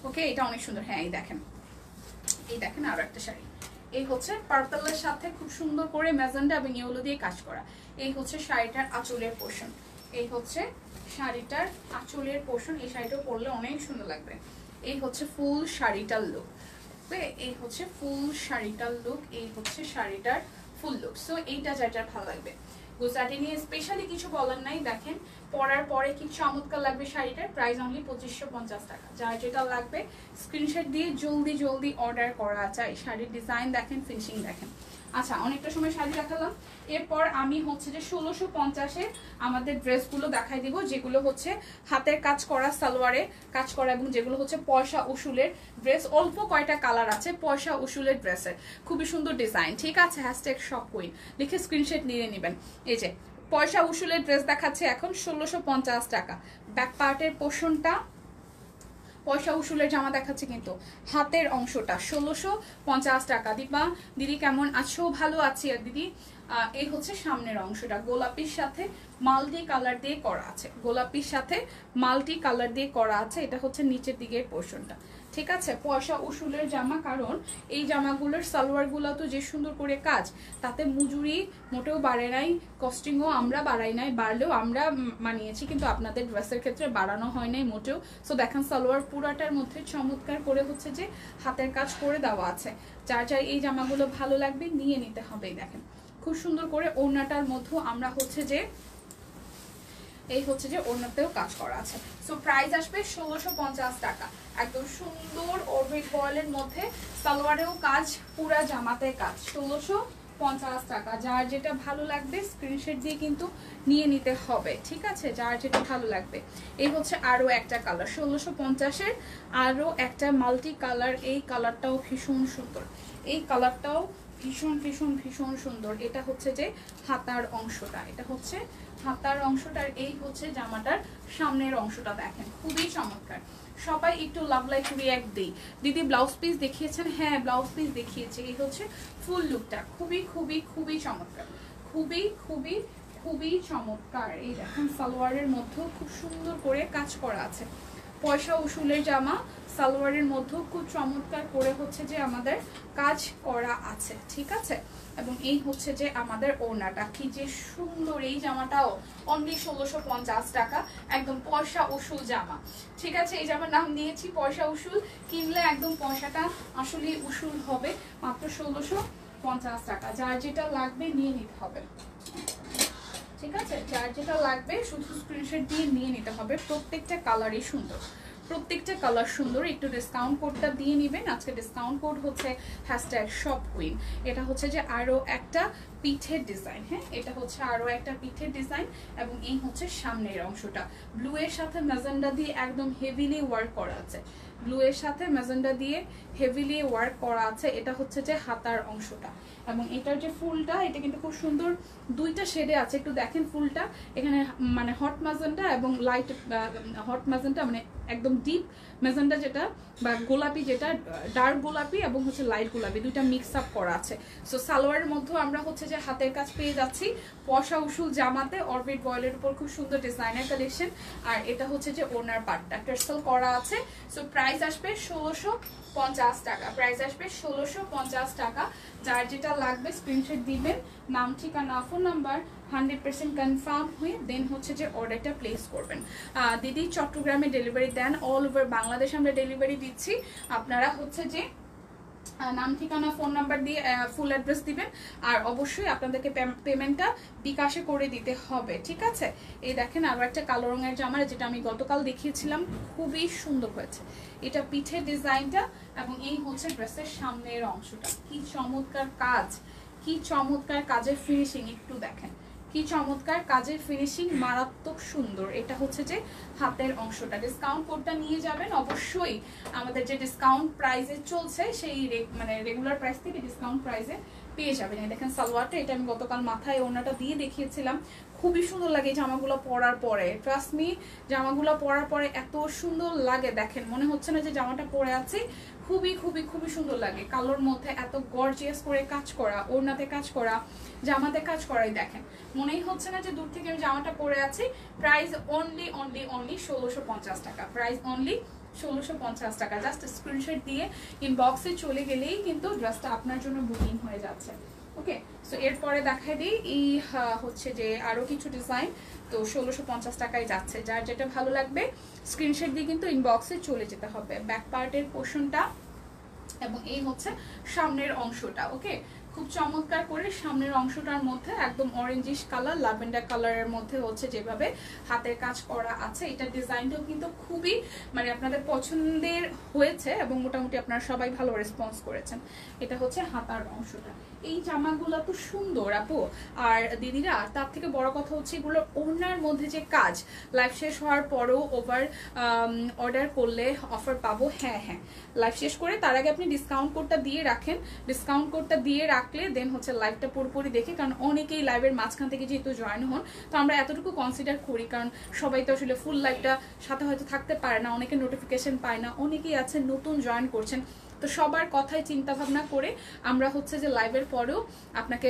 ওকে, এটা অনেক সুন্দর। হ্যাঁ এই দেখেন, এই দেখেন আরো একটা শাড়ি, এই হচ্ছে পার্পলের সাথে খুব সুন্দর করে ম্যাজেন্ডা এবং ইয়েলো দিয়ে কাজ করা। এই হচ্ছে শাড়িটার আঁচলের পোর্শন, এই হচ্ছে শাড়িটার আঁচলের পোর্শন, এই শাড়িটা পরলে অনেক সুন্দর লাগবে। এই হচ্ছে ফুল শাড়িটার লুক, এই হচ্ছে ফুল শাড়িটার লুক, এই হচ্ছে শাড়িটার ফুল লুক। সো এইটা যেটা ভালো লাগবে, গুজরাটি নিয়ে স্পেশালি কিছু বলার নাই। দেখেন পরার পরে কি চমৎকার লাগবে শাড়িটার, প্রাইস অনলি 2550 টাকা। যার যেটা লাগবে স্ক্রিনশট দিয়ে জলদি জলদি অর্ডার করা যায়। শাড়ির ডিজাইন দেখেন, ফিনিশিং দেখেন। আচ্ছা, অনেকটা সময় শাড়ি দেখালাম, এরপর আমি হচ্ছে যে 1650-এ আমাদের ড্রেসগুলো দেখাই দিব, যেগুলো হচ্ছে হাতের কাজ করা, সালোয়ারে কাজ করা, এবং যেগুলো হচ্ছে পয়সা উসুলের ড্রেস। অল্প কয়টা কালার আছে পয়সা উসুলের ড্রেসের, খুবই সুন্দর ডিজাইন, ঠিক আছে? হ্যাশট্যাগ শপ কুইন লিখে স্ক্রিনশট নিয়ে নেবেন। এই যে পয়সা উসুলের ড্রেস দেখাচ্ছে এখন 1650 টাকা। ব্যাক পার্টের পোর্শনটা পয়সা উসুলের জামা দেখাচ্ছে, কিন্তু হাতের অংশটা 1650 টাকা। দীপা দিদি কেমন আছো? ভালো আছি আর দিদি। এই হচ্ছে সামনের অংশটা, গোলাপির সাথে মাল্টি কালার দিয়ে করা আছে, গোলাপির সাথে মাল্টি কালার দিয়ে করা আছে। এটা হচ্ছে নিচের দিকের পোর্শনটা, ঠিক আছে? পয়সা উসুলের জামা, কারণ এই জামাগুলোর সালোয়ারগুলো তো যে সুন্দর করে কাজ, তাতে মজুরি মোটেও বাড়ে নাই, কস্টিংও আমরা বাড়াই নাই, বাড়লেও আমরা মানিয়েছি, কিন্তু আপনাদের ড্রেসের ক্ষেত্রে বাড়ানো হয় নাই মোটেও। সো দেখেন সালোয়ার পুরাটার মধ্যে চমৎকার করে হচ্ছে যে হাতের কাজ করে দেওয়া আছে। যার যার এই জামাগুলো ভালো লাগবে নিয়ে নিতে হবে। দেখেন খুব সুন্দর করে ওড়নাটার মধ্যেও আমরা হচ্ছে যে এই হচ্ছে যে ওড়নাতেও কাজ করা আছে। সো প্রাইস আসবে 1650 টাকা। একদম সুন্দর ওরবেট বয়েলের মধ্যে, সালোয়ারেও কাজ, পুরা জামাতে কাজ, 1650 টাকা। যার যেটা ভালো লাগবে স্ক্রিনশট দিয়ে কিন্তু নিয়ে নিতে হবে, ঠিক আছে? যার যেটা ভালো লাগবে। এই হচ্ছে আরো একটা কালার, 1650-এর আরো একটা মাল্টি কালার। এই কালারটাও ভীষণ সুন্দর, এই কালারটাও ভীষণ ভীষণ ভীষণ সুন্দর। এটা হচ্ছে যে হাতার অংশটা, এটা হচ্ছে হাতার অংশটার, এই হচ্ছে জামাটার সামনের অংশটা, দেখেন খুবই চমৎকার। সবাই একটু লাভ লাইক রিঅ্যাক্ট দেই। দিদি ব্লাউজ পিস দেখিয়েছেন? হ্যাঁ ব্লাউজ পিস দেখিয়েছে। এই হচ্ছে ফুল লুকটা, খুবই খুবই খুবই চমৎকার, খুবই খুবই খুবই চমৎকার। এই দেখেন সালোয়ারের মধ্যেও খুব সুন্দর করে কাজ করা আছে, পয়সা উসুলের জামা, সালোয়ারের মধ্যেও খুব চমৎকার করে হচ্ছে যে আমাদের কাজ করা আছে, ঠিক আছে? এবং এই হচ্ছে যে আমাদের ওড়নাটা, কি যে সুন্দর। এই জামাটাও অনলি 1650 টাকা, একদম পয়সা উসুল জামা, ঠিক আছে? এই জামার নাম দিয়েছি পয়সা উসুল, কিনলে একদম পয়সাটা আসলে উসুল হবে। মাত্র 1650 টাকা। যার যেটা লাগবে নিয়ে নিতে হবে, ঠিক আছে? যার যেটা লাগবে শুধু স্ক্রিনশট দিয়ে নিয়ে নিতে হবে। প্রত্যেকটা কালারই সুন্দর, প্রত্যেকটা কালার সুন্দর। একটু ডিসকাউন্ট কোডটা দিয়ে নেবেন। আজকে ডিসকাউন্ট কোড হচ্ছে #shopqueen। এটা হচ্ছে যে আরো একটা পিঠের ডিজাইন। হ্যাঁ, এটা হচ্ছে আরো একটা পিঠের ডিজাইন এবং এই হচ্ছে সামনের অংশটা ব্লু এর সাথে ম্যাজেন্ডা দিয়ে একদম হেভিলি ওয়ার্ক করা আছে, ব্লু এর সাথে ম্যাজেন্ডা দিয়ে হেভিলি ওয়ার্ক করা আছে। এটা হচ্ছে যে হাতার অংশটা এবং এটার যে ফুলটা এটা কিন্তু খুব সুন্দর দুইটা শেডে আছে, একটু দেখেন ফুলটা এখানে মানে হট ম্যাজেন্ডা এবং লাইট হট ম্যাজেন্ডা মানে একদম ডিপ ম্যাজেন্ডা যেটা বা গোলাপি যেটা ডার্ক গোলাপি এবং হচ্ছে লাইট গোলাপি দুইটা মিক্স আপ করা আছে। সো সালোয়ারের মধ্যেও আমরা হচ্ছে যে হাতের কাজ পেয়ে যাচ্ছি পশা উসুল জামাতে অরবিট বয়েলের উপর খুব সুন্দর ডিজাইনার কালেকশন। আর এটা হচ্ছে যে ওনার পার্টটা টার্সেল করা আছে। সো প্রাইস আসবে 1650 টাকা, প্রাইস আসবে 1650 টাকা। যার যেটা লাগবে স্ক্রিনশট দিবেন, নাম ঠিকানা ফোন নাম্বার 100% কনফার্ম হয়ে দেন হচ্ছে যে অর্ডারটা প্লেস করবেন। দিদি চট্টগ্রামে ডেলিভারি দেন, অল ওভার বাংলাদেশ আমরা ডেলিভারি দিচ্ছি। আপনারা হচ্ছে যে নাম ঠিকানা ফোন নাম্বার দিয়ে ফুল অ্যাড্রেস দিবেন আর অবশ্যই আপনাদেরকে পেমেন্টটা বিকাশে করে দিতে হবে, ঠিক আছে? এই দেখেন আরো একটা কালো রঙের জামা যেটা আমি গতকাল দেখিয়েছিলাম, খুবই সুন্দর হয়েছে এটা পিঠের ডিজাইনটা এবং এই হচ্ছে ড্রেসের সামনের অংশটা। কি চমৎকার কাজ, কি চমৎকার কাজের ফিনিশিং, একটু দেখেন কি চমৎকার কাজের ফিনিশিং, মারাত্মক সুন্দর। এটা হচ্ছে যে হাতের অংশটা। ডিসকাউন্ট কোডটা নিয়ে যাবেন অবশ্যই, আমাদের যে ডিসকাউন্ট প্রাইসে চলছে সেই মানে রেগুলার প্রাইস থেকে ডিসকাউন্ট প্রাইসে পেয়ে যাবেন। এই দেখেন সালোয়ারটা, এটা আমি গতকাল মাথায় ওনাটা দিয়ে দেখিয়েছিলাম, খুবই সুন্দর লাগে এই জামাগুলো পরার পরে। ট্রাস্ট মি, জামাগুলো পরার পরে এত সুন্দর লাগে, দেখেন মনে হচ্ছে না যে জামাটা পরে আছি, খুবই খুবই খুবই সুন্দর লাগে। কালোর মধ্যে এত গর্জিয়াস করে কাজ করা, ওড়নাতে কাজ করা, জামাতে কাজ করাই দেখেন মনেই হচ্ছে না যে দূর থেকে আমি জামাটা পরে আছি। প্রাইস অনলি অনলি অনলি 1650 টাকা, প্রাইস অনলি 1650 টাকা। জাস্ট স্ক্রিনশট দিয়ে ইনবক্সে চলে গেলেই কিন্তু ড্রেসটা আপনার জন্য বুকিং হয়ে যাচ্ছে। ওকে, সো এরপরে দেখাই দিই এই হচ্ছে যে আরো কিছু ডিজাইন, তো 1650 টাকায় যাচ্ছে। যার যেটা ভালো লাগবে স্ক্রিনশট দিয়ে কিন্তু ইনবক্সে চলে যেতে হবে। ব্যাক পার্টের পোর্শনটা এবং এই হচ্ছে সামনের অংশটা। ওকে, খুব চমৎকার করে সামনের অংশটার মধ্যে একদম অরেঞ্জিশ কালার ল্যাভেন্ডার কালারের মধ্যে হচ্ছে যেভাবে হাতের কাজ করা আছে, এটা ডিজাইনটাও কিন্তু খুবই মানে আপনাদের পছন্দের হয়েছে এবং মোটামুটি আপনারা সবাই ভালো রেসপন্স করেছেন। এটা হচ্ছে হাতার অংশটা। এই জামাগুলো তো সুন্দর আপু আর দিদিরা, তার থেকে বড় কথা হচ্ছে এগুলোর ওড়নার মধ্যে যে কাজ, লাইভ শেষ হওয়ার পরেও ওভার অর্ডার করলে অফার পাবো। হ্যাঁ হ্যাঁ, লাইভ শেষ করে তার আগে আপনি ডিসকাউন্ট কোডটা দিয়ে রাখেন, ডিসকাউন্ট কোডটা দিয়ে রাখলে দেন হচ্ছে লাইভটা পুরোপুরি দেখে, কারণ অনেকেই লাইভের মাঝখান থেকে যেহেতু জয়েন হন তো আমরা এতটুকু কনসিডার করি, কারণ সবাই তো আসলে ফুল লাইভটা সাথে হয়তো থাকতে পারে না, অনেকে নোটিফিকেশন পায় না, অনেকেই আছেন নতুন জয়েন করছেন, তো সবার কথাই চিন্তা ভাবনা করে আমরা হচ্ছে যে লাইভের পরেও আপনাকে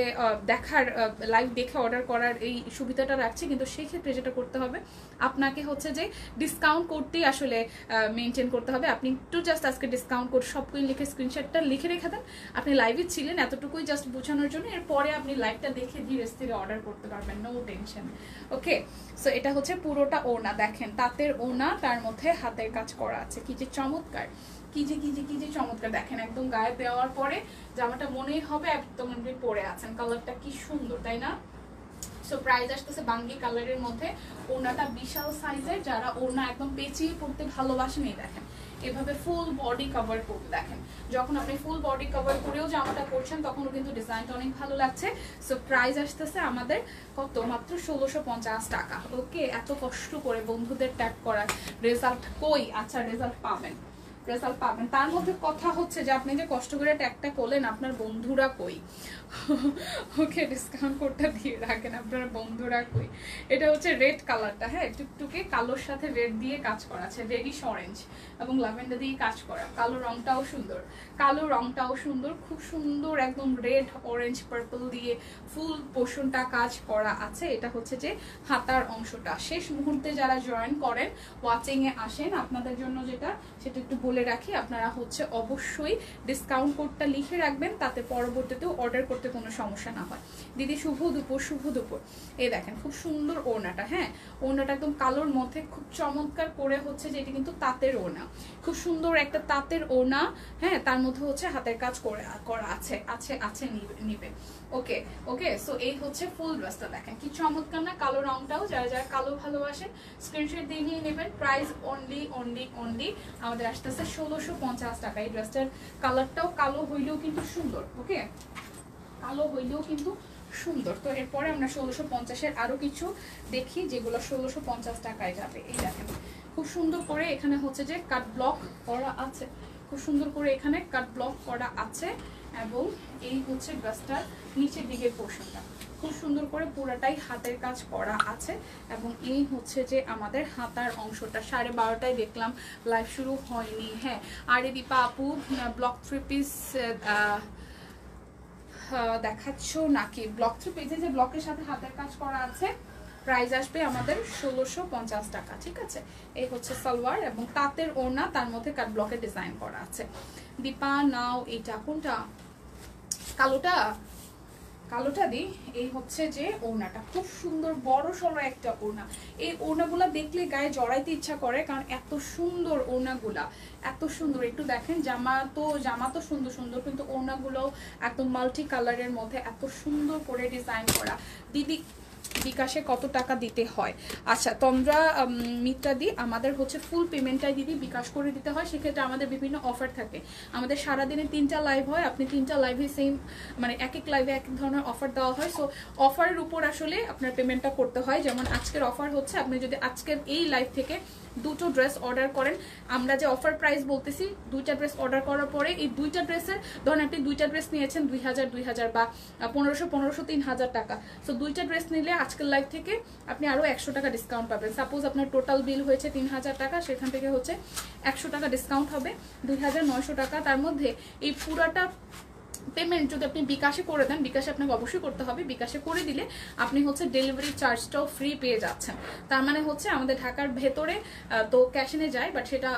দেখার লাইভ দেখে অর্ডার করার এই সুবিধাটা রাখছি। কিন্তু সেই ক্ষেত্রে যেটা করতে হবে আপনাকে হচ্ছে যে ডিসকাউন্ট কোডটি আসলে মেনটেন করতে হবে। আপনি একটু জাস্ট আজকে ডিসকাউন্ট কোড সবগুলো লিখে স্ক্রিনশটটা লিখে রেখে দেন, আপনি লাইভে ছিলেন এতটুকুই জাস্ট বোঝানোর জন্য, এরপরে আপনি লাইভটা দেখে ধীরে স্থিরে অর্ডার করতে পারবেন, নো টেনশন। ওকে, সো এটা হচ্ছে পুরোটা ওড়না, দেখেন তাঁতের ওড়না, তার মধ্যে হাতের কাজ করা আছে, কি যে চমৎকার, কি যে চমৎকার। দেখেন একদম গায়ে দেওয়ার পরে জামাটা মনেই হবে একদম আপনি পরে আছেন, কালারটা কি সুন্দর তাই না? সো প্রাইস আসতেছে বাঙ্গি কালারের মধ্যে, ওড়নাটা বিশাল সাইজের, যারা ওড়না একদম পেঁচিয়ে পড়তে ভালোবাসেন এই দেখেন এভাবে ফুল বডি কভার করবে। দেখেন যখন আপনি ফুল বডি কভার করেও জামাটা পরছেন তখনও কিন্তু ডিজাইনটা অনেক ভালো লাগছে। সো প্রাইস আসতেছে আমাদের কত, মাত্র 1650 টাকা। ওকে, এত কষ্ট করে বন্ধুদের ট্যাগ করার রেজাল্ট কই? আচ্ছা রেজাল্ট পাবেন, রেজাল্ট পাবেন। তার মধ্যে কথা হচ্ছে যে আপনি যে কষ্ট করে ট্যাগটা করলেন আপনার বন্ধুরা কই? ওকে, ডিসকাউন্ট কোডটা দিয়ে রাখেন, আপনার বন্ধুরা কই? এটা হচ্ছে রেড কালারটা, হ্যাঁ টুকটুকে কালোর সাথে রেড দিয়ে কাজ করা আছে, রেডিশ অরেঞ্জ এবং ল্যাভেন্ডার দিয়ে কাজ করা। কালো রংটাও সুন্দর, কালো রংটাও সুন্দর, খুব সুন্দর একদম রেড অরেঞ্জ পার্পল দিয়ে ফুল পোর্শনটা কাজ করা আছে। এটা হচ্ছে যে হাতার অংশটা। শেষ মুহূর্তে যারা জয়েন করেন ওয়াচিং এ আসেন, আপনাদের জন্য যেটা সেটা একটু বলে রাখি, আপনারা হচ্ছে অবশ্যই ডিসকাউন্ট কোডটা লিখে রাখবেন, তাতে পরবর্তীতেও অর্ডার করতে কোনো সমস্যা না হয়। দিদি শুভ দুপুর, শুভ দুপুর। এই দেখেন খুব সুন্দর ওড়নাটা, হ্যাঁ ওড়নাটা একদম কালোর মধ্যে খুব চমৎকার করে হচ্ছে যে এটি কিন্তু তাঁতের ওড়না, খুব সুন্দর একটা তাঁতের ওড়না, হ্যাঁ তার মধ্যে হচ্ছে হাতের কাজ করা আছে আছে আছে নিবে। ওকে ওকে, সো এই হচ্ছে ফুল ড্রেসটা, দেখেন কি চমৎকার না? কালো রংটাও যারা যারা কালো ভালোবাসেন স্ক্রিনশট দিয়ে নিয়ে নেবেন। প্রাইস অনলি অনলি অনলি আমাদের আসতেছে 1650 টাকা। এই ড্রেসটার কালারটাও কালো হইলেও কিন্তু সুন্দর, ওকে কালো হইলেও কিন্তু সুন্দর। তো এরপরে আমরা 1650-এর আরো কিছু দেখি যেগুলো 1650 টাকায় যাবে। এই দেখেন খুব সুন্দর করে এখানে হচ্ছে যে কাট ব্লক করা আছে, খুব সুন্দর করে এখানে কাট ব্লক করা আছে, এবং এই হচ্ছে ড্রেসটার নিচের দিকের পোর্শনটা খুব সুন্দর করে পুরাটাই হাতের কাজ করা আছে, এবং এই হচ্ছে যে আমাদের হাতার অংশটা। 12:30টায় দেখলাম, লাইভ শুরু হয়নি। হ্যাঁ, আরে দীপা আপু ব্লক 3 পিস দেখাচ্ছ নাকি? ব্লক 3 পিসে যে ব্লকের সাথে হাতের কাজ করা আছে, প্রাইস আসবে আমাদের 1650 টাকা। ঠিক আছে, এই হচ্ছে সালোয়ার এবং তাঁতের ওড়না, তার মধ্যে কাট ব্লকের ডিজাইন করা আছে। দীপা নাও এইটা কোনটা? কালোটা, কালোটা দিই। এই হচ্ছে যে ওড়নাটা খুব সুন্দর বড় সড়ো একটা ওড়না। এই ওড়নাগুলা দেখলে গায়ে জড়াইতে ইচ্ছা করে, কারণ এত সুন্দর ওড়নাগুলা, এত সুন্দর। একটু দেখেন, জামা তো সুন্দর সুন্দর, কিন্তু ওড়নাগুলো একদম মাল্টি কালারের মধ্যে এত সুন্দর করে ডিজাইন করা। দিদি বিকাশে কত টাকা দিতে হয়? আচ্ছা তন্দ্রা মিত্রাদি, আমাদের হচ্ছে ফুল পেমেন্টটাই দিদি বিকাশ করে দিতে হয়। সেক্ষেত্রে আমাদের বিভিন্ন অফার থাকে। আমাদের সারাদিনে 3টা লাইভ হয়, আপনি 3টা লাইভে সেম মানে এক এক লাইভে এক এক ধরনের অফার দেওয়া হয়। সো অফারের উপর আসলে আপনার পেমেন্টটা করতে হয়। যেমন আজকের অফার হচ্ছে, আপনি যদি আজকের এই লাইভ থেকে 2টো ড্রেস অর্ডার করেন, আমরা যে অফার প্রাইস বলতেছি, 2টা ড্রেস অর্ডার করার পরে এই 2টা ড্রেসের, ধরেন আপনি 2টা ড্রেস নিয়েছেন 2000 বা 1500 3000 টাকা। সো 2টা ড্রেস নিলে আজকের লাইভ থেকে আপনি আরো 100 টাকা ডিসকাউন্ট পাবেন। সাপোজ আপনার টোটাল বিল হয়েছে 3000 টাকা, সেখান থেকে হচ্ছে 100 টাকা ডিসকাউন্ট হবে, 2900 টাকা। তার মধ্যে এই পুরাটা পেমেন্ট যদি আপনি বিকাশে করে দেন, বিকাশে আপনাকে অবশ্যই করতে হবে, বিকাশে করে দিলে আপনি হচ্ছে ডেলিভারি চার্জটাও ফ্রি পেয়ে যাচ্ছেন। তার মানে হচ্ছে আমাদের ঢাকার ভেতরে তো ক্যাশনে যায়, বাট সেটা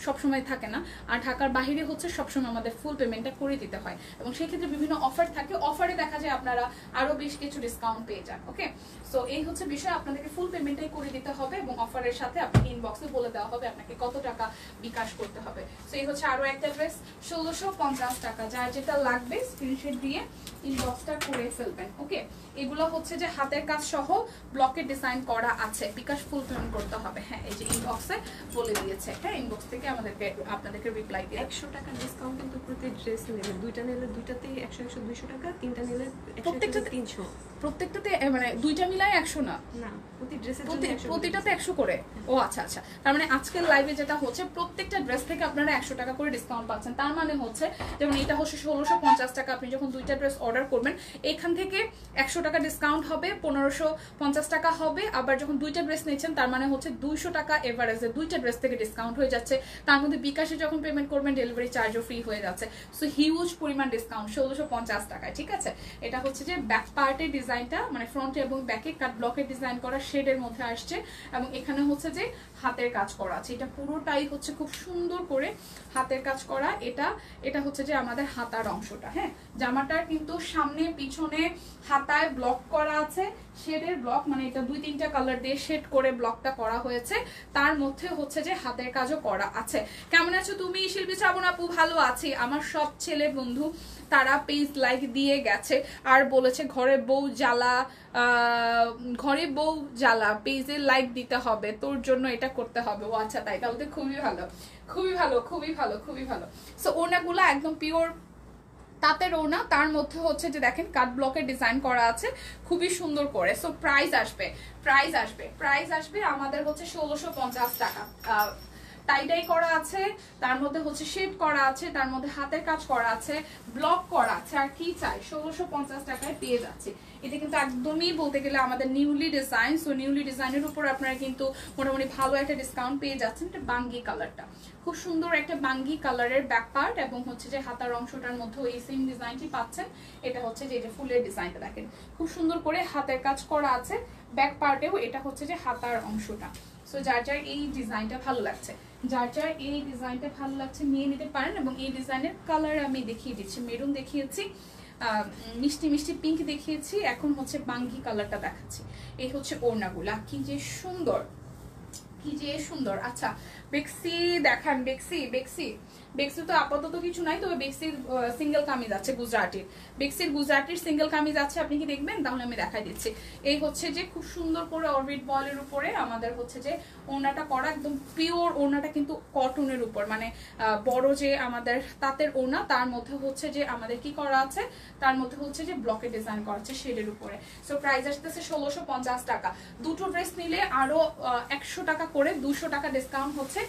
সব সময় থাকে না। আর ঢাকার বাইরে হচ্ছে সবসময় আমাদের ফুল পেমেন্টটা করে দিতে হয়, এবং সেক্ষেত্রে বিভিন্ন অফার থাকে। অফারে দেখা যায় আপনারা আরো বেশ কিছু ডিসকাউন্ট পেয়ে যান। ওকে, সো এই হচ্ছে বিষয়, আপনাদেরকে ফুল পেমেন্টটাই করে দিতে হবে, এবং অফারের সাথে আপনাকে ইনবক্সে বলে দেওয়া হবে আপনাকে কত টাকা বিকাশ করতে হবে। সো এই হচ্ছে আরো একটা ড্রেস 1650 টাকা। যার যেটা লাগবে স্ক্রিনশট দিয়ে ইনবক্সটা করে ফেলবেন। ওকে, এগুলো হচ্ছে যে হাতের কাজ সহ ব্লকে ডিজাইন করা আছে, বিকাশ ফুল পেমেন্ট করতে হবে। হ্যাঁ, এই যে ইনবক্সে বলে দিয়েছে। হ্যাঁ, ইনবক্স থেকে আপনাদেরকে রিপ্লাই দিয়ে 100 টাকা ডিসকাউন্ট কিন্তু প্রতি ড্রেস নিলে, 2টা নিলে 2টাতেই 100 100 200 টাকা, 3টা নিলে প্রত্যেকটাতে 300। প্রত্যেকটাতে মানে 2টা মিলাই 100 না, না প্রতি ড্রেসের জন্য 100, প্রতিটাতে 100 করে। ও আচ্ছা আচ্ছা, তার মানে আজকের লাইভে যেটা হচ্ছে প্রত্যেকটা ড্রেস থেকে আপনারা 100 টাকা করে ডিসকাউন্ট পাচ্ছেন। তার মানে হচ্ছে যেমন এটা হচ্ছে 1650 টাকা, আপনি যখন 2টা ড্রেস অর্ডার করবেন এখান থেকে 100 টাকা ডিসকাউন্ট হবে, 1550 টাকা হবে। আবার যখন 2টা ড্রেস নিচ্ছেন তার মানে হচ্ছে 200 টাকা এভারেজে 2টা ড্রেস থেকে ডিসকাউন্ট হয়ে যাচ্ছে। তার মধ্যে বিকাশে যখন পেমেন্ট করবেন ডেলিভারি চার্জও ফ্রি হয়ে যাচ্ছে। সো হিউজ পরিমাণ ডিসকাউন্ট 1650 টাকায়। ঠিক আছে, এটা হচ্ছে যে ব্যাক পার্টের ডিজাইনটা, মানে ফ্রন্টে এবং ব্যাকে কাট ব্লকের ডিজাইন করা শেডের মধ্যে আসছে, এবং এখানে হচ্ছে যে হাতের কাজ করা আছে। এটা পুরোটাই হচ্ছে খুব সুন্দর করে হাতের কাজ করা। এটা হচ্ছে যে আমাদের হাতার অংশটা। হ্যাঁ, জামাটার কিন্তু সামনে পিছনে হাতায় ব্লক করা আছে, শেডের ব্লক, মানে এটা 2-3টা কালার দিয়ে শেড করে ব্লকটা করা হয়েছে। তার মধ্যে হচ্ছে যে হাতের কাজও করা আছে। কেমন আছো তুমি শিল্পী শ্রাবণ আপু? ভালো আছি। আমার সব ছেলে বন্ধু তারা পেজ লাইক দিয়ে গেছে আর বলেছে ঘরে বউ জ্বালা পেজে লাইক দিতে হবে, তোর জন্য এটা করতে হবে। ও আচ্ছা, তাই তাহলে তো খুবই ভালো, খুবই ভালো, খুবই ভালো, খুবই ভালো। সো ওড়নাগুলো একদম পিওর তাঁতের ওড়না, তার মধ্যে হচ্ছে যে দেখেন কাট ব্লকের ডিজাইন করা আছে খুবই সুন্দর করে। সো প্রাইস আসবে আমাদের হচ্ছে 1650 টাকা। টাইডাই করা আছে, তার মধ্যে হচ্ছে শেড করা আছে, তার মধ্যে হাতের কাজ করা আছে, ব্লক করা আছে। আর কি চাই, 1650 টাকায় পেয়ে যাচ্ছে। এটা কিন্তু একদমই বলতে গেলে আমাদের নিউলি ডিজাইন। সো নিউলি ডিজাইনের উপর আপনারা কিন্তু মোটামুটি ভালো একটা ডিসকাউন্ট পেয়ে যাচ্ছেন। এটা বাঙ্গি কালারটা, খুব সুন্দর একটা বাঙ্গি কালারের ব্যাক পার্ট, এবং হচ্ছে যে হাতার অংশটার মধ্যে এই সেম ডিজাইনটি পাচ্ছেন। এটা হচ্ছে যে এটা ফুলের ডিজাইনটা দেখেন খুব সুন্দর করে হাতের কাজ করা আছে। ব্যাক পার্টেও এটা হচ্ছে যে হাতার অংশটা। সো যার যার এই ডিজাইনটা ভালো লাগছে, নিয়ে নিতে পারেন। এবং এই ডিজাইনের কালার আমি দেখিয়ে দিচ্ছি, মেরুন দেখিয়েছি, মিষ্টি মিষ্টি পিঙ্ক দেখিয়েছি, এখন হচ্ছে বাঙ্গি কালারটা দেখাচ্ছি। এই হচ্ছে ওড়নাগুলা, কি যে সুন্দর। আচ্ছা বেক্সি দেখান, বেক্সি তো আপাতত কিছু নাই, তবে বেক্সির সিঙ্গেল কামিজ আছে গুজরাটির, বেক্সির গুজরাটির সিঙ্গেল কামিজ আছে, আপনি কি দেখবেন? তাহলে আমি দেখাই দিচ্ছি। এই হচ্ছে যে খুব সুন্দর করে অরবিট বলের উপরে আমাদের হচ্ছে যে ওড়নাটা করা, একদম পিওর ওড়নাটা কিন্তু কটনের উপর, মানে বড় যে আমাদের তাঁতের ওড়না, তার মধ্যে হচ্ছে যে আমাদের কি করা আছে, তার মধ্যে হচ্ছে যে ব্লকের ডিজাইন করা আছে শেডের উপরে। সো প্রাইস আসতেছে 1650 টাকা। দুটো ড্রেস নিলে আরো 100 টাকা করে 200 টাকা ডিসকাউন্ট হচ্ছে।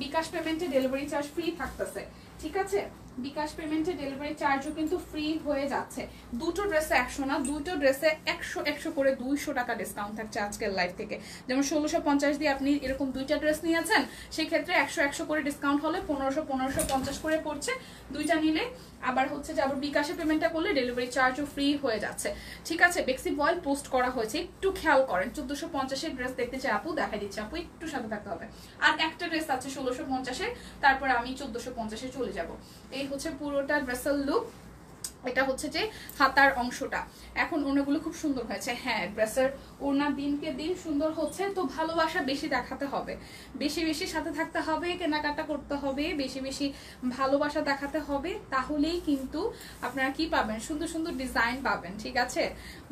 বিকাশ পেমেন্টে ডেলিভারি চার্জ ফ্রি থাকতেছে, ঠিক আছে? বিকাশ পেমেন্টে ডেলিভারি চার্জও কিন্তু ফ্রি হয়ে যাচ্ছে। দুটো ড্রেসে 100 না, দুটো ড্রেসে 100 করে 200 টাকা ডিসকাউন্ট থাকছে আজকের লাইভ থেকে। যেমন 1650 দিয়ে আপনি এরকম দুইটা ড্রেস নিয়েছেন, সেই ক্ষেত্রে 100 করে ডিসকাউন্ট হলে 1550 করে পড়ছে দুইটা নিলে। আবার হচ্ছে যে আবার বিকাশে পেমেন্টটা করলে ডেলিভারি চার্জও ফ্রি হয়ে যাচ্ছে, ঠিক আছে? বেক্সি বয়েল পোস্ট করা হয়েছে, একটু খেয়াল করেন। 1450-এর ড্রেস দেখতে চাই আপু, দেখাই দিচ্ছে আপু, একটু সাথে থাকতে হবে। আর একটা ড্রেস আছে 1650-এর, তারপর আমি 1450-এ চলে যাব। এই হচ্ছে পুরোটা ড্রেসের লুক। এটা হচ্ছে যে হাতার অংশটা। এখন ওড়নাগুলো খুব সুন্দর হয়েছে। হ্যাঁ, ড্রেসের ওড়না দিনকে দিন সুন্দর হচ্ছে, তো ভালোবাসা বেশি দেখাতে হবে, বেশি বেশি সাথে থাকতে হবে, কেনাকাটা করতে হবে, বেশি বেশি ভালোবাসা দেখাতে হবে, তাহলেই কিন্তু আপনারা কি পাবেন? সুন্দর সুন্দর ডিজাইন পাবেন, ঠিক আছে?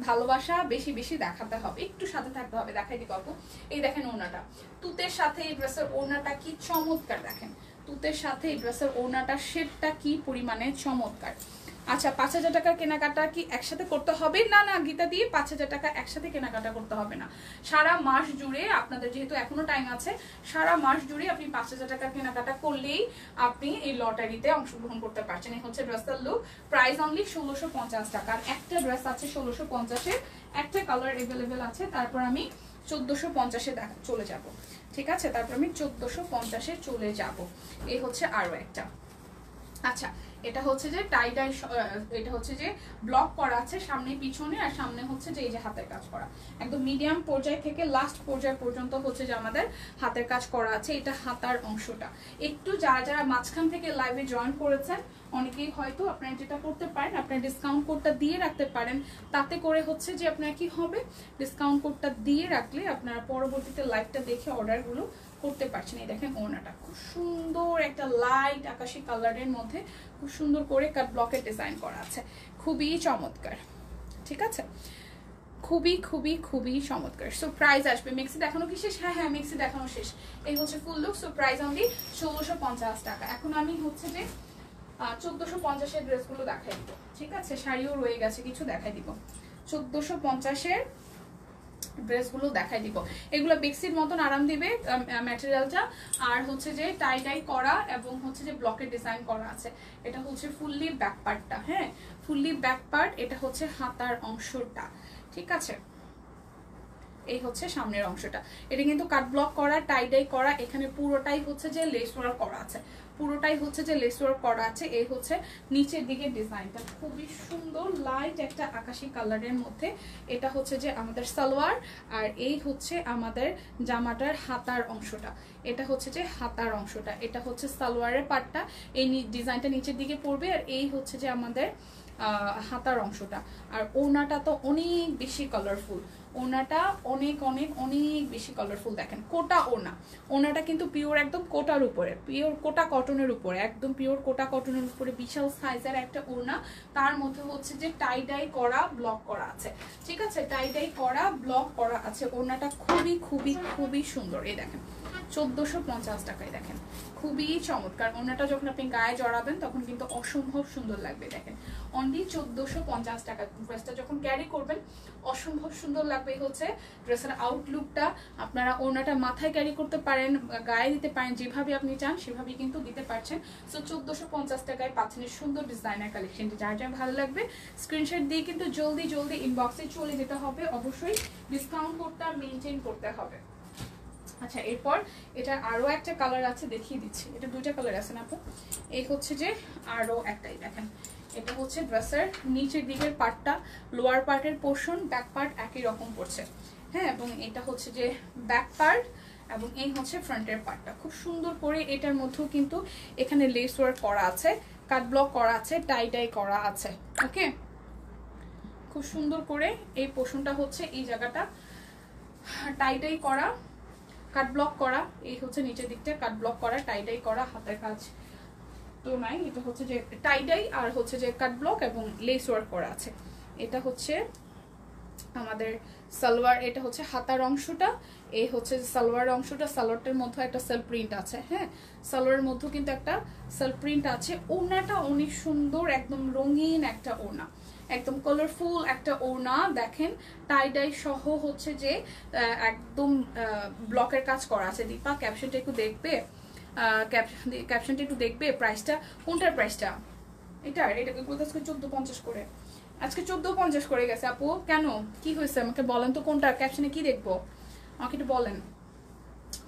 ভালোবাসা বেশি বেশি দেখাতে হবে, একটু সাথে থাকতে হবে। দেখাই দিই বাবু, এই দেখেন ওড়নাটা, তুতের সাথে এই ড্রেসের ওড়নাটা কি চমৎকার, দেখেন তুতের সাথে এই ড্রেসের ওড়নাটা শেডটা কি পরিমাণে চমৎকার। আচ্ছা, 5000 টাকার কেনাকাটা কি একসাথে করতে হবে? না না গীতা দিয়ে, 5000 টাকা একসাথে কেনাকাটা করতে হবে না। সারা মাস জুড়ে আপনাদের যেহেতু এখনো টাইম আছে, সারা মাস জুড়ে আপনি 5000 টাকার কেনাকাটা করলেই আপনি এই লটারিতে অংশগ্রহণ করতে পারছেন। এই হচ্ছে ড্রেসের লুক। প্রাইস অনলি 1650 টাকা। আর একটা ড্রেস আছে 1650-এর, একটা কালার অ্যাভেলেবেল আছে। তারপর আমি 1450-এ চলে যাব, ঠিক আছে? তারপর আমি 1450-এ চলে যাব। এই হচ্ছে আরো একটা। আচ্ছা, এটা হচ্ছে যে টাই ডাই, এটা হচ্ছে যে ব্লক করা আছে সামনে পিছনে, আর সামনে হচ্ছে যে এই যে হাতের কাজ করা, একদম মিডিয়াম পর্যায় থেকে লাস্ট পর্যায় পর্যন্ত হচ্ছে যে আমাদের হাতের কাজ করা আছে। এটা হাতার অংশটা। একটু যারা যারা মাঝখান থেকে লাইভে জয়েন করেছেন, অনেকেই হয়তো আপনারা যেটা করতে পারেন, আপনার ডিসকাউন্ট কোডটা দিয়ে রাখতে পারেন, তাতে করে হচ্ছে যে আপনার কি হবে, ডিসকাউন্ট কোডটা দিয়ে রাখলে আপনারা পরবর্তীতে লাইভটা দেখে অর্ডারগুলো করতে পারছেন। এই দেখেন ওড়নাটা খুব সুন্দর, একটা লাইট আকাশি কালারের মধ্যে খুব সুন্দর করে কাট ব্লকের ডিজাইন করা আছে, খুবই চমৎকার, ঠিক আছে? খুবই খুবই খুবই চমৎকার। সো প্রাইস আসবে, মেক্সি দেখানো কি শেষ? হ্যাঁ হ্যাঁ, মেক্সি দেখানো শেষ। এই হচ্ছে ফুল লুক। সো প্রাইস অনলি 1650 টাকা। এখন আমি হচ্ছে যে 1450-এর ড্রেসগুলো দেখাই দিব, ঠিক আছে? শাড়িও রয়ে গেছে কিছু, দেখাই দিব। 1450-এর ড্রেসগুলো দেখাই দিব। এগুলো বেক্সির মতন আরাম দিবে ম্যাটেরিয়ালটা, আর হচ্ছে যে টাই টাই করা এবং হচ্ছে যে ব্লকের ডিজাইন করা আছে। এটা হচ্ছে ফুললি ব্যাক পার্টটা, হ্যাঁ ফুললি ব্যাক পার্ট। এটা হচ্ছে হাতার অংশটা, ঠিক আছে? এই হচ্ছে সামনের অংশটা। এটা কিন্তু কাট ব্লক করা, টাই ডাই করা, এখানে পুরোটাই হচ্ছে যে লেস ওয়ার্ক করা আছে, পুরোটাই হচ্ছে যে লেস ওয়ার্ক করা আছে। এই হচ্ছে নিচের দিকে ডিজাইনটা, খুবই সুন্দর লাইট একটা আকাশি কালারের মধ্যে। এটা হচ্ছে যে আমাদের সালোয়ার, আর এই হচ্ছে আমাদের জামাটার হাতার অংশটা। এটা হচ্ছে যে হাতার অংশটা, এটা হচ্ছে সালোয়ারের পার্টটা, এই ডিজাইনটা নিচের দিকে পড়বে, আর এই হচ্ছে যে আমাদের হাতার অংশটা। আর ওড়নাটা তো অনেক বেশি কালারফুল, ওড়নাটা অনেক অনেক অনেক বেশি কালারফুল। দেখেন কোটা ওড়না, ওড়নাটা কিন্তু পিওর একদম কোটার উপরে, পিওর কোটা কটনের উপরে, একদম পিওর কোটা কটনের উপরে বিশাল সাইজের একটা ওড়না। তার মধ্যে হচ্ছে যে টাই ডাই করা ব্লক করা আছে, ঠিক আছে? টাই ডাই করা ব্লক করা আছে। ওড়নাটা খুবই খুবই খুবই সুন্দর। এই দেখেন 1450 টাকায়, দেখেন খুবই চমৎকার। ওড়নাটা যখন আপনি গায়ে জড়াবেন তখন কিন্তু অসম্ভব সুন্দর লাগবে। দেখেন অনলি 1450 টাকা। ড্রেসটা যখন ক্যারি করবেন অসম্ভব সুন্দর লাগবে। হচ্ছে ড্রেসের আউটলুকটা। আপনারা ওড়নাটা মাথায় ক্যারি করতে পারেন, গায়ে দিতে পারেন, যেভাবে আপনি চান সেভাবেই কিন্তু দিতে পারছেন। সো 1450 টাকায় পাচ্ছেন সুন্দর ডিজাইনার কালেকশনটি। যার যার ভালো লাগবে স্ক্রিনশট দিয়ে কিন্তু জলদি জলদি ইনবক্সে চলে যেতে হবে, অবশ্যই ডিসকাউন্ট কোডটা মেনটেন করতে হবে। আচ্ছা, এরপর এটা আরো একটা কালার আছে, দেখিয়ে দিচ্ছি। এটা দুইটা কালার আছে না আপু? এই হচ্ছে যে আরো একটাই, দেখেন এটা হচ্ছে ড্রেসের নিচের দিকের পার্টটা, লোয়ার পার্টের পোর্শন, ব্যাক পার্ট একই রকম পড়ছে, হ্যাঁ। এবং এটা হচ্ছে যে ব্যাক পার্ট, এবং এই হচ্ছে ফ্রন্টের পার্টটা। খুব সুন্দর করে এটার মধ্যেও কিন্তু এখানে লেস ওয়ার্ক করা আছে, কাট ব্লক করা আছে, টাই ডাই করা আছে, ওকে। খুব সুন্দর করে এই পোর্শনটা হচ্ছে এই জায়গাটা টাই ডাই করা, কাট ব্লক করা। এই হচ্ছে নিচের দিকটা কাট ব্লক করা, টাই ডাই করা, হাতের কাজ তো নাই, এটা হচ্ছে যে টাইডাই আর হচ্ছে যে কাট ব্লক এবং লেস ওয়ার্ক করা আছে। এটা হচ্ছে আমাদের সালোয়ার, এটা হচ্ছে হাতার অংশটা, এই হচ্ছে সালোয়ার অংশটা। সালোয়ারটার মধ্যে একটা সেলফ প্রিন্ট আছে, হ্যাঁ সালোয়ারের মধ্যে কিন্তু একটা সেলফ প্রিন্ট আছে। ওড়নাটা অনেক সুন্দর, একদম রঙিন একটা ওড়না, একদম কালারফুল একটা ওড়না। দেখেন টাইডাই সহ হচ্ছে যে একদম ব্লকের কাজ করা আছে। দীপা ক্যাপশনটা একটু দেখবে, ক্যাপশনটা একটু দেখবে। প্রাইসটা কোনটার প্রাইসটা? এটাকে আজকে 1450 করে, আজকে 1450 করে গেছে আপু। কেন, কি হয়েছে আমাকে বলেন তো, কোনটা ক্যাপশনে কি দেখবো আমাকে একটু বলেন,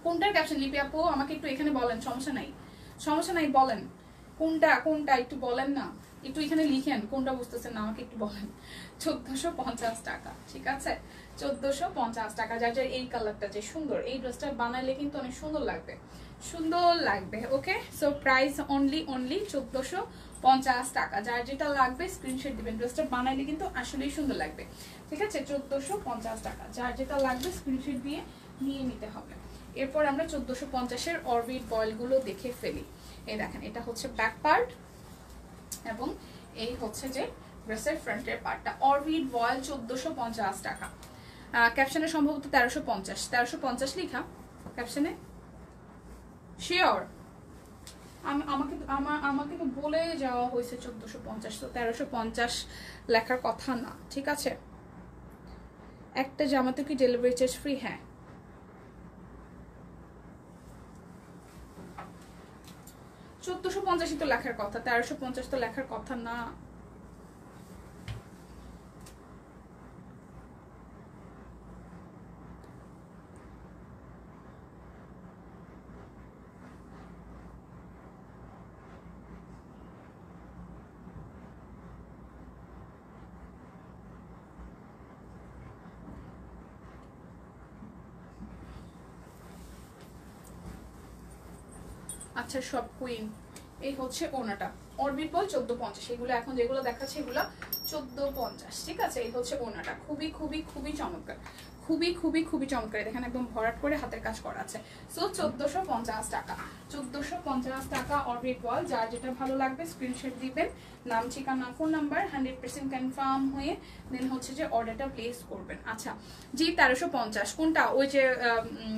কোনটার ক্যাপশন লিপি আপু আমাকে একটু এখানে বলেন, সমস্যা নাই বলেন কোনটা একটু বলেন না, একটু এখানে লিখেন কোনটা বুঝতেছেন না আমাকে একটু বলেন। 1450 টাকা, ঠিক আছে 1450 টাকা। যার এই কালারটা যে সুন্দর, এই ড্রেসটা বানাইলে কিন্তু অনেক সুন্দর লাগবে। ওকে, সো প্রাইস অনলি 1450 টাকা। যার যেটা লাগবে স্ক্রিনশট দিবেন, ড্রেসটা বানাইলে কিন্তু আসলেই সুন্দর লাগবে, ঠিক আছে 1450 টাকা। যার যেটা লাগবে স্ক্রিনশট দিয়ে নিয়ে নিতে হবে। এরপর আমরা 1450-এর অরবিট বয়েলগুলো দেখে ফেলি। এই দেখেন, এটা হচ্ছে ব্যাক পার্ট এবং এই হচ্ছে যে ড্রেসের ফ্রন্টের পার্টটা। অরবিট বয়েল 1450 টাকা। ক্যাপশনে সম্ভবত 1350 লেখা ক্যাপশনে, শিওর। আমাকে তো বলে যাওয়া হয়েছে 1450, তো 1350 লেখার কথা না, ঠিক আছে। একটা জামাতে কি ডেলিভারি চার্জ ফ্রি? হ্যাঁ, 1450 তো লেখার কথা, 1350 তো লেখার কথা না। আচ্ছা সব কুইন, এই হচ্ছে ওনাটা অরবিট বল 1450। এগুলো এখন যেগুলো দেখাচ্ছে এগুলো 1450, ঠিক আছে। এই হচ্ছে ওনাটা, খুবই চমৎকার, খুবই চমৎকার। দেখেন একদম ভরাট করে হাতের কাজ করা আছে। সো 1450 টাকা, 1450 টাকা অরবিট বল। যার যেটা ভালো লাগবে স্ক্রিনশট দিবেন, নাম ঠিকানা ফোন নাম্বার 100% কনফার্ম হয়ে দেন হচ্ছে যে অর্ডারটা প্লেস করবেন। আচ্ছা জি 1350 কোনটা? ওই যে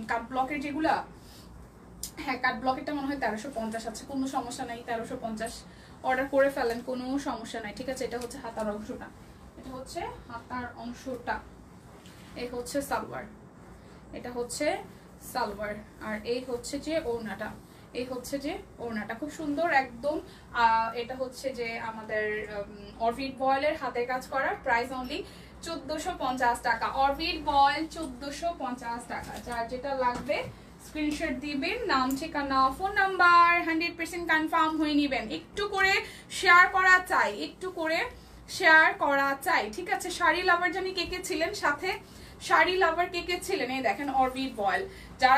কাট ব্লকের যেগুলা, হ্যাঁ কাট ব্লকেরটা মনে হয় 1350 আছে, কোনো সমস্যা নাই, 1350 অর্ডার করে ফেলেন, কোনো সমস্যা নাই, ঠিক আছে। এটা হচ্ছে হাতার অংশটা, এই হচ্ছে সালোয়ার, এটা হচ্ছে সালোয়ার, আর এই হচ্ছে যে ওড়নাটা, খুব সুন্দর একদম। এটা হচ্ছে যে আমাদের অরবিট বয়েলের হাতে কাজ করা। প্রাইস অনলি 1450 টাকা। অরবিট বয়েল 1450 টাকা। যার যেটা লাগবে স্ক্রিনশট দিবেন, নাম ঠিকানা ফোন নাম্বার 100% কনফার্ম হয়ে নেবেন। একটু করে শেয়ার করা চাই, ঠিক আছে। শাড়ি লাভার জানি কে ছিলেন সাথে, শাড়ি লাভার কে ছিলেন? এই দেখেন অরবিট বয়েল,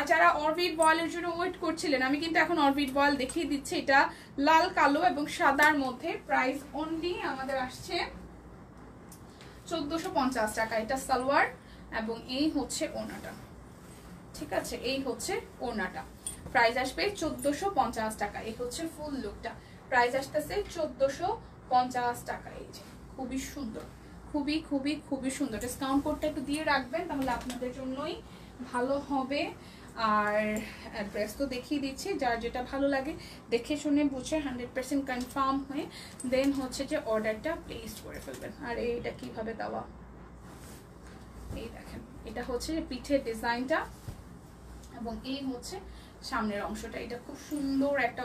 যারা অরবিট বয়েলের জন্য ওয়েট করছিলেন, আমি কিন্তু এখন অরবিট বয়েল দেখিয়ে দিচ্ছি। এটা লাল কালো এবং সাদার মধ্যে। প্রাইস অনলি আমাদের আসছে 1450 টাকা। এটা সালোয়ার এবং এই হচ্ছে ওড়নাটা, ঠিক আছে। এই হচ্ছে ওড়নাটা, প্রাইস আসবে 1450 টাকা। এই হচ্ছে ফুল লুকটা, প্রাইস আসতেছে 1450 টাকা। এই যে খুবই সুন্দর, খুবই সুন্দর। ডিসকাউন্ট কোডটা একটু দিয়ে রাখবেন, তাহলে আপনাদের জন্যই ভালো হবে। আর অ্যাড্রেস তো দেখিয়ে দিচ্ছি, যার যেটা ভালো লাগে দেখে শুনে বুঝে 100% কনফার্ম হয়ে দেন হচ্ছে যে অর্ডারটা প্লেস করে ফেলবেন। আর এইটা কিভাবে দেওয়া, এই দেখেন, এটা হচ্ছে পিঠের ডিজাইনটা এবং এই হচ্ছে সামনের অংশটা। এটা খুব সুন্দর একটা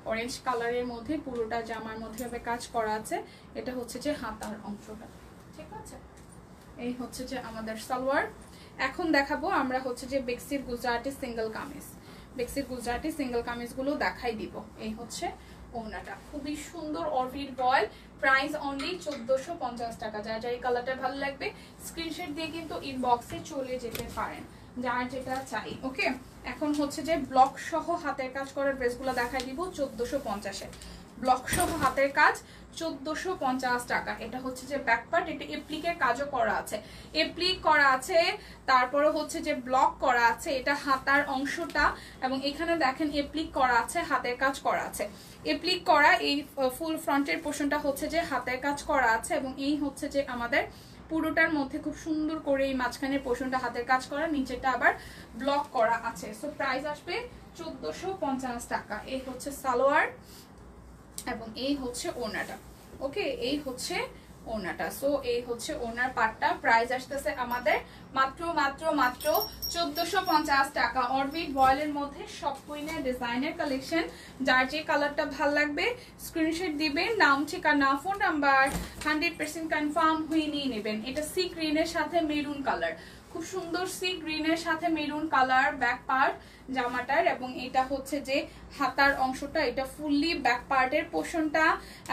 অরেঞ্জ কালারের মধ্যে পুরোটা জামার মধ্যে কাজ করা আছে। এটা হচ্ছে যে হাতার অংশটা, ঠিক আছে। এই হচ্ছে যে আমাদের সালোয়ার। এখন দেখাবো আমরা হচ্ছে যে বেক্সির গুজরাটি সিঙ্গেল কামিজগুলো দেখাই দিব। এই হচ্ছে ওড়নাটা, খুবই সুন্দর অরবিট বয়েল। প্রাইস অনলি 1450 টাকা। যার এই কালারটা ভালো লাগবে স্ক্রিনশট দিয়ে কিন্তু ইনবক্সে চলে যেতে পারেন, যার যেটা চাই। ওকে, এখন হচ্ছে যে ব্লক সহ হাতের কাজ করা ড্রেসগুলো দেখাই দিব 1450-এ। ব্লক সহ হাতের কাজ 1450 টাকা। এটা হচ্ছে যে ব্যাক পার্ট, এটা এপ্লিকের কাজও করা আছে, এপ্লিক করা আছে, তারপরে হচ্ছে যে ব্লক করা আছে, এটা হাতার অংশটা, এবং এখানে দেখেন এপ্লিক করা আছে, হাতের কাজ করা আছে। এপ্লিক করা এই ফুল ফ্রন্টের পোর্শনটা হচ্ছে যে হাতের কাজ করা আছে, এবং এই হচ্ছে যে আমাদের পুরোটার মধ্যে খুব সুন্দর করে এই মাঝখানের পোর্শনটা হাতের কাজ করা, নিচেটা আবার ব্লক করা আছে। সো প্রাইস আসবে 1450 টাকা। এই হচ্ছে সালোয়ার এবং এই হচ্ছে ওড়নাটা। ওকে, এই হচ্ছে ওড়নাটা। সো এই হচ্ছে ওড়নার পাটটা, প্রাইস আসতেছে আমাদের মাত্র মাত্র মাত্র 1450 টাকা। অরবিট বয়েলের মধ্যে সব কুইনের ডিজাইনের কালেকশন, যার যে কালারটা ভাল লাগবে স্ক্রিনশট দিবেন, নাম ঠিকানা ফোন নাম্বার 100% কনফার্ম হয়ে নিয়ে নেবেন। এটা সি গ্রিনের সাথে মেরুন কালার, খুব সুন্দর সি গ্রিনের সাথে মেরুন কালার ব্যাক পার্ট জামাটার, এবং এটা হচ্ছে যে হাতার অংশটা, এটা ফুললি ব্যাক পার্টের পোর্শনটা,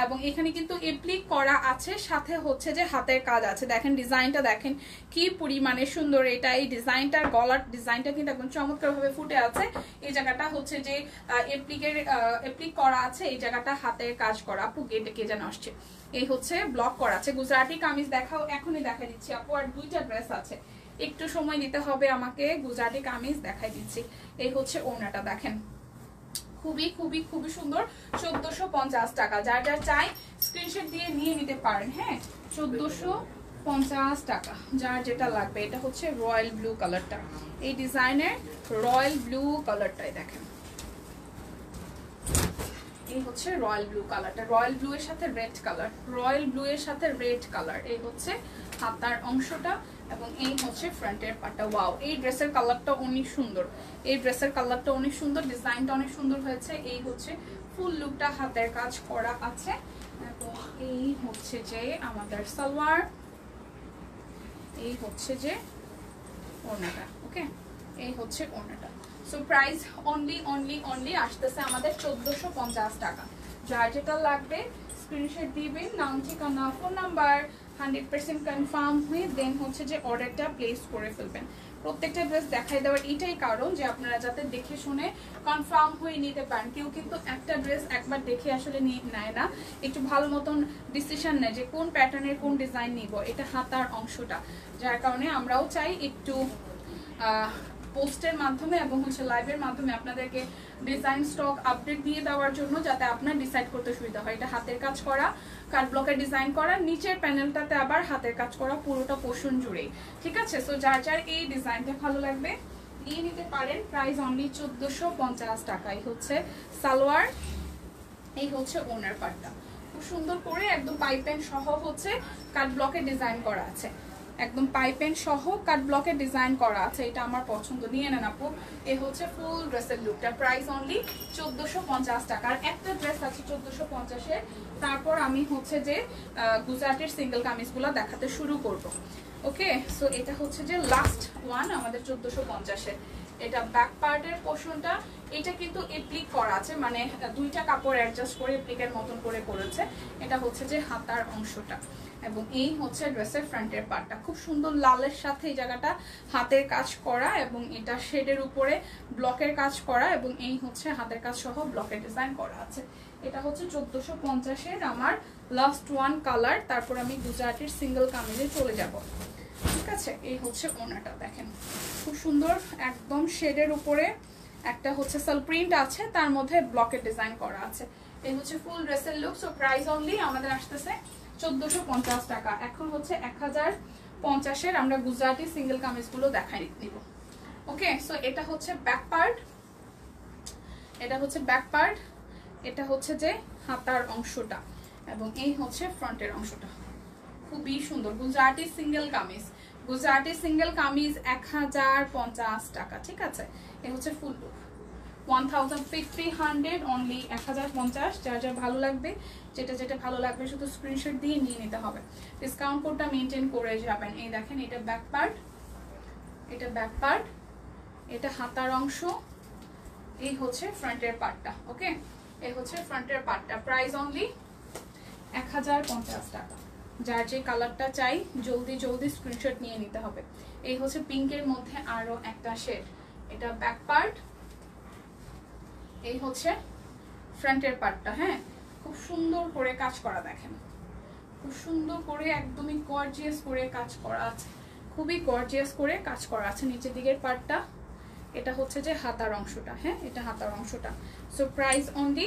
এবং এখানে কিন্তু এপ্লিক করা আছে, সাথে হচ্ছে যে হাতের কাজ আছে। দেখেন ডিজাইনটা দেখেন কি পরিমাণে সুন্দর। এটা এই ডিজাইনটার গলার ডিজাইনটা কিন্তু একদম চমৎকার ভাবে ফুটে আছে। এই জায়গাটা হচ্ছে যে এপ্লিক করা আছে, এই জায়গাটা হাতের কাজ করা। আপু গেটে কে যেন আসছে। এই হচ্ছে ব্লক করা আছে। গুজরাটি কামিজ দেখাও, এখনই দেখা দিচ্ছি আপু, আর দুইটা ড্রেস আছে, একটু সময় নিতে হবে আমাকে। গুজরাটি কামিজ দেখাই দিচ্ছি। এই হচ্ছে ওড়নাটা দেখেন, খুবই খুবই খুবই সুন্দর, 1450 টাকা। যার যার চাই স্ক্রিনশট দিয়ে নিয়ে নিতে পারেন। হ্যাঁ, 1450 টাকা, যার যেটা লাগবে। এটা হচ্ছে রয়্যাল ব্লু কালারটা, এই ডিজাইনের রয়্যাল ব্লু কালারটাই দেখেন, এই হচ্ছে রয়্যাল ব্লু কালারটা, রয়্যাল ব্লু এর সাথে রেড কালার, রয়্যাল ব্লু এর সাথে রেড কালার। এই হচ্ছে হাতার অংশটা এবং এই হচ্ছে ফ্রন্টের পার্টটা। ওয়াও, এই ড্রেসের কালারটা অনেক সুন্দর, এই ড্রেসের কালারটা অনেক সুন্দর, ডিজাইনটা অনেক সুন্দর হয়েছে। এই হচ্ছে ফুল লুকটা হাতের কাজ করা আছে, এবং এই হচ্ছে যে আমাদের সালোয়ার, এই হচ্ছে যে ওড়নাটা। ওকে, এই হচ্ছে ওড়নাটা। সো প্রাইস অনলি আসতেছে আমাদের 1450 টাকা। যার যেটা লাগবে স্ক্রিনশট দিবেন, নাম ঠিকানা ফোন নাম্বার 100% কনফার্ম হয়ে দেন হচ্ছে যে অর্ডারটা প্লেস করে ফেলবেন। প্রত্যেকটা ড্রেস দেখাই দেওয়ার এটাই কারণ যে আপনারা যাতে দেখে শুনে কনফার্ম হয়ে নিতে পারেন। কেউ কিন্তু একটা ড্রেস একবার দেখে আসলে নেয় না, একটু ভালো মতন ডিসিশন নেয় যে কোন প্যাটার্নের কোন ডিজাইন নিব। এটা হাতার অংশটা, যার কারণে আমরাও চাই একটু পোস্টের মাধ্যমে এবং হচ্ছে লাইভের মাধ্যমে আপনাদেরকে ডিজাইন স্টক আপডেট দিয়ে দেওয়ার জন্য, যাতে আপনার ডিসাইড করতে সুবিধা হয়। এটা হাতের কাজ করা, কাট ব্লকের ডিজাইন করা, নিচের প্যানেলটাতে আবার হাতের কাজ করা, পুরোটা পোর্শন জুড়ে। ঠিক আছে, সো যার যার এই ডিজাইনটা ভালো লাগবে নিয়ে নিতে পারেন। প্রাইস অনলি 1450 টাকাই হচ্ছে সালোয়ার, এই হচ্ছে ওনার পার্টটা। খুব সুন্দর করে একদম পাইপেন সহ হচ্ছে কাট ব্লকের ডিজাইন করা আছে, একদম পাইপেন সহ কাট ব্লকের ডিজাইন করা আছে। এটা আমার পছন্দ, নিয়ে নেন আপু। এই হচ্ছে ফুল ড্রেসের লুকটা, প্রাইস অনলি 1450 টাকা। আর একটা ড্রেস আছে 1450-এর, তারপর আমি হচ্ছে যে গুজরাটের সিঙ্গেল কামিজগুলো দেখাতে শুরু করব। ওকে, সো এটা হচ্ছে যে লাস্ট ওয়ান আমাদের 1450-এর। এটা ব্যাক পার্টের পোর্শনটা, এটা কিন্তু এপ্লিক করা আছে, মানে দুইটা কাপড় অ্যাডজাস্ট করে এপ্লিকের মতন করে করেছে। এটা হচ্ছে যে হাতার অংশটা, এবং এই হচ্ছে ড্রেসের ফ্রন্টের পার্টটা। খুব সুন্দর লালের সাথে এই জায়গাটা হাতের কাজ করা, এবং এটা শেডের উপরে ব্লকের কাজ করা, এবং এই হচ্ছে হাতের কাজ সহ ব্লকের ডিজাইন করা আছে। এটা হচ্ছে 1450-এর আমার লাস্ট ওয়ান কালার। তারপর আমি গুজরাটের সিঙ্গেল কামিজে চলে যাব। ঠিক আছে, এই হচ্ছে ওনাটা দেখেন, খুব সুন্দর একদম শেডের উপরে একটা হচ্ছে সাল প্রিন্ট আছে, তার মধ্যে ব্লকের ডিজাইন করা আছে। এই হচ্ছে ফুল ড্রেসের লুক। সো প্রাইস অনলি আমাদের আসতেছে 1450 টাকা। এখন হচ্ছে 1050-এর আমরা গুজরাটি সিঙ্গেল কামিজগুলো দেখাই নিব। ওকে, সো এটা হচ্ছে ব্যাক পার্ট, এটা হচ্ছে ব্যাক পার্ট, এটা হচ্ছে যে হাতার অংশটা, এবং এই হচ্ছে ফ্রন্টের অংশটা। খুবই সুন্দর গুজরাটি সিঙ্গেল কামিজ, গুজরাটি সিঙ্গেল কামিজ 1050 টাকা। ঠিক আছে, এই হচ্ছে ফুল লুক 1500 অনলি 1050। যার যার ভালো লাগবে, যেটা যেটা ভালো লাগবে শুধু স্ক্রিনশট দিয়ে নিয়ে নিতে হবে, ডিসকাউন্ট কোডটা মেনটেন করে যাবেন। এই দেখেন, এটা ব্যাক পার্ট, এটা ব্যাক পার্ট, এটা হাতার অংশ, এই হচ্ছে ফ্রন্টের পার্টটা। ওকে, এই হচ্ছে ফ্রন্টের পার্টটা। প্রাইস অনলি 1050 টাকা। যার যে কালারটা চাই জলদি জলদি স্ক্রিনশট নিয়ে নিতে হবে। এই হচ্ছে পিঙ্কের মধ্যে আরো একটা শেড, এটা ব্যাক পার্ট, এই হচ্ছে ফ্রন্টের পার্টটা। হ্যাঁ, খুব সুন্দর করে কাজ করা, দেখেন খুব সুন্দর করে একদমই গর্জিয়াস করে কাজ করা আছে, খুবই গর্জিয়াস করে কাজ করা আছে নিচের দিকের পার্টটা। এটা হচ্ছে যে হাতার অংশটা, হ্যাঁ এটা হাতার অংশটা। সো প্রাইস অনলি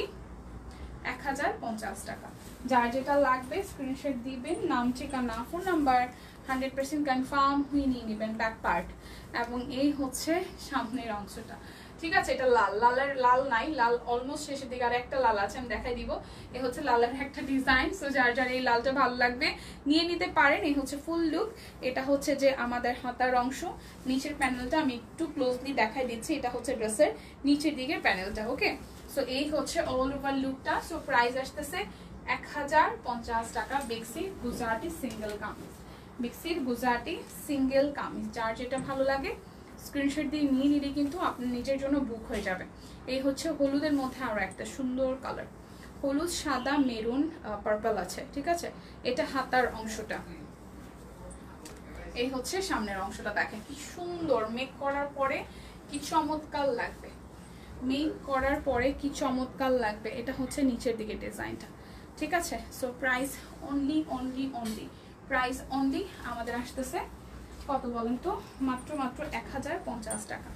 1050 টাকা। যার যেটা লাগবে স্ক্রিনশট দিবেন, নাম ঠিকানা ফোন নাম্বার 100% কনফার্ম হয়ে নিয়ে নেবেন ব্যাক পার্ট। এবং এই হচ্ছে সামনের অংশটা, ঠিক আছে। এটা লাল, লালের লাল নাই, লাল অলমোস্ট শেষের দিকে, আর একটা লাল আছে আমি দেখাই দিব। এই হচ্ছে লালের একটা ডিজাইন। সো যার যার এই লালটা ভালো লাগবে নিয়ে নিতে পারেন। এই হচ্ছে ফুল লুক। এটা হচ্ছে যে আমাদের হাতার অংশ, নিচের প্যানেলটা আমি একটু ক্লোজলি দেখাই দিচ্ছি। এটা হচ্ছে ড্রেসের নিচের দিকের প্যানেলটা, ওকে। সো এই হচ্ছে অল ওভার লুকটা। সো প্রাইস আসতেছে 1050 টাকা। বেক্সির গুজরাটি সিঙ্গেল কামিজ, বেক্সির গুজরাটি সিঙ্গেল কামিজ, যার যেটা ভালো লাগে স্ক্রিনশট দিয়ে নিয়ে নিলে কিন্তু আপনার নিজের জন্য বুক হয়ে যাবে। এই হচ্ছে হলুদের মধ্যে আরো একটা সুন্দর কালার, হলুদ সাদা মেরুন পার্পল আছে, ঠিক আছে। এটা হাতার অংশটা, এই হচ্ছে সামনের অংশটা। দেখেন কি সুন্দর, মেক করার পরে কি চমৎকার লাগবে, মেক করার পরে কি চমৎকার লাগবে। এটা হচ্ছে নিচের দিকে ডিজাইনটা, ঠিক আছে। So price only only only, price only আমাদের আসতেছে কত বলেন তো, মাত্র 1050 টাকা।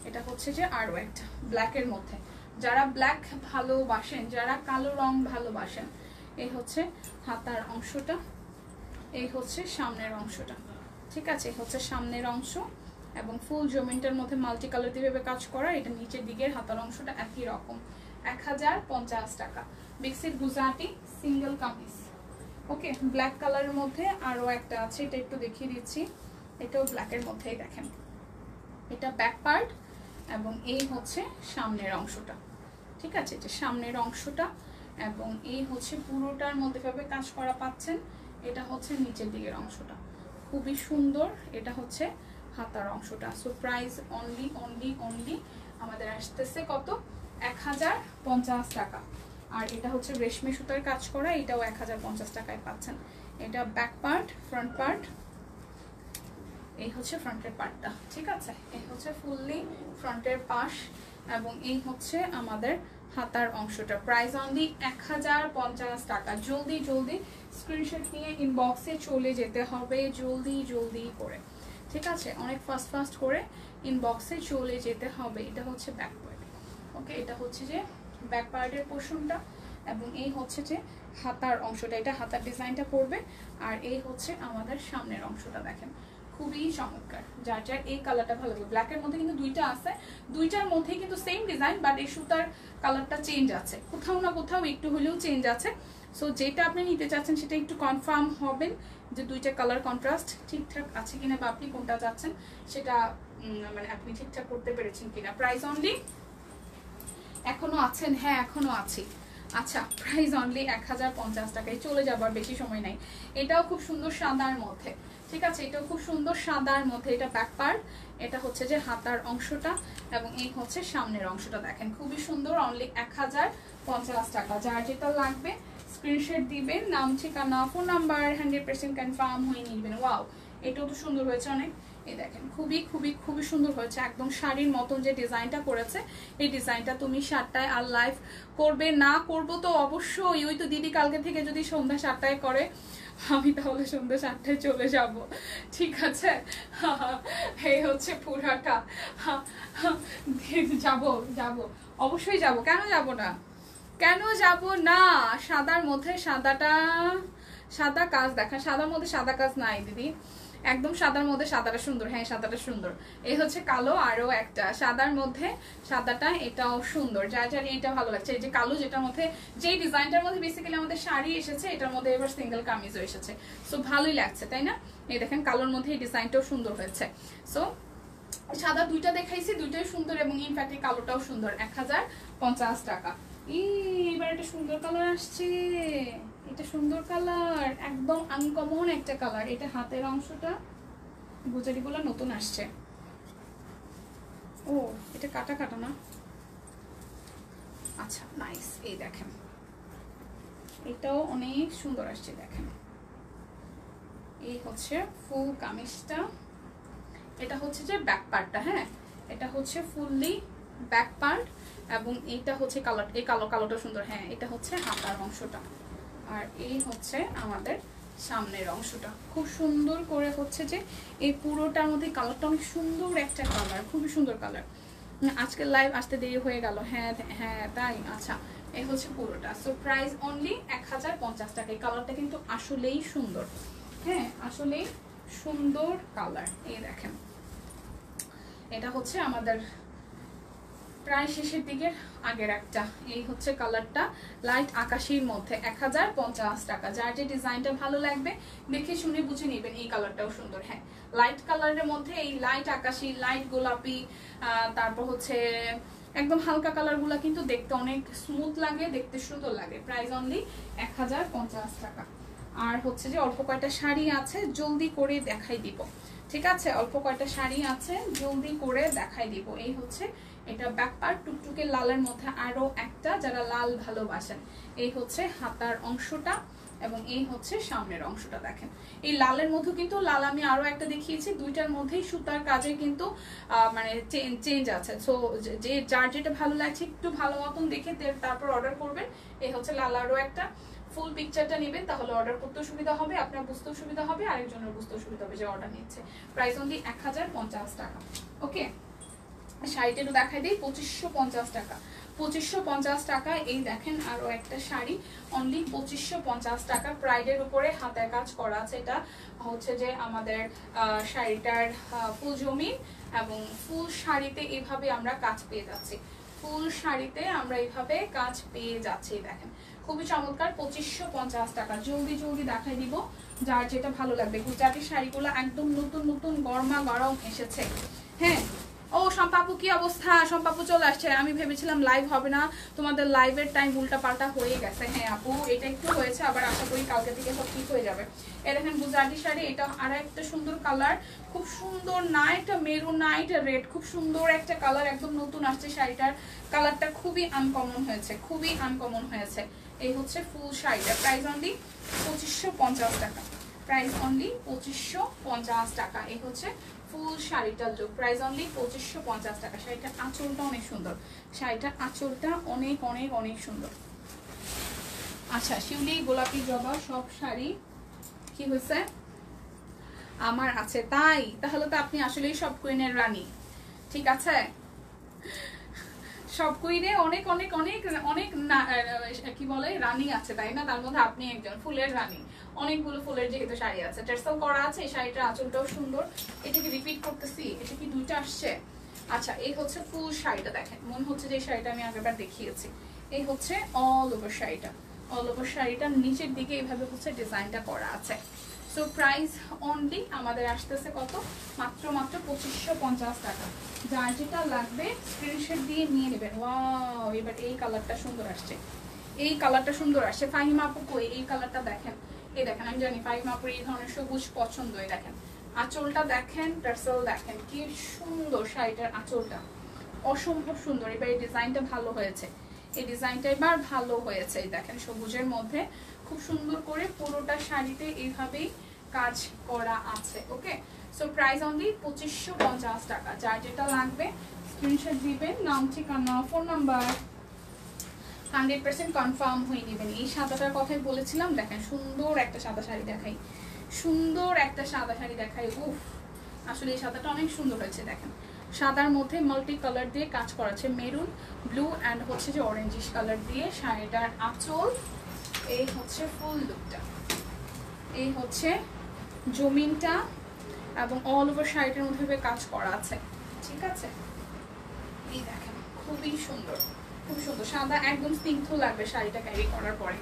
এটা হচ্ছে যে আরো একটা ব্ল্যাকের মধ্যে, যারা ব্ল্যাক ভালোবাসেন, যারা কালো রং ভালোবাসেন, এই হচ্ছে হাতার অংশটা, এই হচ্ছে সামনের অংশটা, ঠিক আছে। এই হচ্ছে সামনের অংশ এবং ফুল জমিনটার মধ্যে মাল্টি কালার দিয়ে কাজ করা। এটা নিচের দিকের হাতার অংশটা একই রকম, 1050 টাকা। বেক্সির গুজরাটি সিঙ্গেল কামিজ, ওকে। ব্ল্যাক কালারের মধ্যে আরো একটা আছে, এটা একটু দেখিয়ে দিচ্ছি। এটাও ব্ল্যাকের মধ্যেই, দেখেন এটা ব্যাক পার্ট এবং এই হচ্ছে সামনের অংশটা, ঠিক আছে। এটা সামনের অংশটা এবং এই হচ্ছে পুরোটার মধ্যে ভাবে কাজ করা পাচ্ছেন। এটা হচ্ছে নিচের দিকের অংশটা, খুবই সুন্দর। এটা হচ্ছে হাতার অংশটা। So price only only only আমাদের আসতেছে কত, 1050 টাকা। আর এটা হচ্ছে রেশমি সুতার কাজ করা, এটাও 1050 টাকায় পাচ্ছেন। এটা ব্যাক পার্ট, ফ্রন্ট পার্ট, এই হচ্ছে ফ্রন্টের পার্টটা, ঠিক আছে। এই হচ্ছে ফুললি ফ্রন্টের পাশ এবং এই হচ্ছে আমাদের হাতার অংশটা। প্রাইস অনলি 1050 টাকা। জলদি জলদি স্ক্রিনশট নিয়ে ইনবক্সে চলে যেতে হবে, জলদি জলদি করে, ঠিক আছে। অনেক ফাস্ট ফাস্ট করে ইনবক্সে চলে যেতে হবে। এটা হচ্ছে ব্যাক পার্ট, ওকে। এটা হচ্ছে যে ব্যাক পার্টের পোর্শনটা এবং এই হচ্ছে যে হাতার অংশটা, এটা হাতার ডিজাইনটা পড়বে। আর এই হচ্ছে আমাদের সামনের অংশটা, দেখেন খুবই চমৎকার। যার যার এই কালারটা ভালো লাগে, ব্ল্যাকের মধ্যে কিন্তু দুইটা আছে, দুইটার মধ্যে কিন্তু সেম ডিজাইন, বাট এই সুতার কালারটা চেঞ্জ আছে, কোথাও না কোথাও একটু হলেও চেঞ্জ আছে। সো যেটা আপনি নিতে চাচ্ছেন সেটা একটু কনফার্ম হবেন যে দুইটা কালার কন্ট্রাস্ট ঠিকঠাক আছে কিনা, বা আপনি কোনটা চাচ্ছেন সেটা মানে আপনি ঠিকঠাক করতে পেরেছেন কিনা। প্রাইস অনলি, এখনো আছেন? হ্যাঁ এখনো আছি। আচ্ছা, প্রাইস অনলি 1050 টাকায় চলে যাবার বেশি সময় নাই। এটাও খুব সুন্দর সাদার মধ্যে, ঠিক আছে। এটাও খুব সুন্দর সাদার মধ্যে। এটা ব্যাক পার্ট, এটা হচ্ছে যে হাতার অংশটা এবং এই হচ্ছে সামনের অংশটা, দেখেন খুবই সুন্দর। অনলি 1050 টাকা। যার যেটা লাগবে স্ক্রিনশট দিবেন, নাম ঠিকানা ফোন নাম্বার 100% কনফার্ম হয়ে নিবেন। ওয়াও, এটাও তো সুন্দর হয়েছে অনেক। এই দেখেন খুবই খুবই খুবই সুন্দর হয়েছে, একদম শাড়ির মতন যে ডিজাইনটা করেছে, এই ডিজাইনটা তুমি 7টায় আর লাইভ করবে না? করবো তো অবশ্যই। ওই তো দিদি কালকে থেকে যদি সন্ধ্যা 7টায় করে, আমি তাহলে সন্ধ্যা 7টায় চলে যাব, ঠিক আছে। এই হচ্ছে পুরাটা। যাব যাব অবশ্যই যাব, কেন যাব না, কেন যাব না। সাদার মধ্যে সাদাটা, সাদা কাজ দেখা, সাদার মধ্যে সাদা কাজ নাই দিদি, একদম সাদার মধ্যে সাদাটা সুন্দর। হ্যাঁ সাদাটা সুন্দর। এই হচ্ছে কালো, আরো একটা সাদার মধ্যে সাদাটা, এটাও সুন্দর। যার যার এটা ভালো লাগছে, এই যে কালো যেটার মধ্যে, যে ডিজাইনটার মধ্যে বেসিক্যালি আমাদের শাড়ি এসেছে, এটার মধ্যে এবার সিঙ্গেল কামিজও এসেছে। সো ভালোই লাগছে, তাই না? এই দেখেন কালোর মধ্যে এই ডিজাইনটাও সুন্দর হয়েছে। সো সাদা দুইটা দেখাইছি, দুইটাই সুন্দর এবং ইনফ্যাক্ট এই কালোটাও সুন্দর। 1050 টাকা। এবার একটা সুন্দর কালার আসছে, এটা সুন্দর কালার, একদম আনকমন একটা কালার। এটা হাতের অংশটা, গুজারিগুলো নতুন আসছে। ও এটা কাটা কাটা না, আচ্ছা নাইস। এই দেখেন এটাও অনেক সুন্দর আসছে, দেখেন এই হচ্ছে ফুল কামিজটা। এটা হচ্ছে যে ব্যাক পার্টটা, হ্যাঁ এটা হচ্ছে ফুললি ব্যাক পার্ট এবং এইটা হচ্ছে কালার, এই কালোটা সুন্দর। হ্যাঁ, এটা হচ্ছে হাতার অংশটা, আর এই হচ্ছে আমাদের সামনের অংশটা। খুব সুন্দর করে হচ্ছে যে এই পুরোটার মধ্যে কালারটা অনেক সুন্দর একটা কালার, খুবই সুন্দর কালার। আজকের লাইভ আসতে দেরি হয়ে গেল। হ্যাঁ হ্যাঁ তাই। আচ্ছা, এই হচ্ছে পুরোটা। সো প্রাইস অনলি 1050 টাকা। এই কালারটা কিন্তু আসলেই সুন্দর। হ্যাঁ, আসলেই সুন্দর কালার। এই দেখেন, এটা হচ্ছে আমাদের প্রায় শেষের দিকের আগের একটা। এই হচ্ছে কালারটা লাইট আকাশির মধ্যে 1050 টাকা। যার যে ডিজাইনটা ভালো লাগবে দেখে শুনে বুঝে নেবেন। এই কালারটাও সুন্দর। হ্যাঁ, লাইট কালারের মধ্যে এই লাইট আকাশি, লাইট গোলাপি, তারপর হচ্ছে একদম হালকা কালারগুলো কিন্তু দেখতে অনেক স্মুথ লাগে, দেখতে সুন্দর লাগে। প্রাইস অনলি 1050 টাকা। আর হচ্ছে যে অল্প কয়টা শাড়ি আছে, জলদি করে দেখাই দিব। ঠিক আছে, অল্প কয়টা শাড়ি আছে, জলদি করে দেখাই দিব। এই হচ্ছে এটা ব্যাক পার্ট, টুকটুকে লালের মধ্যে আরো একটা, যারা লাল ভালোবাসেন। এই হচ্ছে হাতার অংশটা এবং এই হচ্ছে সামনের অংশটা। দেখেন, এই লালের মধ্যে কিন্তু লাল আমি আরো একটা দেখিয়েছি, দুইটার মধ্যেই সুতার কাজে কিন্তু মানে চেঞ্জ আছে। সো যে যার যেটা ভালো লাগছে একটু ভালো মতন দেখে তারপর অর্ডার করবেন। এই হচ্ছে লাল আরো একটা। ফুল পিকচারটা নেবেন, তাহলে অর্ডার করতেও সুবিধা হবে, আপনার বুঝতেও সুবিধা হবে, আরেকজনের বুঝতেও সুবিধা হবে যে অর্ডার নিচ্ছে। প্রাইস অনলি 1050 টাকা। ওকে, শাড়িটা একটু দেখাই দিই। 2550 টাকা। 2550 টাকা। এই দেখেন আরো একটা শাড়ি, অনলি 2550 টাকা। প্রাইডের উপরে হাতের কাজ করা আছে। এটা হচ্ছে যে আমাদের শাড়িটার ফুল জমিন এবং ফুল শাড়িতে এইভাবে আমরা কাজ পেয়ে যাচ্ছি। ফুল শাড়িতে আমরা এইভাবে কাজ পেয়ে যাচ্ছি। দেখেন, খুবই চমৎকার। 2550 টাকা। জলদি জলদি দেখাই দিব যার যেটা ভালো লাগবে। গুজরাটি শাড়িগুলো একদম নতুন নতুন গরমা গরম এসেছে। হ্যাঁ, ও সম্পাপু কি অবস্থা? সম্পাপু চলে আসছে। আমি ভেবেছিলাম লাইভ হবে না, তোমাদের লাইভের টাইম উল্টা পাল্টা হয়ে গেছে। হ্যাঁ আপু, এটা একটু হয়েছে, আবার আশা করি কালকে থেকে সব ঠিক হয়ে যাবে। এই দেখেন গুজরাটি শাড়ি, এটা আর একটা সুন্দর কালার, খুব সুন্দর নাইট মেরুন, নাইট রেড, খুব সুন্দর একটা কালার, একদম নতুন আসছে শাড়িটার কালারটা, খুবই আনকমন হয়েছে, খুবই আনকমন হয়েছে। এই হচ্ছে ফুল শাড়িটা। প্রাইস অনলি 2550 টাকা। প্রাইস অনলি 2550 টাকা। এই হচ্ছে ফুল শাড়িটার লুক। প্রাইস অনলি 2550 টাকা। শাড়িটার আঁচলটা অনেক সুন্দর, শাড়িটার আঁচলটা অনেক অনেক অনেক সুন্দর। আচ্ছা, শিউলি, গোলাপি, জবা সব শাড়ি কি হয়েছে আমার আছে। তাই তাহলে তো আপনি আসলেই সব কুইনের রানী। ঠিক আছে, সব কুইনে অনেক অনেক অনেক অনেক কি বলে রানী আছে, তাই না? তার মধ্যে আপনি একজন ফুলের রানী। অনেকগুলো ফুলের যেহেতু শাড়ি আছে, টার্সেল করা আছে। এই শাড়িটার আঁচলটাও সুন্দর। এটা কি রিপিট করতেছি? এটা কি দুইটা আসছে? আচ্ছা, এই হচ্ছে ফুল শাড়িটা। দেখেন, মনে হচ্ছে যে শাড়িটা আমি আগেরবার দেখিয়েছি। এই হচ্ছে অল ওভার শাড়িটা। অল ওভার শাড়িটার নিচের দিকে এইভাবে হচ্ছে ডিজাইনটা করা আছে। সো প্রাইস অনলি আমাদের আসতেছে কত? মাত্র 2550 টাকা। যার যেটা লাগবে স্ক্রিনশট দিয়ে নিয়ে নেবেন। ওয়াও, এবার এই কালারটা সুন্দর আসছে, এই কালারটা সুন্দর আসছে। ফাহিমা আপু কই? এই কালারটা দেখেন, এই দেখেন, আমি জানি ফাহিমা আপুর এই ধরনের সবুজ পছন্দ। এই দেখেন আঁচলটা দেখেন, টার্সেল দেখেন, কি সুন্দর শাড়িটার আঁচলটা, অসম্ভব সুন্দর। এবার এই ডিজাইনটা ভালো হয়েছে, এই ডিজাইনটা এবার ভালো হয়েছে। এই দেখেন সবুজের মধ্যে খুব সুন্দর করে পুরোটা শাড়িতে এইভাবেই কাজ করা আছে। ওকে, সো প্রাইস অনলি 2550 টাকা। যার যেটা লাগবে স্ক্রিনশট দিবেন, নাম, ঠিকানা, ফোন নাম্বার, 100% কনফার্ম হয়ে নেবেন। এই সাদাটার কথাই বলেছিলাম। দেখেন সুন্দর একটা সাদা শাড়ি দেখাই, সুন্দর একটা সাদা শাড়ি দেখাই। উফ, আসলে এই সাদাটা অনেক সুন্দর হয়েছে। দেখেন সাদার মধ্যে মাল্টি কালার দিয়ে কাজ করা আছে, মেরুন, ব্লু অ্যান্ড হচ্ছে যে অরেঞ্জিশ কালার দিয়ে শাড়িটার আঁচল। এই হচ্ছে ফুল লুকটা, এই হচ্ছে জমিনটা এবং অল ওভার শাড়িটার মধ্যে কাজ করা আছে। ঠিক আছে, এই দেখেন খুবই সুন্দর, খুব সুন্দর। সাদা একদম স্নিগ্ধ লাগবে শাড়িটা ক্যারি করার পরে,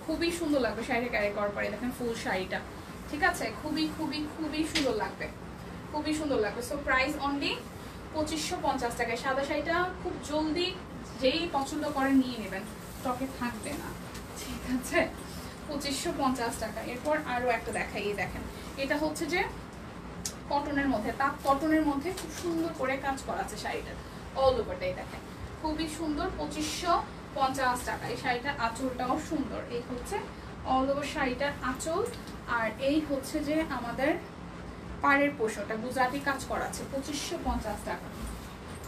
খুবই সুন্দর লাগবে শাড়িটা ক্যারি করার পরে। দেখেন ফুল শাড়িটা, ঠিক আছে, খুবই খুবই খুবই সুন্দর লাগবে, খুবই সুন্দর লাগবে। সো প্রাইস অনলি 2550 টাকায়। সাদা শাড়িটা খুব জলদি যেই পছন্দ করে নিয়ে নেবেন, স্টকে থাকবে না। ঠিক আছে, 2550 টাকা। এরপর আরো একটা দেখাই। এই দেখেন, এটা হচ্ছে যে কটনের মধ্যে, তাপ কটনের মধ্যে খুব সুন্দর করে কাজ করা আছে শাড়িটার অল ওভারটাই। দেখেন খুবই সুন্দর, 2550 টাকা। এই শাড়িটার আঁচলটাও সুন্দর। এই হচ্ছে অল ওভার শাড়িটার আঁচল, আর এই হচ্ছে যে আমাদের পাড়ের পোশাকটা গুজরাটি কাজ করা আছে, 2550 টাকা।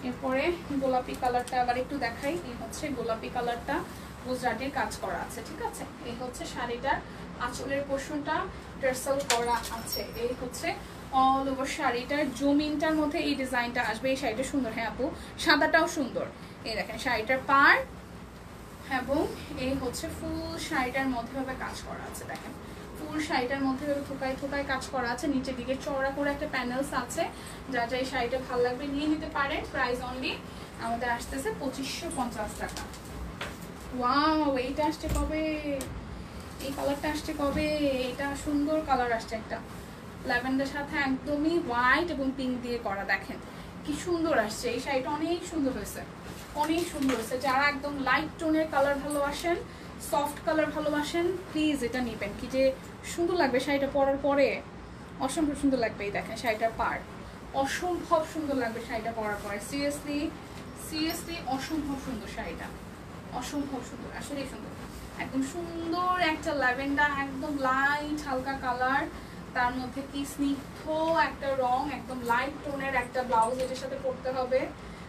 এরপরে গোলাপি কালারটা আবার একটু দেখাই। এই হচ্ছে গোলাপি কালারটা, গুজরাটির কাজ করা আছে, ঠিক আছে। এই হচ্ছে শাড়িটার আঁচলের পোর্শনটা টার্সেল করা আছে। এই হচ্ছে অল ওভার শাড়িটার জমিনটার মধ্যে এই ডিজাইনটা আসবে। এই শাড়িটা সুন্দর, হ্যাঁ আপু, সাদাটাও সুন্দর। এই দেখেন শাড়িটার পার এবং এই হচ্ছে ফুল শাড়িটার মধ্যে ভাবে কাজ করা আছে। দেখেন ফুল শাড়িটার মধ্যে থোকায় থোকায় কাজ করা আছে, নিচের দিকে চওড়া করে একটা প্যানেলস আছে। যা যা এই শাড়িটা ভালো লাগবে নিয়ে নিতে পারেন। প্রাইস অনলি আমাদের আসতেছে 2550 টাকা। ওয়াও, এইটা আসছে কবে? এই কালারটা আসছে কবে? এটা সুন্দর কালার আসছে, একটা ল্যাভেন্ডার সাথে একদমই হোয়াইট এবং পিঙ্ক দিয়ে করা। দেখেন কি সুন্দর আসছে। এই শাড়িটা অনেক সুন্দর হয়েছে, অনেক সুন্দর হয়েছে। যারা একদম লাইট টোনের কালার ভালোবাসেন, সফট কালার ভালোবাসেন, প্লিজ এটা নেবেন। কি যে সুন্দর লাগবে শাড়িটা পরার পরে, অসম্ভব সুন্দর লাগবে। এই দেখেন শাড়িটার পাড়, অসম্ভব সুন্দর লাগবে শাড়িটা পরার পরে। সিরিয়াসলি সিরিয়াসলি অসম্ভব সুন্দর শাড়িটা, অসম্ভব সুন্দর, আসলেই সুন্দর। একদম সুন্দর একটা ল্যাভেন্ডার, একদম লাইট হালকা কালার, তার মধ্যে কি স্নিগ্ধ একটা রং, একদম লাইট টোনের একটা ব্লাউজ এটার সাথে পরতে হবে,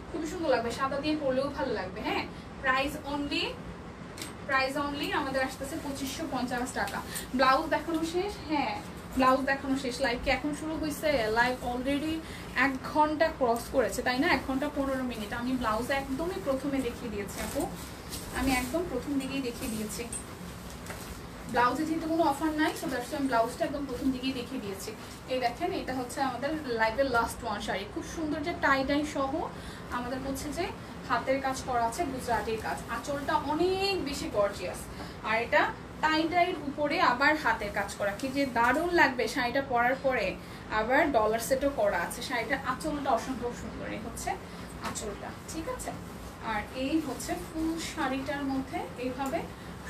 খুবই সুন্দর লাগবে। সাদা দিয়ে পরলেও ভালো লাগবে। হ্যাঁ, প্রাইস অনলি আমাদের আসতেছে 2550 টাকা। ব্লাউজ দেখানো শেষ? হ্যাঁ, ব্লাউজ দেখানো শেষ। লাইভ কি এখন শুরু হয়েছে? লাইভ অলরেডি 1 ঘন্টা ক্রস করেছে, তাই না? 1 ঘন্টা 15 মিনিট। আমি ব্লাউজ একদমই প্রথমে দেখিয়ে দিয়েছি আপু, আমি একদম প্রথম দিকেই দেখিয়ে দিয়েছি। ব্লাউজে যেহেতু কোনো অফার নাই, সো দ্যাটস আমি ব্লাউজটা একদম প্রথম দিকেই দেখিয়ে দিয়েছি। এই দেখেন এটা হচ্ছে আমাদের লাইভের লাস্ট ওয়ান শাড়ি, খুব সুন্দর যে টাই ডাই সহ আমাদের হচ্ছে যে হাতের কাজ করা আছে, গুজরাটির কাজ। আঁচলটা অনেক বেশি গর্জিয়াস, আর এটা টাই ডাইয়ের উপরে আবার হাতের কাজ করা, কি যে দারুণ লাগবে শাড়িটা পরার পরে। আবার ডলার সেটও করা আছে। শাড়িটার আঁচলটা অসম্ভব সুন্দর। এই হচ্ছে আঁচলটা, ঠিক আছে। আর এই হচ্ছে ফুল শাড়িটার মধ্যে এইভাবে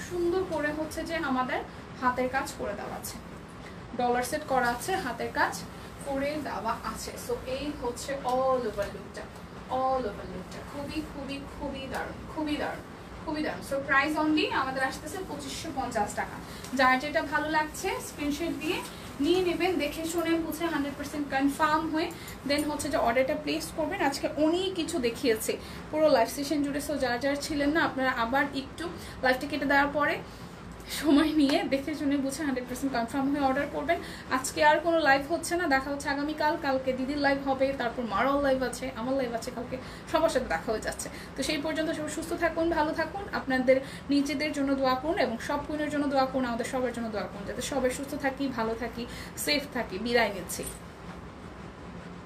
সুন্দর করে হচ্ছে যে আমাদের হাতের কাজ করে দেওয়া আছে, ডলার সেট করা আছে, হাতের কাজ করে দেওয়া আছে। সো এই হচ্ছে অল ওভার লুকটা, অল ওভার লুকটা খুবই খুবই খুবই দারুণ, খুবই দারুণ, খুবই দারুণ। সো প্রাইস অনলি আমাদের আসতেছে 2550 টাকা। যার যেটা ভালো লাগছে স্ক্রিনশট দিয়ে নিয়ে নেবেন, দেখে শুনে বুঝে 100% কনফার্ম হয়ে দেন হচ্ছে যে অর্ডারটা প্লেস করবেন। আজকে অনেক কিছু দেখিয়েছে পুরো লাইভ সেশন জুড়ে। সো যারা যারা ছিলেন না, আপনারা আবার একটু লাইভটা কেটে দেওয়ার পরে সময় নিয়ে দেখে শুনে বুঝে 100% কনফার্ম হয়ে অর্ডার করবেন। আজকে আর কোনো লাইভ হচ্ছে না, দেখা হচ্ছে আগামীকাল। কালকে দিদির লাইভ হবে, তারপর মারাও লাইভ আছে, আমার লাইভ আছে কালকে, সবার সাথে দেখা হয়ে যাচ্ছে। তো সেই পর্যন্ত সবাই সুস্থ থাকুন, ভালো থাকুন, আপনাদের নিজেদের জন্য দোয়া করুন এবং সব কুইনের জন্য দোয়া করুন, আমাদের সবার জন্য দোয়া করুন, যাতে সবাই সুস্থ থাকি, ভালো থাকি, সেফ থাকি। বিদায় নিচ্ছি।